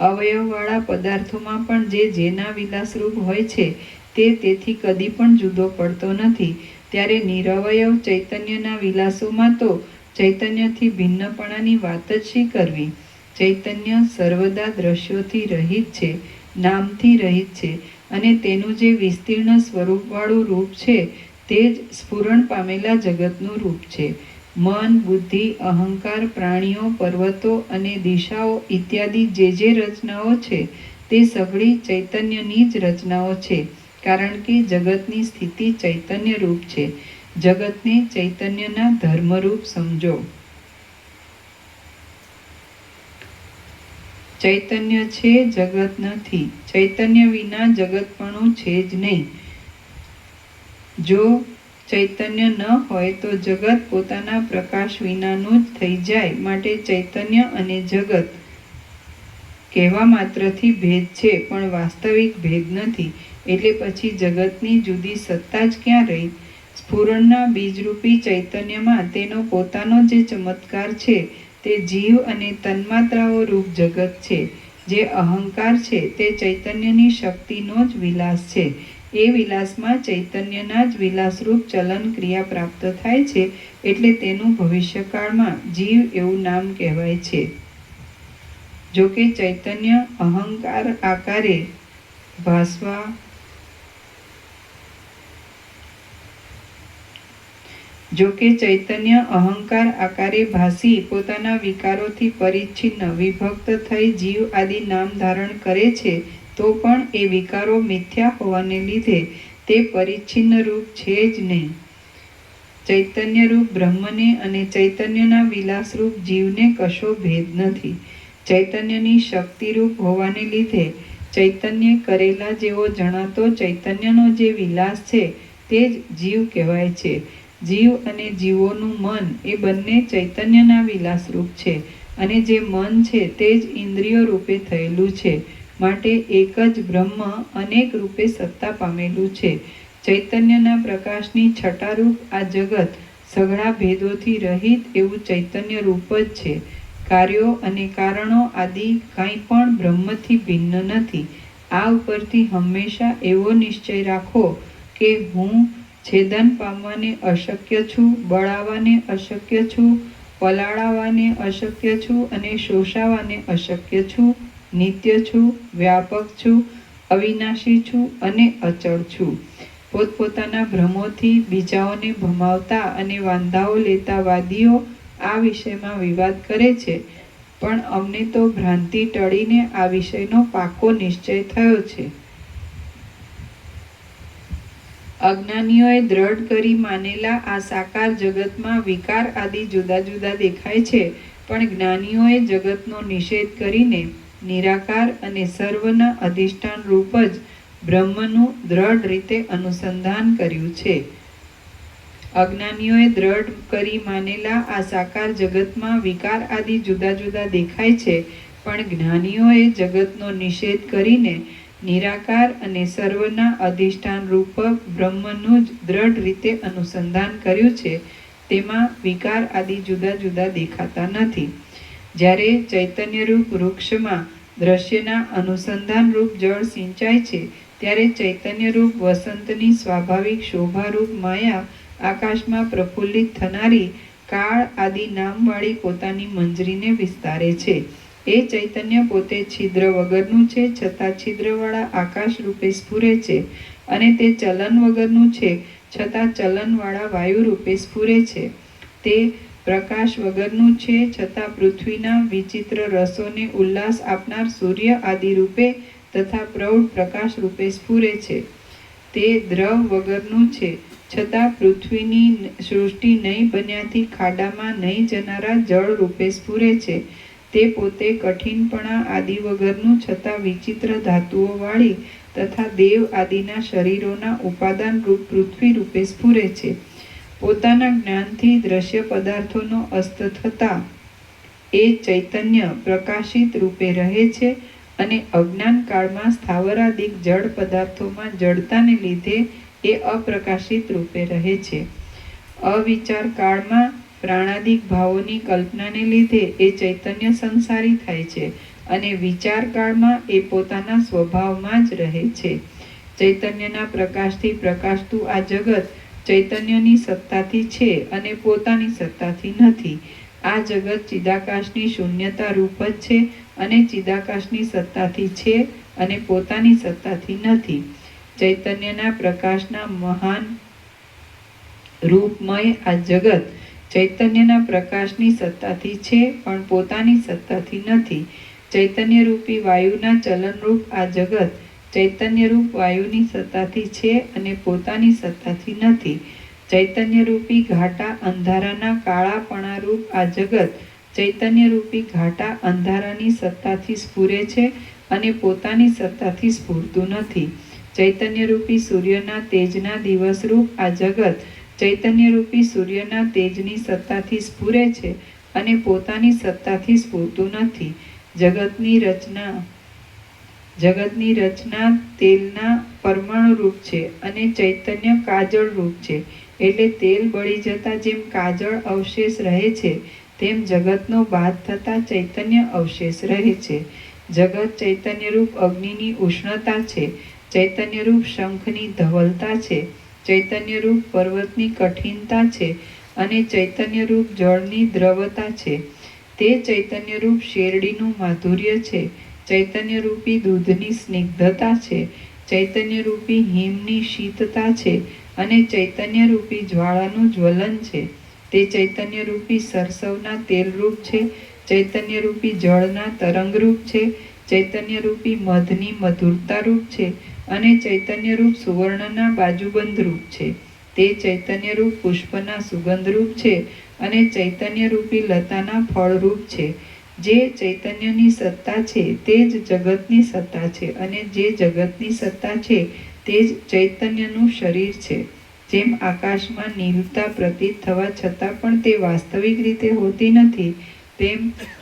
અવયવવાળા પદાર્થોમાં પણ જે જેના વિલાસરૂપ હોય છે તે તેથી કદી પણ જુદો પડતો નથી. ત્યારે નિરવયવ ચૈતન્યના વિલાસોમાં તો ચૈતન્યથી ભિન્નપણાની વાત જ શી કરવી? ચૈતન્ય સર્વદા દ્રશ્યોથી રહિત છે, નામથી રહિત છે અને તેનું જે વિસ્તીર્ણ સ્વરૂપવાળું રૂપ છે તે જ સ્ફુરણ પામેલા જગતનું રૂપ છે. મન, બુદ્ધિ, અહંકાર, પ્રાણીઓ, પર્વતો અને દિશાઓ ઇત્યાદિ જે રચનાઓ છે તે સઘળી ચૈતન્યની જ રચનાઓ છે, કારણ કે જગતની સ્થિતિ ચૈતન્ય રૂપ છે. જગતને ચૈતન્યના ધર્મરૂપ સમજો. ચૈતન્ય છે, જગત નથી. ચૈતન્ય વિના જગતપણું છે જ નહીં. જો ચૈતન્ય ન હોય તો જગત પોતાના પ્રકાશ વિનાનું જ થઈ જાય. માટે ચૈતન્ય અને જગત કહેવા માત્રથી ભેદ છે, પણ વાસ્તવિક ભેદ નથી. એટલે પછી જગતની જુદી સત્તા જ ક્યાં રહી? સ્ફુરણના બીજરૂપી ચૈતન્યમાં તેનો પોતાનો જે ચમત્કાર છે તે જીવ અને તન્માત્રાઓ રૂપ જગત છે. જે અહંકાર છે તે ચૈતન્યની શક્તિનો જ વિલાસ છે. એ વિલાસમાં ચૈતન્યના જ વિલાસરૂપ ચલન ક્રિયા પ્રાપ્ત થાય છે, એટલે તેનું ભવિષ્યકાળમાં જીવ એવું નામ કહેવાય છે. જો કે ચૈતન્ય અહંકાર આકારે ભાસવા ભાસી પોતાના વિકારોથી પરિચ્છિન્ન વિભક્ત થઈ જીવ આદિ નામ ધારણ કરે છે, તો પણ એ વિકારો મિથ્યા હોવાને લીધે તે પરિચ્છિન્ન રૂપ છે જ નહીં. ચૈતન્ય રૂપ બ્રહ્મને અને ચૈતન્યના વિલાસરૂપ જીવને કશો ભેદ નથી. ચૈતન્યની શક્તિરૂપ હોવાને લીધે ચૈતન્ય કરેલા જેવો જણાતો ચૈતન્યનો જે વિલાસ છે તે જ જીવ કહેવાય છે. જીવ અને જીવોનું મન એ બંને ચૈતન્યના વિલાસરૂપ છે અને જે મન છે તે જ ઇન્દ્રિયો રૂપે થયેલું છે. માટે એક જ બ્રહ્મ અનેક રૂપે સત્તા પામેલું છે. ચૈતન્યના પ્રકાશની છટારૂપ આ જગત સઘળા ભેદોથી રહિત એવું ચૈતન્ય રૂપ જ છે. કાર્યો અને કારણો આદિ કંઈ પણ બ્રહ્મથી ભિન્ન નથી. આ ઉપરથી હંમેશા એવો નિશ્ચય રાખો કે હું છેદન પામવાને અશક્ય છું, બળાવાને અશક્ય છું, પલાળાવાને અશક્ય છું અને શોષાવાને અશક્ય છું, નિત્ય છું, વ્યાપક છું, અવિનાશી છું અને અચળ છું. પોતપોતાના ભ્રમોથી બીજાઓને ભમાવતા અને વાંધાઓ લેતા વાદીઓ આ વિષયમાં વિવાદ કરે છે, પણ અમને તો ભ્રાંતિ ટળીને આ વિષયનો પાકો નિશ્ચય થયો છે. અજ્ઞાનીઓએ દ્રઢ કરી માનેલા આ સાકાર જગતમાં વિકાર આદિ જુદા જુદા દેખાય છે, પણ જ્ઞાનીઓએ જગતનો નિષેધ કરીને નિરાકાર અને સર્વના અધિષ્ઠાન રૂપ જ બ્રહ્મનું દ્રઢ રીતે અનુસંધાન કર્યું છે. અજ્ઞાનીઓએ દ્રઢ કરી માનેલા આ સાકાર જગતમાં વિકાર આદિ જુદા જુદા દેખાય છે, પણ જ્ઞાનીઓએ જગતનો નિષેધ કરીને નિરાકાર અને સર્વના અધિષ્ઠાન રૂપ બ્રહ્મનું જ દ્રઢ રીતે અનુસંધાન કર્યું છે. તેમાં વિકાર આદિ જુદા જુદા દેખાતા નથી. જ્યારે ચૈતન્યરૂપ વૃક્ષમાં દ્રશ્યના અનુસંધાન રૂપ જળ સિંચાય છે, ત્યારે ચૈતન્યરૂપ વસંતની સ્વાભાવિક શોભારૂપ માયા આકાશમાં પ્રફુલ્લિત થનારી કાળ આદિ નામવાળી પોતાની મંજરીને વિસ્તારે છે. એ ચૈતન્ય પોતે છિદ્ર વગરનું છે, છતાં છિદ્રવાળા આકાશ રૂપે સ્ફુરે છે, અને તે ચલન વગરનું છે, છતાં ચલનવાળા વાયુ રૂપે સ્ફુરે છે. તે પ્રકાશ વગરનું છે, છતાં પૃથ્વીના વિચિત્ર રસોને ઉલ્લાસ આપનાર સૂર્ય આદિ રૂપે તથા પ્રૌઢ પ્રકાશ રૂપે સ્ફુરે છે. તે દ્રવ વગરનું છે, છતાં પૃથ્વીની સૃષ્ટિ નહીં બન્યાથી ખાડામાં નહીં જનારા જળ રૂપે સ્ફુરે છે. તે પોતે કઠિનપણા આદિ વગરનું, છતાં વિચિત્ર ધાતુઓ વાળી તથા દેવ આદિના શરીરોના ઉપાદાન રૂપ પૃથ્વી રૂપે સ્ફુરે છે. પોતાના જ્ઞાનથી દ્રશ્ય પદાર્થોનો અસ્ત થતા એ ચૈતન્ય પ્રકાશિત રૂપે રહે છે અને અજ્ઞાન કાળમાં સ્થાવરાદિક જળ પદાર્થોમાં જડતાને લીધે એ અપ્રકાશિત રૂપે રહે છે. અવિચાર કાળમાં પ્રાણાદિક ભાવોની કલ્પનાને લીધે એ ચૈતન્ય સંસારી થાય છે અને વિચાર કાળમાં એ પોતાના સ્વભાવમાં જ રહે છે. ચૈતન્યના પ્રકાશથી પ્રકાશતું આ જગત ચૈતન્યની સત્તાથી છે અને પોતાની સત્તાથી નથી. આ જગત ચિદાકાશની શૂન્યતા રૂપ જ છે અને ચિદાકાશની સત્તાથી છે અને પોતાની સત્તાથી નથી. ચૈતન્યના પ્રકાશના મહાન રૂપમય આ જગત ચૈતન્યના પ્રકાશની સત્તાથી છે પણ પોતાની સત્તાથી નથી. ચૈતન્યરૂપી વાયુના ચલનરૂપ આ જગત ચૈતન્યરૂપ વાયુની સત્તાથી છે અને પોતાની સત્તાથી નથી. ચૈતન્યરૂપી ઘાટા અંધારાના કાળાપણારૂપ આ જગત ચૈતન્યરૂપી ઘાટા અંધારાની સત્તાથી સ્ફુરે છે અને પોતાની સત્તાથી સ્ફુરતું નથી. ચૈતન્યરૂપી સૂર્યના તેજના દિવસરૂપ આ જગત ચૈતન્યરૂપી સૂર્યના તેજની સત્તાથી સ્ફુરે છે અને પોતાની સત્તાથી સ્ફુરતું નથી. જગતની રચના તેલના પરમાણુ રૂપ છે અને ચૈતન્ય કાજળ રૂપ છે. એટલે તેલ બળી જતા જેમ કાજળ અવશેષ રહે છે, તેમ જગતનો બાદ થતા ચૈતન્ય અવશેષ રહે છે. જગત ચૈતન્યરૂપ અગ્નિની ઉષ્ણતા છે, ચૈતન્યરૂપ શંખની ધવલતા છે, ચૈતન્યરૂપ પર્વતની કઠિનતા છે અને ચૈતન્યરૂપ જળની દ્રવતા છે. તે ચૈતન્યરૂપ શેરડીનું માધુર્ય છે, ચૈતન્યરૂપી દૂધની સ્નિગ્ધતા છે, ચૈતન્યરૂપી હિમની શીતતા છે અને ચૈતન્યરૂપી જ્વાળાનું જ્વલન છે. તે ચૈતન્યરૂપી સરસવના તેલરૂપ છે, ચૈતન્યરૂપી જળના તરંગરૂપ છે, ચૈતન્યરૂપી મધની મધુરતારૂપ છે અને ચૈતન્યરૂપ સુવર્ણના બાજુબંધ રૂપ છે. તે ચૈતન્યરૂપ પુષ્પના સુગંધરૂપ છે અને ચૈતન્યરૂપી લતાના ફળરૂપ છે. જે ચૈતન્યની સત્તા છે તે જ જગતની સત્તા છે, અને જે જગતની સત્તા છે તે જ ચૈતન્યનું શરીર છે. જેમ આકાશમાં નીલતા પ્રતીત થવા છતાં પણ તે વાસ્તવિક રીતે હોતી નથી, તેમ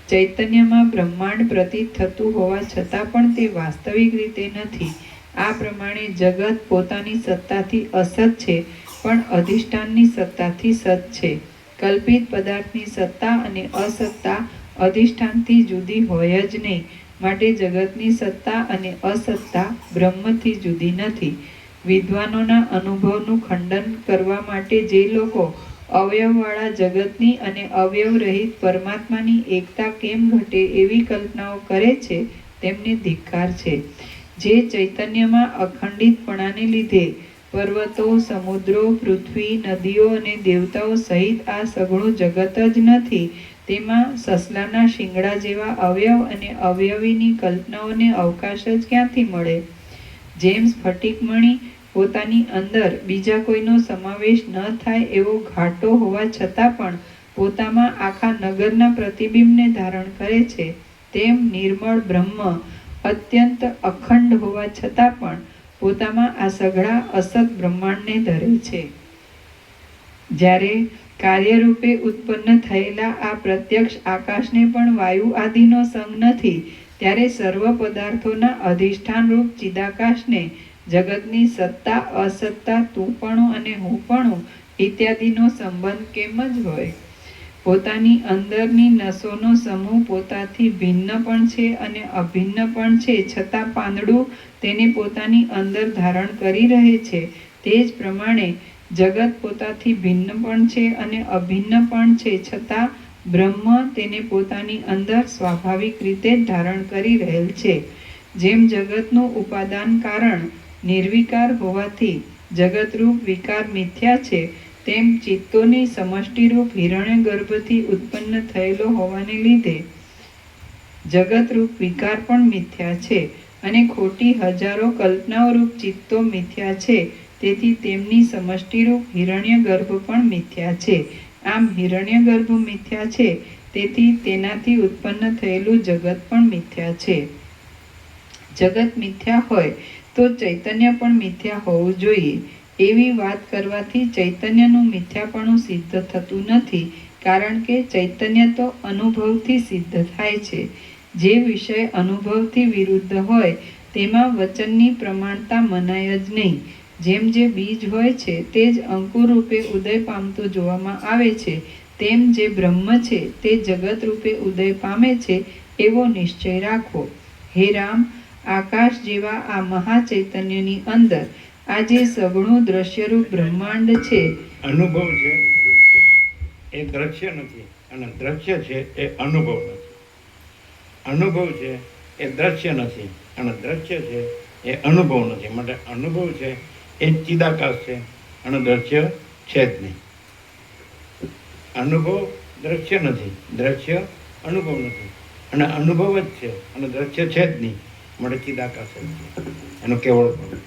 ચૈતન્યમાં બ્રહ્માંડ પ્રતીત થતું હોવા છતાં પણ તે વાસ્તવિક રીતે નથી. આ પ્રમાણે જગત પોતાની સત્તાથી અસત છે, પણ અધિષ્ઠાનની સત્તાથી સત છે. કલ્પિત પદાર્થની સત્તા અને અસત્તા અધિષ્ઠાનથી જુદી હોય જ નહીં. માટે જગતની સત્તા અને અસત્તા બ્રહ્મથી જુદી નથી. વિદ્વાનોના અનુભવનું ખંડન કરવા માટે જે લોકો અવયવવાળા જગતની અને અવયવ રહિત પરમાત્માની એકતા કેમ ઘટે એવી કલ્પનાઓ કરે છે, તેમને ધિક્કાર છે. જે ચૈતન્યમાં અખંડિતપણાને લીધે પર્વતો, સમુદ્રો, પૃથ્વી, નદીઓ અને દેવતાઓ સહિત આ સઘળું જગત જ નથી, તેમાં સસલાના શિંગડા જેવા અવયવ અને અવયવીની કલ્પનાઓને અવકાશ જ ક્યાંથી મળે? જેમ સ્ફટિકમણિ પોતાની અંદર બીજા કોઈનો સમાવેશ ન થાય એવો ઘાટો હોવા છતાં પણ પોતામાં આખા નગરના પ્રતિબિંબને ધારણ કરે છે, તેમ નિર્મળ બ્રહ્મ અત્યંત અખંડ હોવા છતાં પણ પોતામાં આ સઘળા અસત બ્રહ્માંડને ધરે છે. જ્યારે કાર્યરૂપે ઉત્પન્ન થયેલા આ પ્રત્યક્ષ આકાશને પણ વાયુ આદિનો સંગ નથી, ત્યારે સર્વ પદાર્થોના અધિષ્ઠાનરૂપ ચિદાકાશને જગતની સત્તા, અસત્તા, તુંપણું અને હુંપણું ઇત્યાદિનો સંબંધ કેમ જ હોય? પોતાની અંદરની નસોનો સમૂહ પોતાથી ભિન્ન પણ છે અને અભિન્ન પણ છે, છતાં પાંદડું તેને પોતાની અંદર ધારણ કરી રહે છે. તે જ પ્રમાણે જગત પોતાથી ભિન્ન પણ છે અને અભિન્ન પણ છે, છતાં બ્રહ્મ તેને પોતાની અંદર સ્વાભાવિક રીતે જ ધારણ કરી રહેલ છે. જેમ જગતનું ઉપાદાન કારણ નિર્વિકાર હોવાથી જગતરૂપ વિકાર મિથ્યા છે, તેમ ચિત્તોની સમષ્ટિરૂપ હિરણ્ય ગર્ભથી ઉત્પન્ન થયેલો હોવાને લીધે જગતરૂપ વિકાર પણ મિથ્યા છે, અને ખોટી હજારો કલ્પનાઓરૂપ ચિત્તો મિથ્યા છે. તેથી તેમની સમષ્ટિરૂપ હિરણ્ય ગર્ભ પણ મિથ્યા છે. આમ હિરણ્ય ગર્ભ મિથ્યા છે, તેથી તેનાથી ઉત્પન્ન થયેલું જગત પણ મિથ્યા છે. જગત મિથ્યા હોય તો ચૈતન્ય પણ મિથ્યા હોવું જોઈએ. એવી વાત કરવાથી ચૈતન્યનું મિથ્યાપણું સિદ્ધ થતું નથી, કારણ કે ચૈતન્ય તો અનુભવથી સિદ્ધ થાય છે. જે વિષય અનુભવથી વિરુદ્ધ હોય તેમાં વચનની પ્રમાણતા મનાય જ નહીં. જેમ જે બીજ હોય છે તે જ અંકુર રૂપે ઉદય પામતો જોવામાં આવે છે, તેમ જે બ્રહ્મ છે તે જગત રૂપે ઉદય પામે છે એવો નિશ્ચય રાખો. હે રામ, આકાશ જેવા આ મહાચૈતન્યની અંદર આ જે સઘળું દ્રશ્યરૂપ બ્રહ્માંડ છે, અનુભવ છે એ દ્રશ્ય નથી, અને દ્રશ્ય છે એ અનુભવ નથી. અનુભવ છે એ દ્રશ્ય નથી, અને દ્રશ્ય છે એ અનુભવ નથી. માટે અનુભવ છે એ ચિદાકાશ છે, અને દ્રશ્ય છે જ નહીં. અનુભવ દ્રશ્ય નથી, દ્રશ્ય અનુભવ નથી, અને અનુભવ જ છે અને દ્રશ્ય છે જ નહીં. માટે ચિદાકાશ જ છે એનું કેવળ પણ.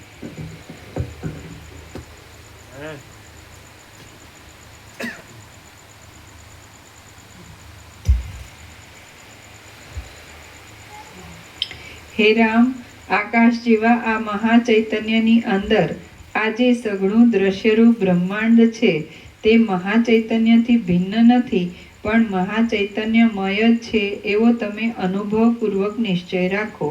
હે રામ, આકાશ જેવા આ મહાચૈતન્યની અંદર આ જે સઘળું દ્રશ્યરૂપ બ્રહ્માંડ છે તે મહાચૈતન્યથી ભિન્ન નથી, પણ મહાચૈતન્યમય જ છે એવો તમે અનુભવપૂર્વક નિશ્ચય રાખો.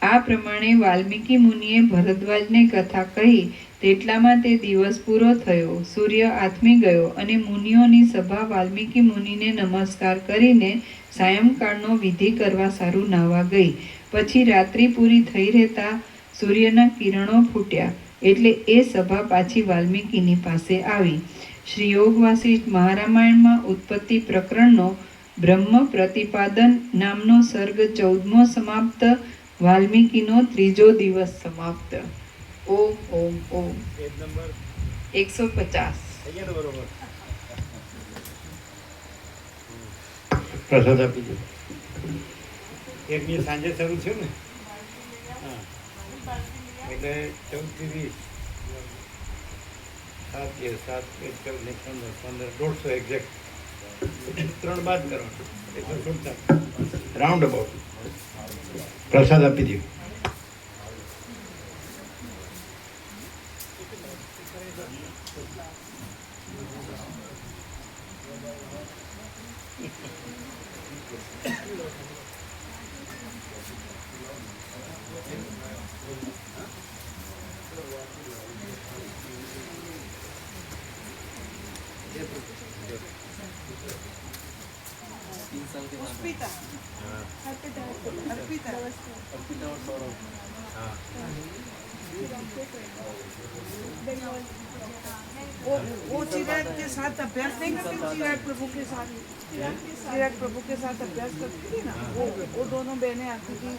આ પ્રમાણે વાલ્મીકી મુનિએ ભરદ્વાજને કથા કહી તેટલામાં તે દિવસ પૂરો થયો. સૂર્ય આથમી ગયો અને મુનિઓની સભા વાલ્મીકી મુનિને નમસ્કાર કરીને સાયંકાળનો વિધિ કરવા સારું નાહવા ગઈ. પછી રાત્રિ પૂરી થઈ રહેતા સૂર્યના કિરણો ફૂટ્યા, એટલે એ સભા પાછી વાલ્મીકીની પાસે આવી. શ્રી યોગ વાસિષ્ઠ મહારામાયણમાં ઉત્પત્તિ પ્રકરણનો બ્રહ્મ પ્રતિપાદન નામનો સર્ગ 14મો સમાપ્ત. વાલ્મીકીનો 3જો દિવસ સમાપ્ત. ઓમ ઓમ ઓમ. 150. પ્રસાદ આપી દો. એકની સાંજે શરૂ થયું ને? હા, એટલે 14 થી 20 7 14 ને 15 150 એક્ઝેક્ટ 3 બાદ કરવાનું 167 રાઉન્ડ અબાઉટ પ્રસાદ આપી દો. પુષ્પિતા અર્પિતા અર્પિતા હા वो चिराग के साथ अभ्यास नहीं करती, चिराग प्रभु के साथ अभ्यास करती थी ना, वो दोनों बहनें आती थी.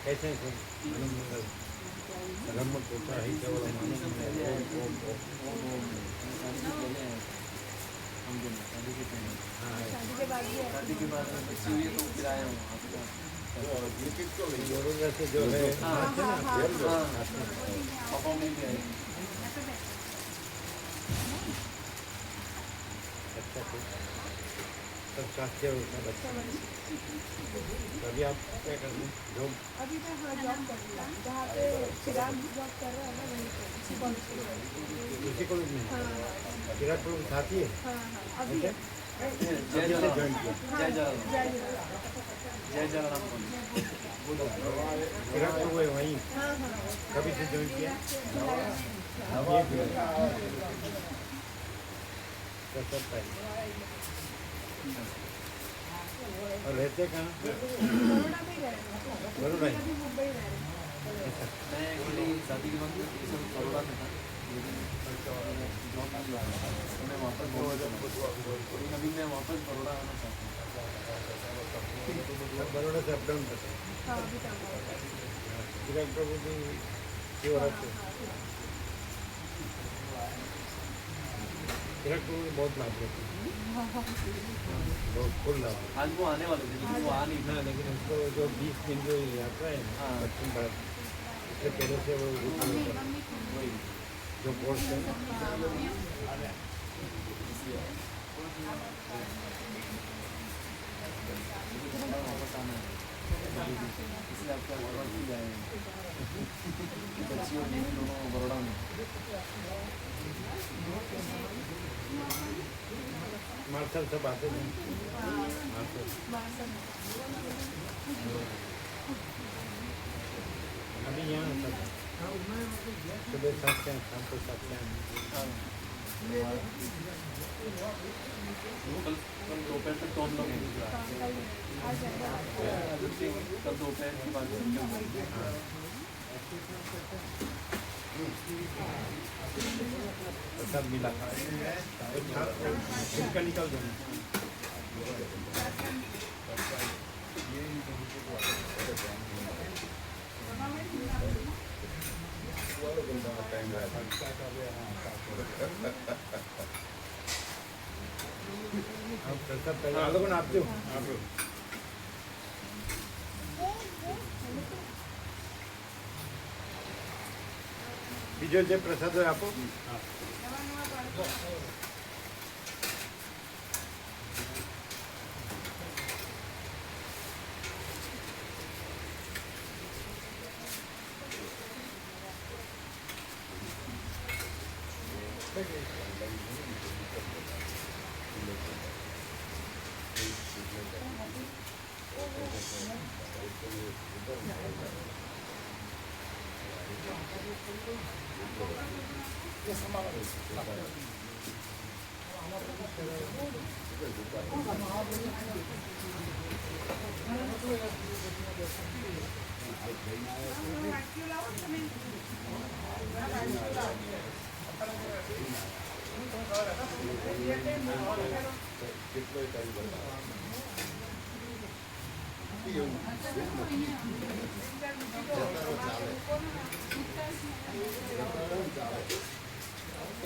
कैसे हैं रमत होता है केवल वडोदरा से जो है अच्छा सब स्वास्थ्य उसमें बच्चा अभी आप क्या कर रहे हैं जॉब अभी मैं जॉब कर रही हूँ जहाँ पे चिराग जॉब कर रहा है ना वहीं पे उसी कॉलेज में चिराग प्रभु साथी है अभी जय ज्वाइन किया जय जलाराम चिराग प्रभु है वहीं कभी से ज्वाइन किया तो सब पहले और रहते कहाँ बड़ोड़ा में गए बड़ोदा ही अभी मुंबई रह रहे हैं. मैं एक्चुअली शादी के बाद ये सब बड़ौदा में था, लेकिन जॉब नहीं लगा तो मैं वापस लेकिन अभी मैं वापस बड़ौदा आना चाहता हूँ. बड़ोड़ा से अपडाउन करते हैं हाँ अभी तक चिराग प्रभु भी क्यों रहते चिराग प्रभु को बहुत लाभ लेते हैं बहुत फुल लाभ आज वो आने वाले थे लेकिन वो आ नहीं ना लेकिन उसको जो 20 दिन जो यात्रा है ना हाँ। पश्चिम भारत उससे पहले से वो वही जो कोर्स है वापस आना है, इसलिए आपका वापस भी जाए बच्ची और बीवी दोनों बड़ौदा में. मार्शल सब आते हैं मार्शल अभी यहाँ सब सुबह 7 से शाम को 7 से कल दोपहर तक तो हम लोग हैं कल दोपहर के बाद सब मिला इनका निकल जाना आप लोगों ने आप दो आप लोग બીજો જે પ્રસાદ હોય આપો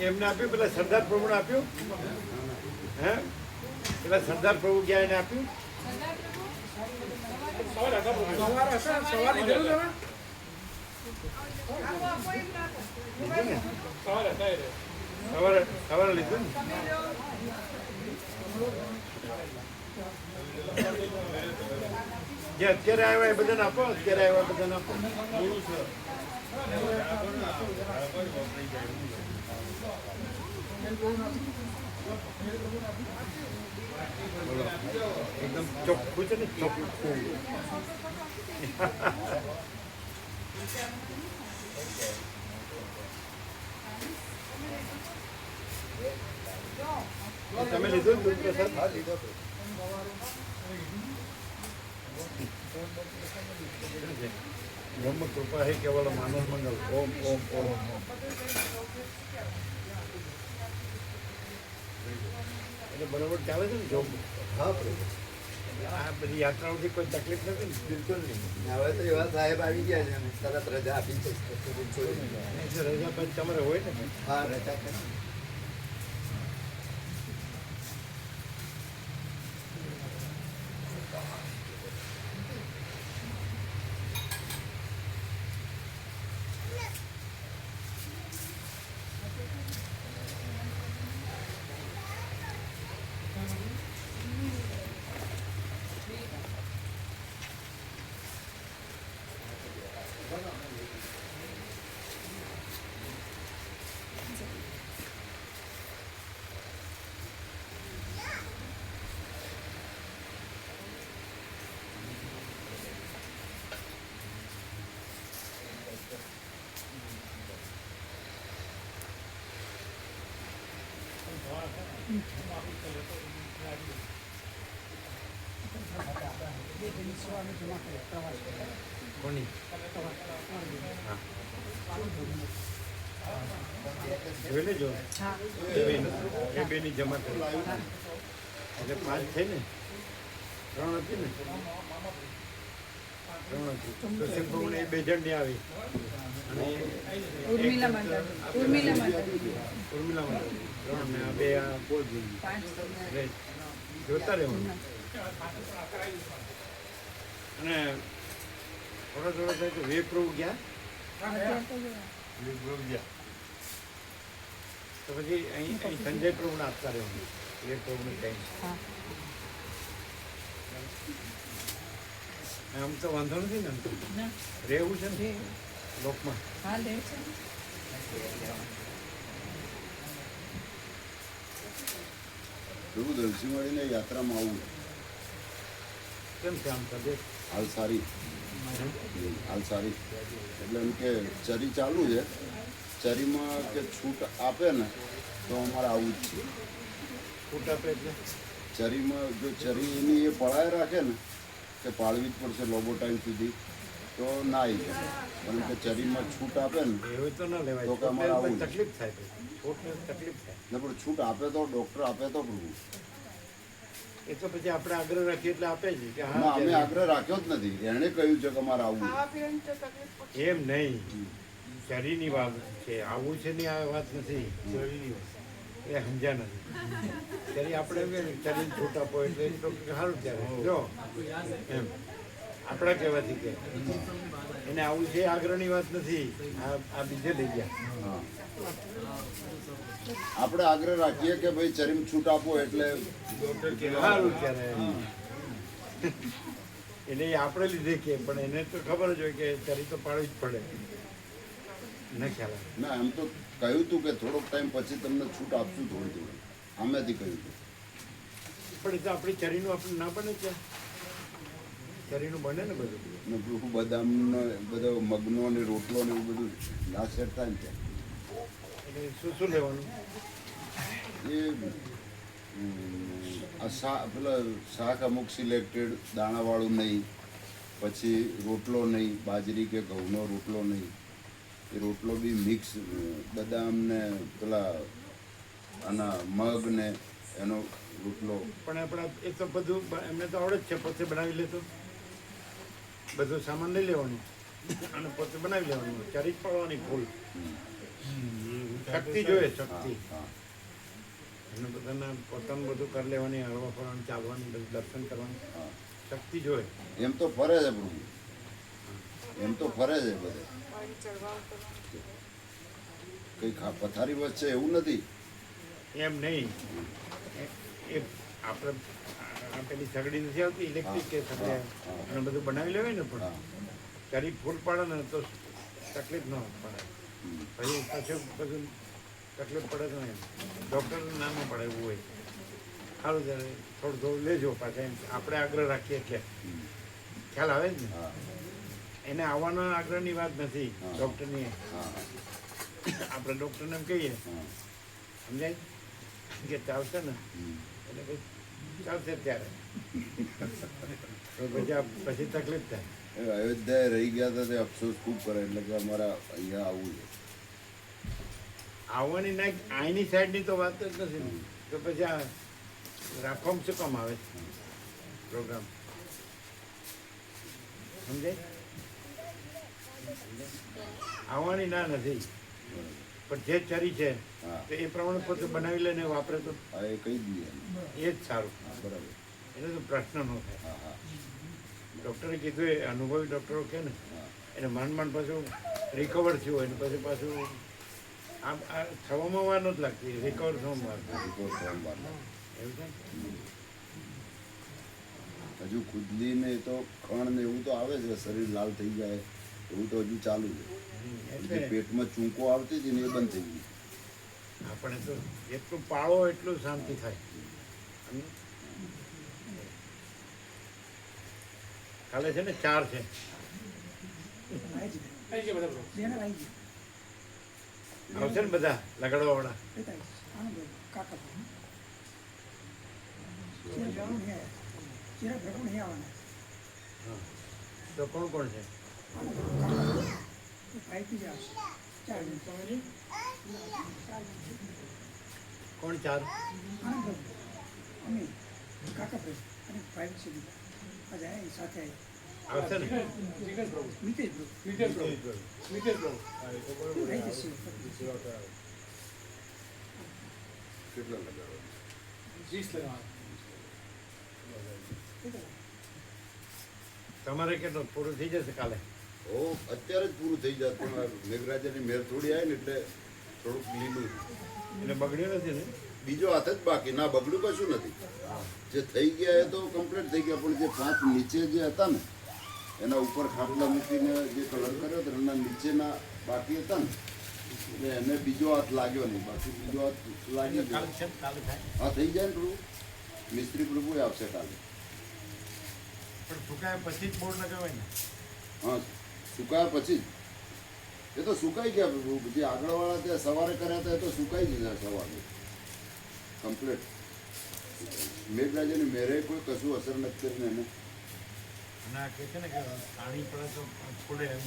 એમને આપ્યું પેલા સરદાર પ્રભુને આપ્યું હે પેલા સરદાર પ્રભુ ગયા એને આપ્યું સરદાર પ્રભુ લીધું ને સવારે લીધું ને જે અત્યારે આવ્યા એ બધાને આપો અત્યારે આવ્યા બધાને આપો બોલો એકદમ ચોખ્ખું છે ને ચોખ્ખું તમે લીધું દૂધ પ્રસાદ બ્રહ્મ કૃપા હે કેવળ માનવ મંગલ ઓમ ઓમ ઓમ એટલે બરાબર ચાલે છે ને જોબ હા આ બધી યાત્રાઓથી કોઈ તકલીફ નથી ને બિલકુલ નહીં હવે તો એવા સાહેબ આવી ગયા છે અમે તરત રજા આપી છે રજા પછી તમારે હોય ને હા રજા કરી કોની જોઈ લેજો એ બેની જમા કરી એટલે 5 થઈ ને 3 હતી ને 3 હતી તો સિમ્પલ એ 2 જણ ની આવી અને ઉર્મિલા માતા 3 ને આ 2 આ બોલ દીધી જોતા રહેવું અને થોડા થાય તો વિપ્રભુ ગયા તો પછી અહીં સંજય પ્રભુને આપતા રહેવાનું વિપ્રભુને કઈ આમ તો વાંધો નથી ને રહેવું છે ને લોકમાં પ્રભુ દલસીવાળીને યાત્રામાં આવવું કેમ છે આમ તબિયત હાલ સારી એટલે એમ કે ચરી ચાલુ છે ચરીમાં કે છૂટ આપે ને તો અમારે આવું જ છે ફૂટ આપે એટલે ચરીમાં જો ચરી એની એ પળાય રાખે ને કે પાળવી જ પડશે લોબો ટાઈમ સુધી તો ના આવી શકે કારણ કે ચરીમાં છૂટ આપે ને એવું તો ના લેવાય તો કે અમારે આવું જ. તકલીફ થાય ફૂટને તકલીફ થાય ને પણ છૂટ આપે તો ડૉક્ટર આપે તો પ્રભુ એ તો પછી આપણે આગ્રહ રાખીએ એટલે આપે છે કે ના હા અમે આગ્રહ રાખ્યો જ નથી એણે કહ્યું છે કે અમારે આવવું એમ નહીં શરીરની વાત છે આવું છે ને આ વાત નથી શરીરની વાત એ સમજ્યા નથી ત્યારે આપણે શરીર છૂટ આપો એટલે તો સારું ત્યારે જો એમ આપણા કહેવાથી કે એને આવું છે આગ્રહની વાત નથી આ બીજે લઈ ગયા હા આપણે આગ્રહ રાખીએ કે ભાઈ ચરીમ છૂટ આપો એટલે સારું ત્યારે એટલે એ આપણે લીધે કે પણ એને તો ખબર જ હોય કે ચરી તો પાડવી જ પડે ન ખ્યાલ આવે. ના એમ તો કહ્યું હતું કે થોડોક ટાઈમ પછી તમને છૂટ આપશું થોડી થોડી આમેથી કહ્યું હતું પણ એ તો આપણી ચરીનું આપણે ના બને ત્યાં ચરીનું બને ને બધું ને પેલું બદામનો બધો મગનો ને રોટલો ને એવું બધું લાસ્ટ સેટ થાય ને ત્યાં એટલે શું લેવાનું એ પેલા શાક અમુક સિલેક્ટેડ દાણાવાળું નહીં પછી રોટલો નહીં બાજરી કે ઘઉંનો રોટલો નહીં એ રોટલો બી મિક્સ બદામ ને પેલા આના મગ ને એનો રોટલો પણ આપણા એ તો બધું એમને તો આવડે જ છે પોતે બનાવી લેતો બધું સામાન લઈ લેવાનું અને પોતે બનાવી લેવાનું ચરી જ પડવાની ફૂલ શક્તિ જોઈએ શક્તિ હા અને બધાના પોતાનું બધું કરી લેવાની, હળવા ફરવાની, ચાલવાની, બધું દર્શન કરવાની હા શક્તિ જોઈએ. એમ તો ફરે છે પ્રભુ, એમ તો ફરે છે બધે, કઈ પથારી વચ્ચે એવું નથી. એમ નહીં, એ આપણે આ પેલી સગડી નથી આવતી ઇલેક્ટ્રિક કે સગડી હા, હા. અને બધું બનાવી લેવાય ને, પણ હા શરીર ફૂલ પાડે ને તો તકલીફ ન પડે. હમ. પછી પાછું બધું તકલીફ પડે તો એમ ડૉક્ટરને ના ન પડે એવું હોય. સારું ત્યારે થોડું થોડું લેજો પાછા, એમ આપણે આગ્રહ રાખીએ કે હમ. ખ્યાલ આવે જ ને. હા એને આવવાના આગ્રહની વાત નથી હા. ડૉક્ટરની. હા આપણે ડૉક્ટરને એમ કહીએ, હા સમજાય કે ચાલશે ને, હમ. એટલે પછી ચાલશે ત્યારે તો પછી તકલીફ થાય. એ અયોધ્યાએ રહી ગયા હતા તે અફસોસ ખૂબ કરે, એટલે કે અમારા અહીંયા આવવું છે. આવવાની ના અહીંની સાઈડની તો વાત જ નથી ને. તો પછી આ રાખવામાં શું કામ આવે છે પ્રોગ્રામ, સમજાય? આવવાની ના નથી, પણ જે ચરી છે હા તો એ પ્રમાણે પોતે બનાવી લઈને વાપરે તો હા એ કહી દઈએ. એ જ સારું. હા બરાબર. એને તો પ્રશ્ન ન થાય. હા હા ડૉક્ટરે કીધું, એ અનુભવી ડૉક્ટરો કહે ને, હા એને માંડ પાછું રિકવર થયું હોય ને પછી પાછું આ થવામાં વાર નથી લાગતી, રિકવર થવામાં વાર લાગે. રિપોર્ટ સોમવાર એવું છે ને? હજુ ખુજલી ને એ તો ખણ ને એવું તો આવે છે, શરીર લાલ થઈ જાય એવું તો હજુ ચાલુ છે. જે એટલે પેટમાં ચૂંકો આવતી હતી ને એ બંધ થઈ ગઈ. આપણે તો જેટલું પાળો એટલું શાંતિ થાય. અને કાલે છે ને 4 છે. આવશે ને બધા લગાડવા વાળા. હા. તો કોણ કોણ છે? કોણ 4? આવશે ને? કેટલા લગાડવા? તમારે કેટલું પૂરું થઈ જશે કાલે? ઓ અત્યારે જ પૂરું થઈ જાય, પણ મેઘરાજાની મેર થોડી આવી ને એટલે થોડુંક લીલું. એટલે બગડ્યું નથી ને? બીજો હાથ જ બાકી, ના બગડ્યું કશું નથી. જે થઈ ગયા એ તો કમ્પ્લીટ થઈ ગયા, પણ જે 5 નીચે જે હતા ને એના ઉપર ખાટલા મૂકીને જે કલર કર્યો હતો એના નીચેના બાકી હતા ને, એટલે એને બીજો હાથ લાગ્યો નહીં, બાકી બીજો હાથ લાગી કાલે ગયો. છે ને? કાલે થાય. હા થઈ જાય ને પ્રભુ, મિસ્ત્રી પ્રભુ આવશે કાલે. પણ સુકાયા પછી જ બોર્ડ લગાવાય ને? હા સુકાયા પછી જ, એ તો સુકાઈ ગયા પ્રભુ. જે આગળવાળા ત્યાં સવારે કર્યા હતા એ તો સુકાઈ ગયા સવારે કમ્પ્લીટ. મેઘરાજાની મેરે કોઈ કશું અસર નથી કરીને એને. અને આ કહે છે ને કે પાણી પડે તો ફૂલે એમ.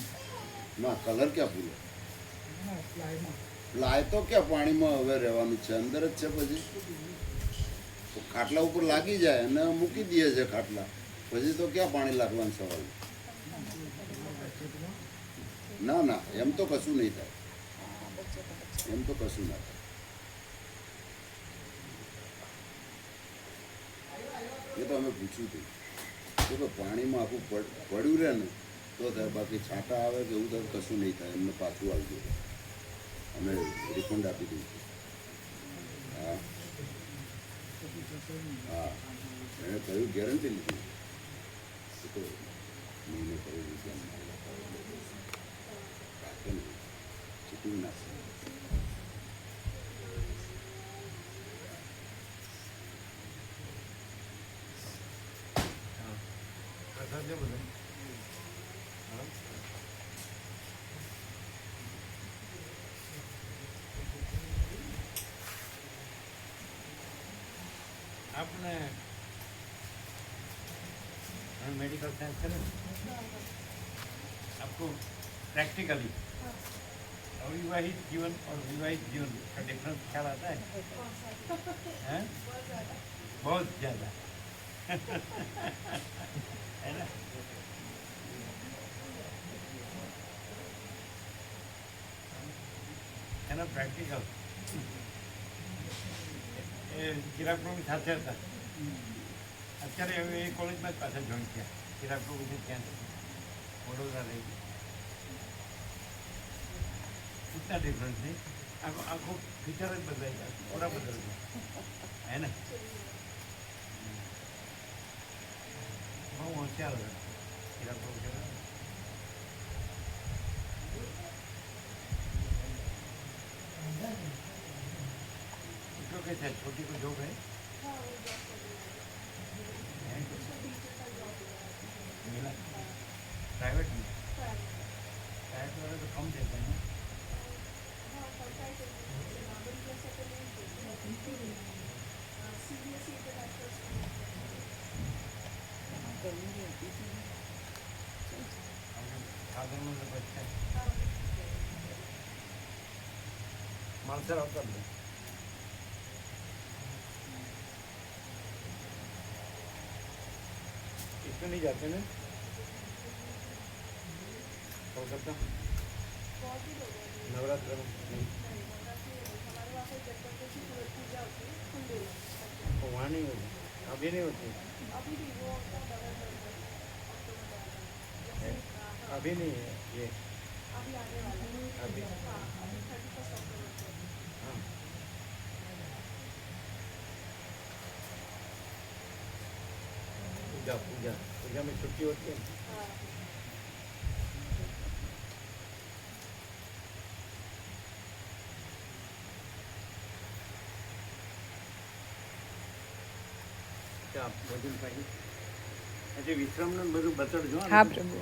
ના કલર ક્યાં પૂરો, લાય તો ક્યાં પાણીમાં હવે રહેવાનું છે, અંદર જ છે. પછી તો ખાટલા ઉપર લાગી જાય અને મૂકી દે છે ખાટલા, પછી તો ક્યાં પાણી લાગવાનું સવાલ. ના ના એમ તો કશું નહીં થાય, એમ તો કશું ના થાય. એ તો અમે પૂછ્યું હતું કે પાણીમાં આખું પડ્યું રહે ને તો થાય, બાકી છાંટા આવે કે એવું થાય કશું નહીં થાય, એમને પાછું આવજો, અમે રિફંડ આપી દઈશું. હા હા એણે કહ્યું ગેરંટી લીધી, એ તો મહિને કરી દીધી રાખે ને ચૂકવી નાખશે. પ્રસાદ છે બધું. હા. આપણે मेडिकल साइंस है ना, आपको प्रैक्टिकली अविवाहित जीवन और विवाहित जीवन का डिफरेंस ख्याल आता है? हैं? बहुत ज़्यादा है ना? है ना प्रैक्टिकल? એ ચિરાગ પ્રભુ સાથે હતા. અત્યારે હવે એ કોલેજમાં જ પાછા જોઈન થયા. ચિરાગ પ્રભુ છે ત્યાં વડોદરા રહી ગયા. इतना डिफरेंस नहीं. आंखों फीचर જ બદલાઈ ગયા, પૂરા બદલ ગયા હે ને. બહુ હોશિયાર હતા ચિરાગ પ્રભુ છે. इसको कैसे है? छोटी को जॉब है? मिला प्राइवेट में? प्राइवेट वाले तो कम देते हैं ना. साधन में तो बचता है. मालसर होता है. इसमें नहीं जाते ना कोलकाता नवरात्र में नहीं. तो वहाँ नहीं होती, अभी नहीं होती. अभी नहीं है ये. अभी हाँ. पूजा पूजा पूजा में छुट्टी होती है. क्या भोजन खाई? अच्छा विश्राम બધું બતડજો. હા પ્રભુ.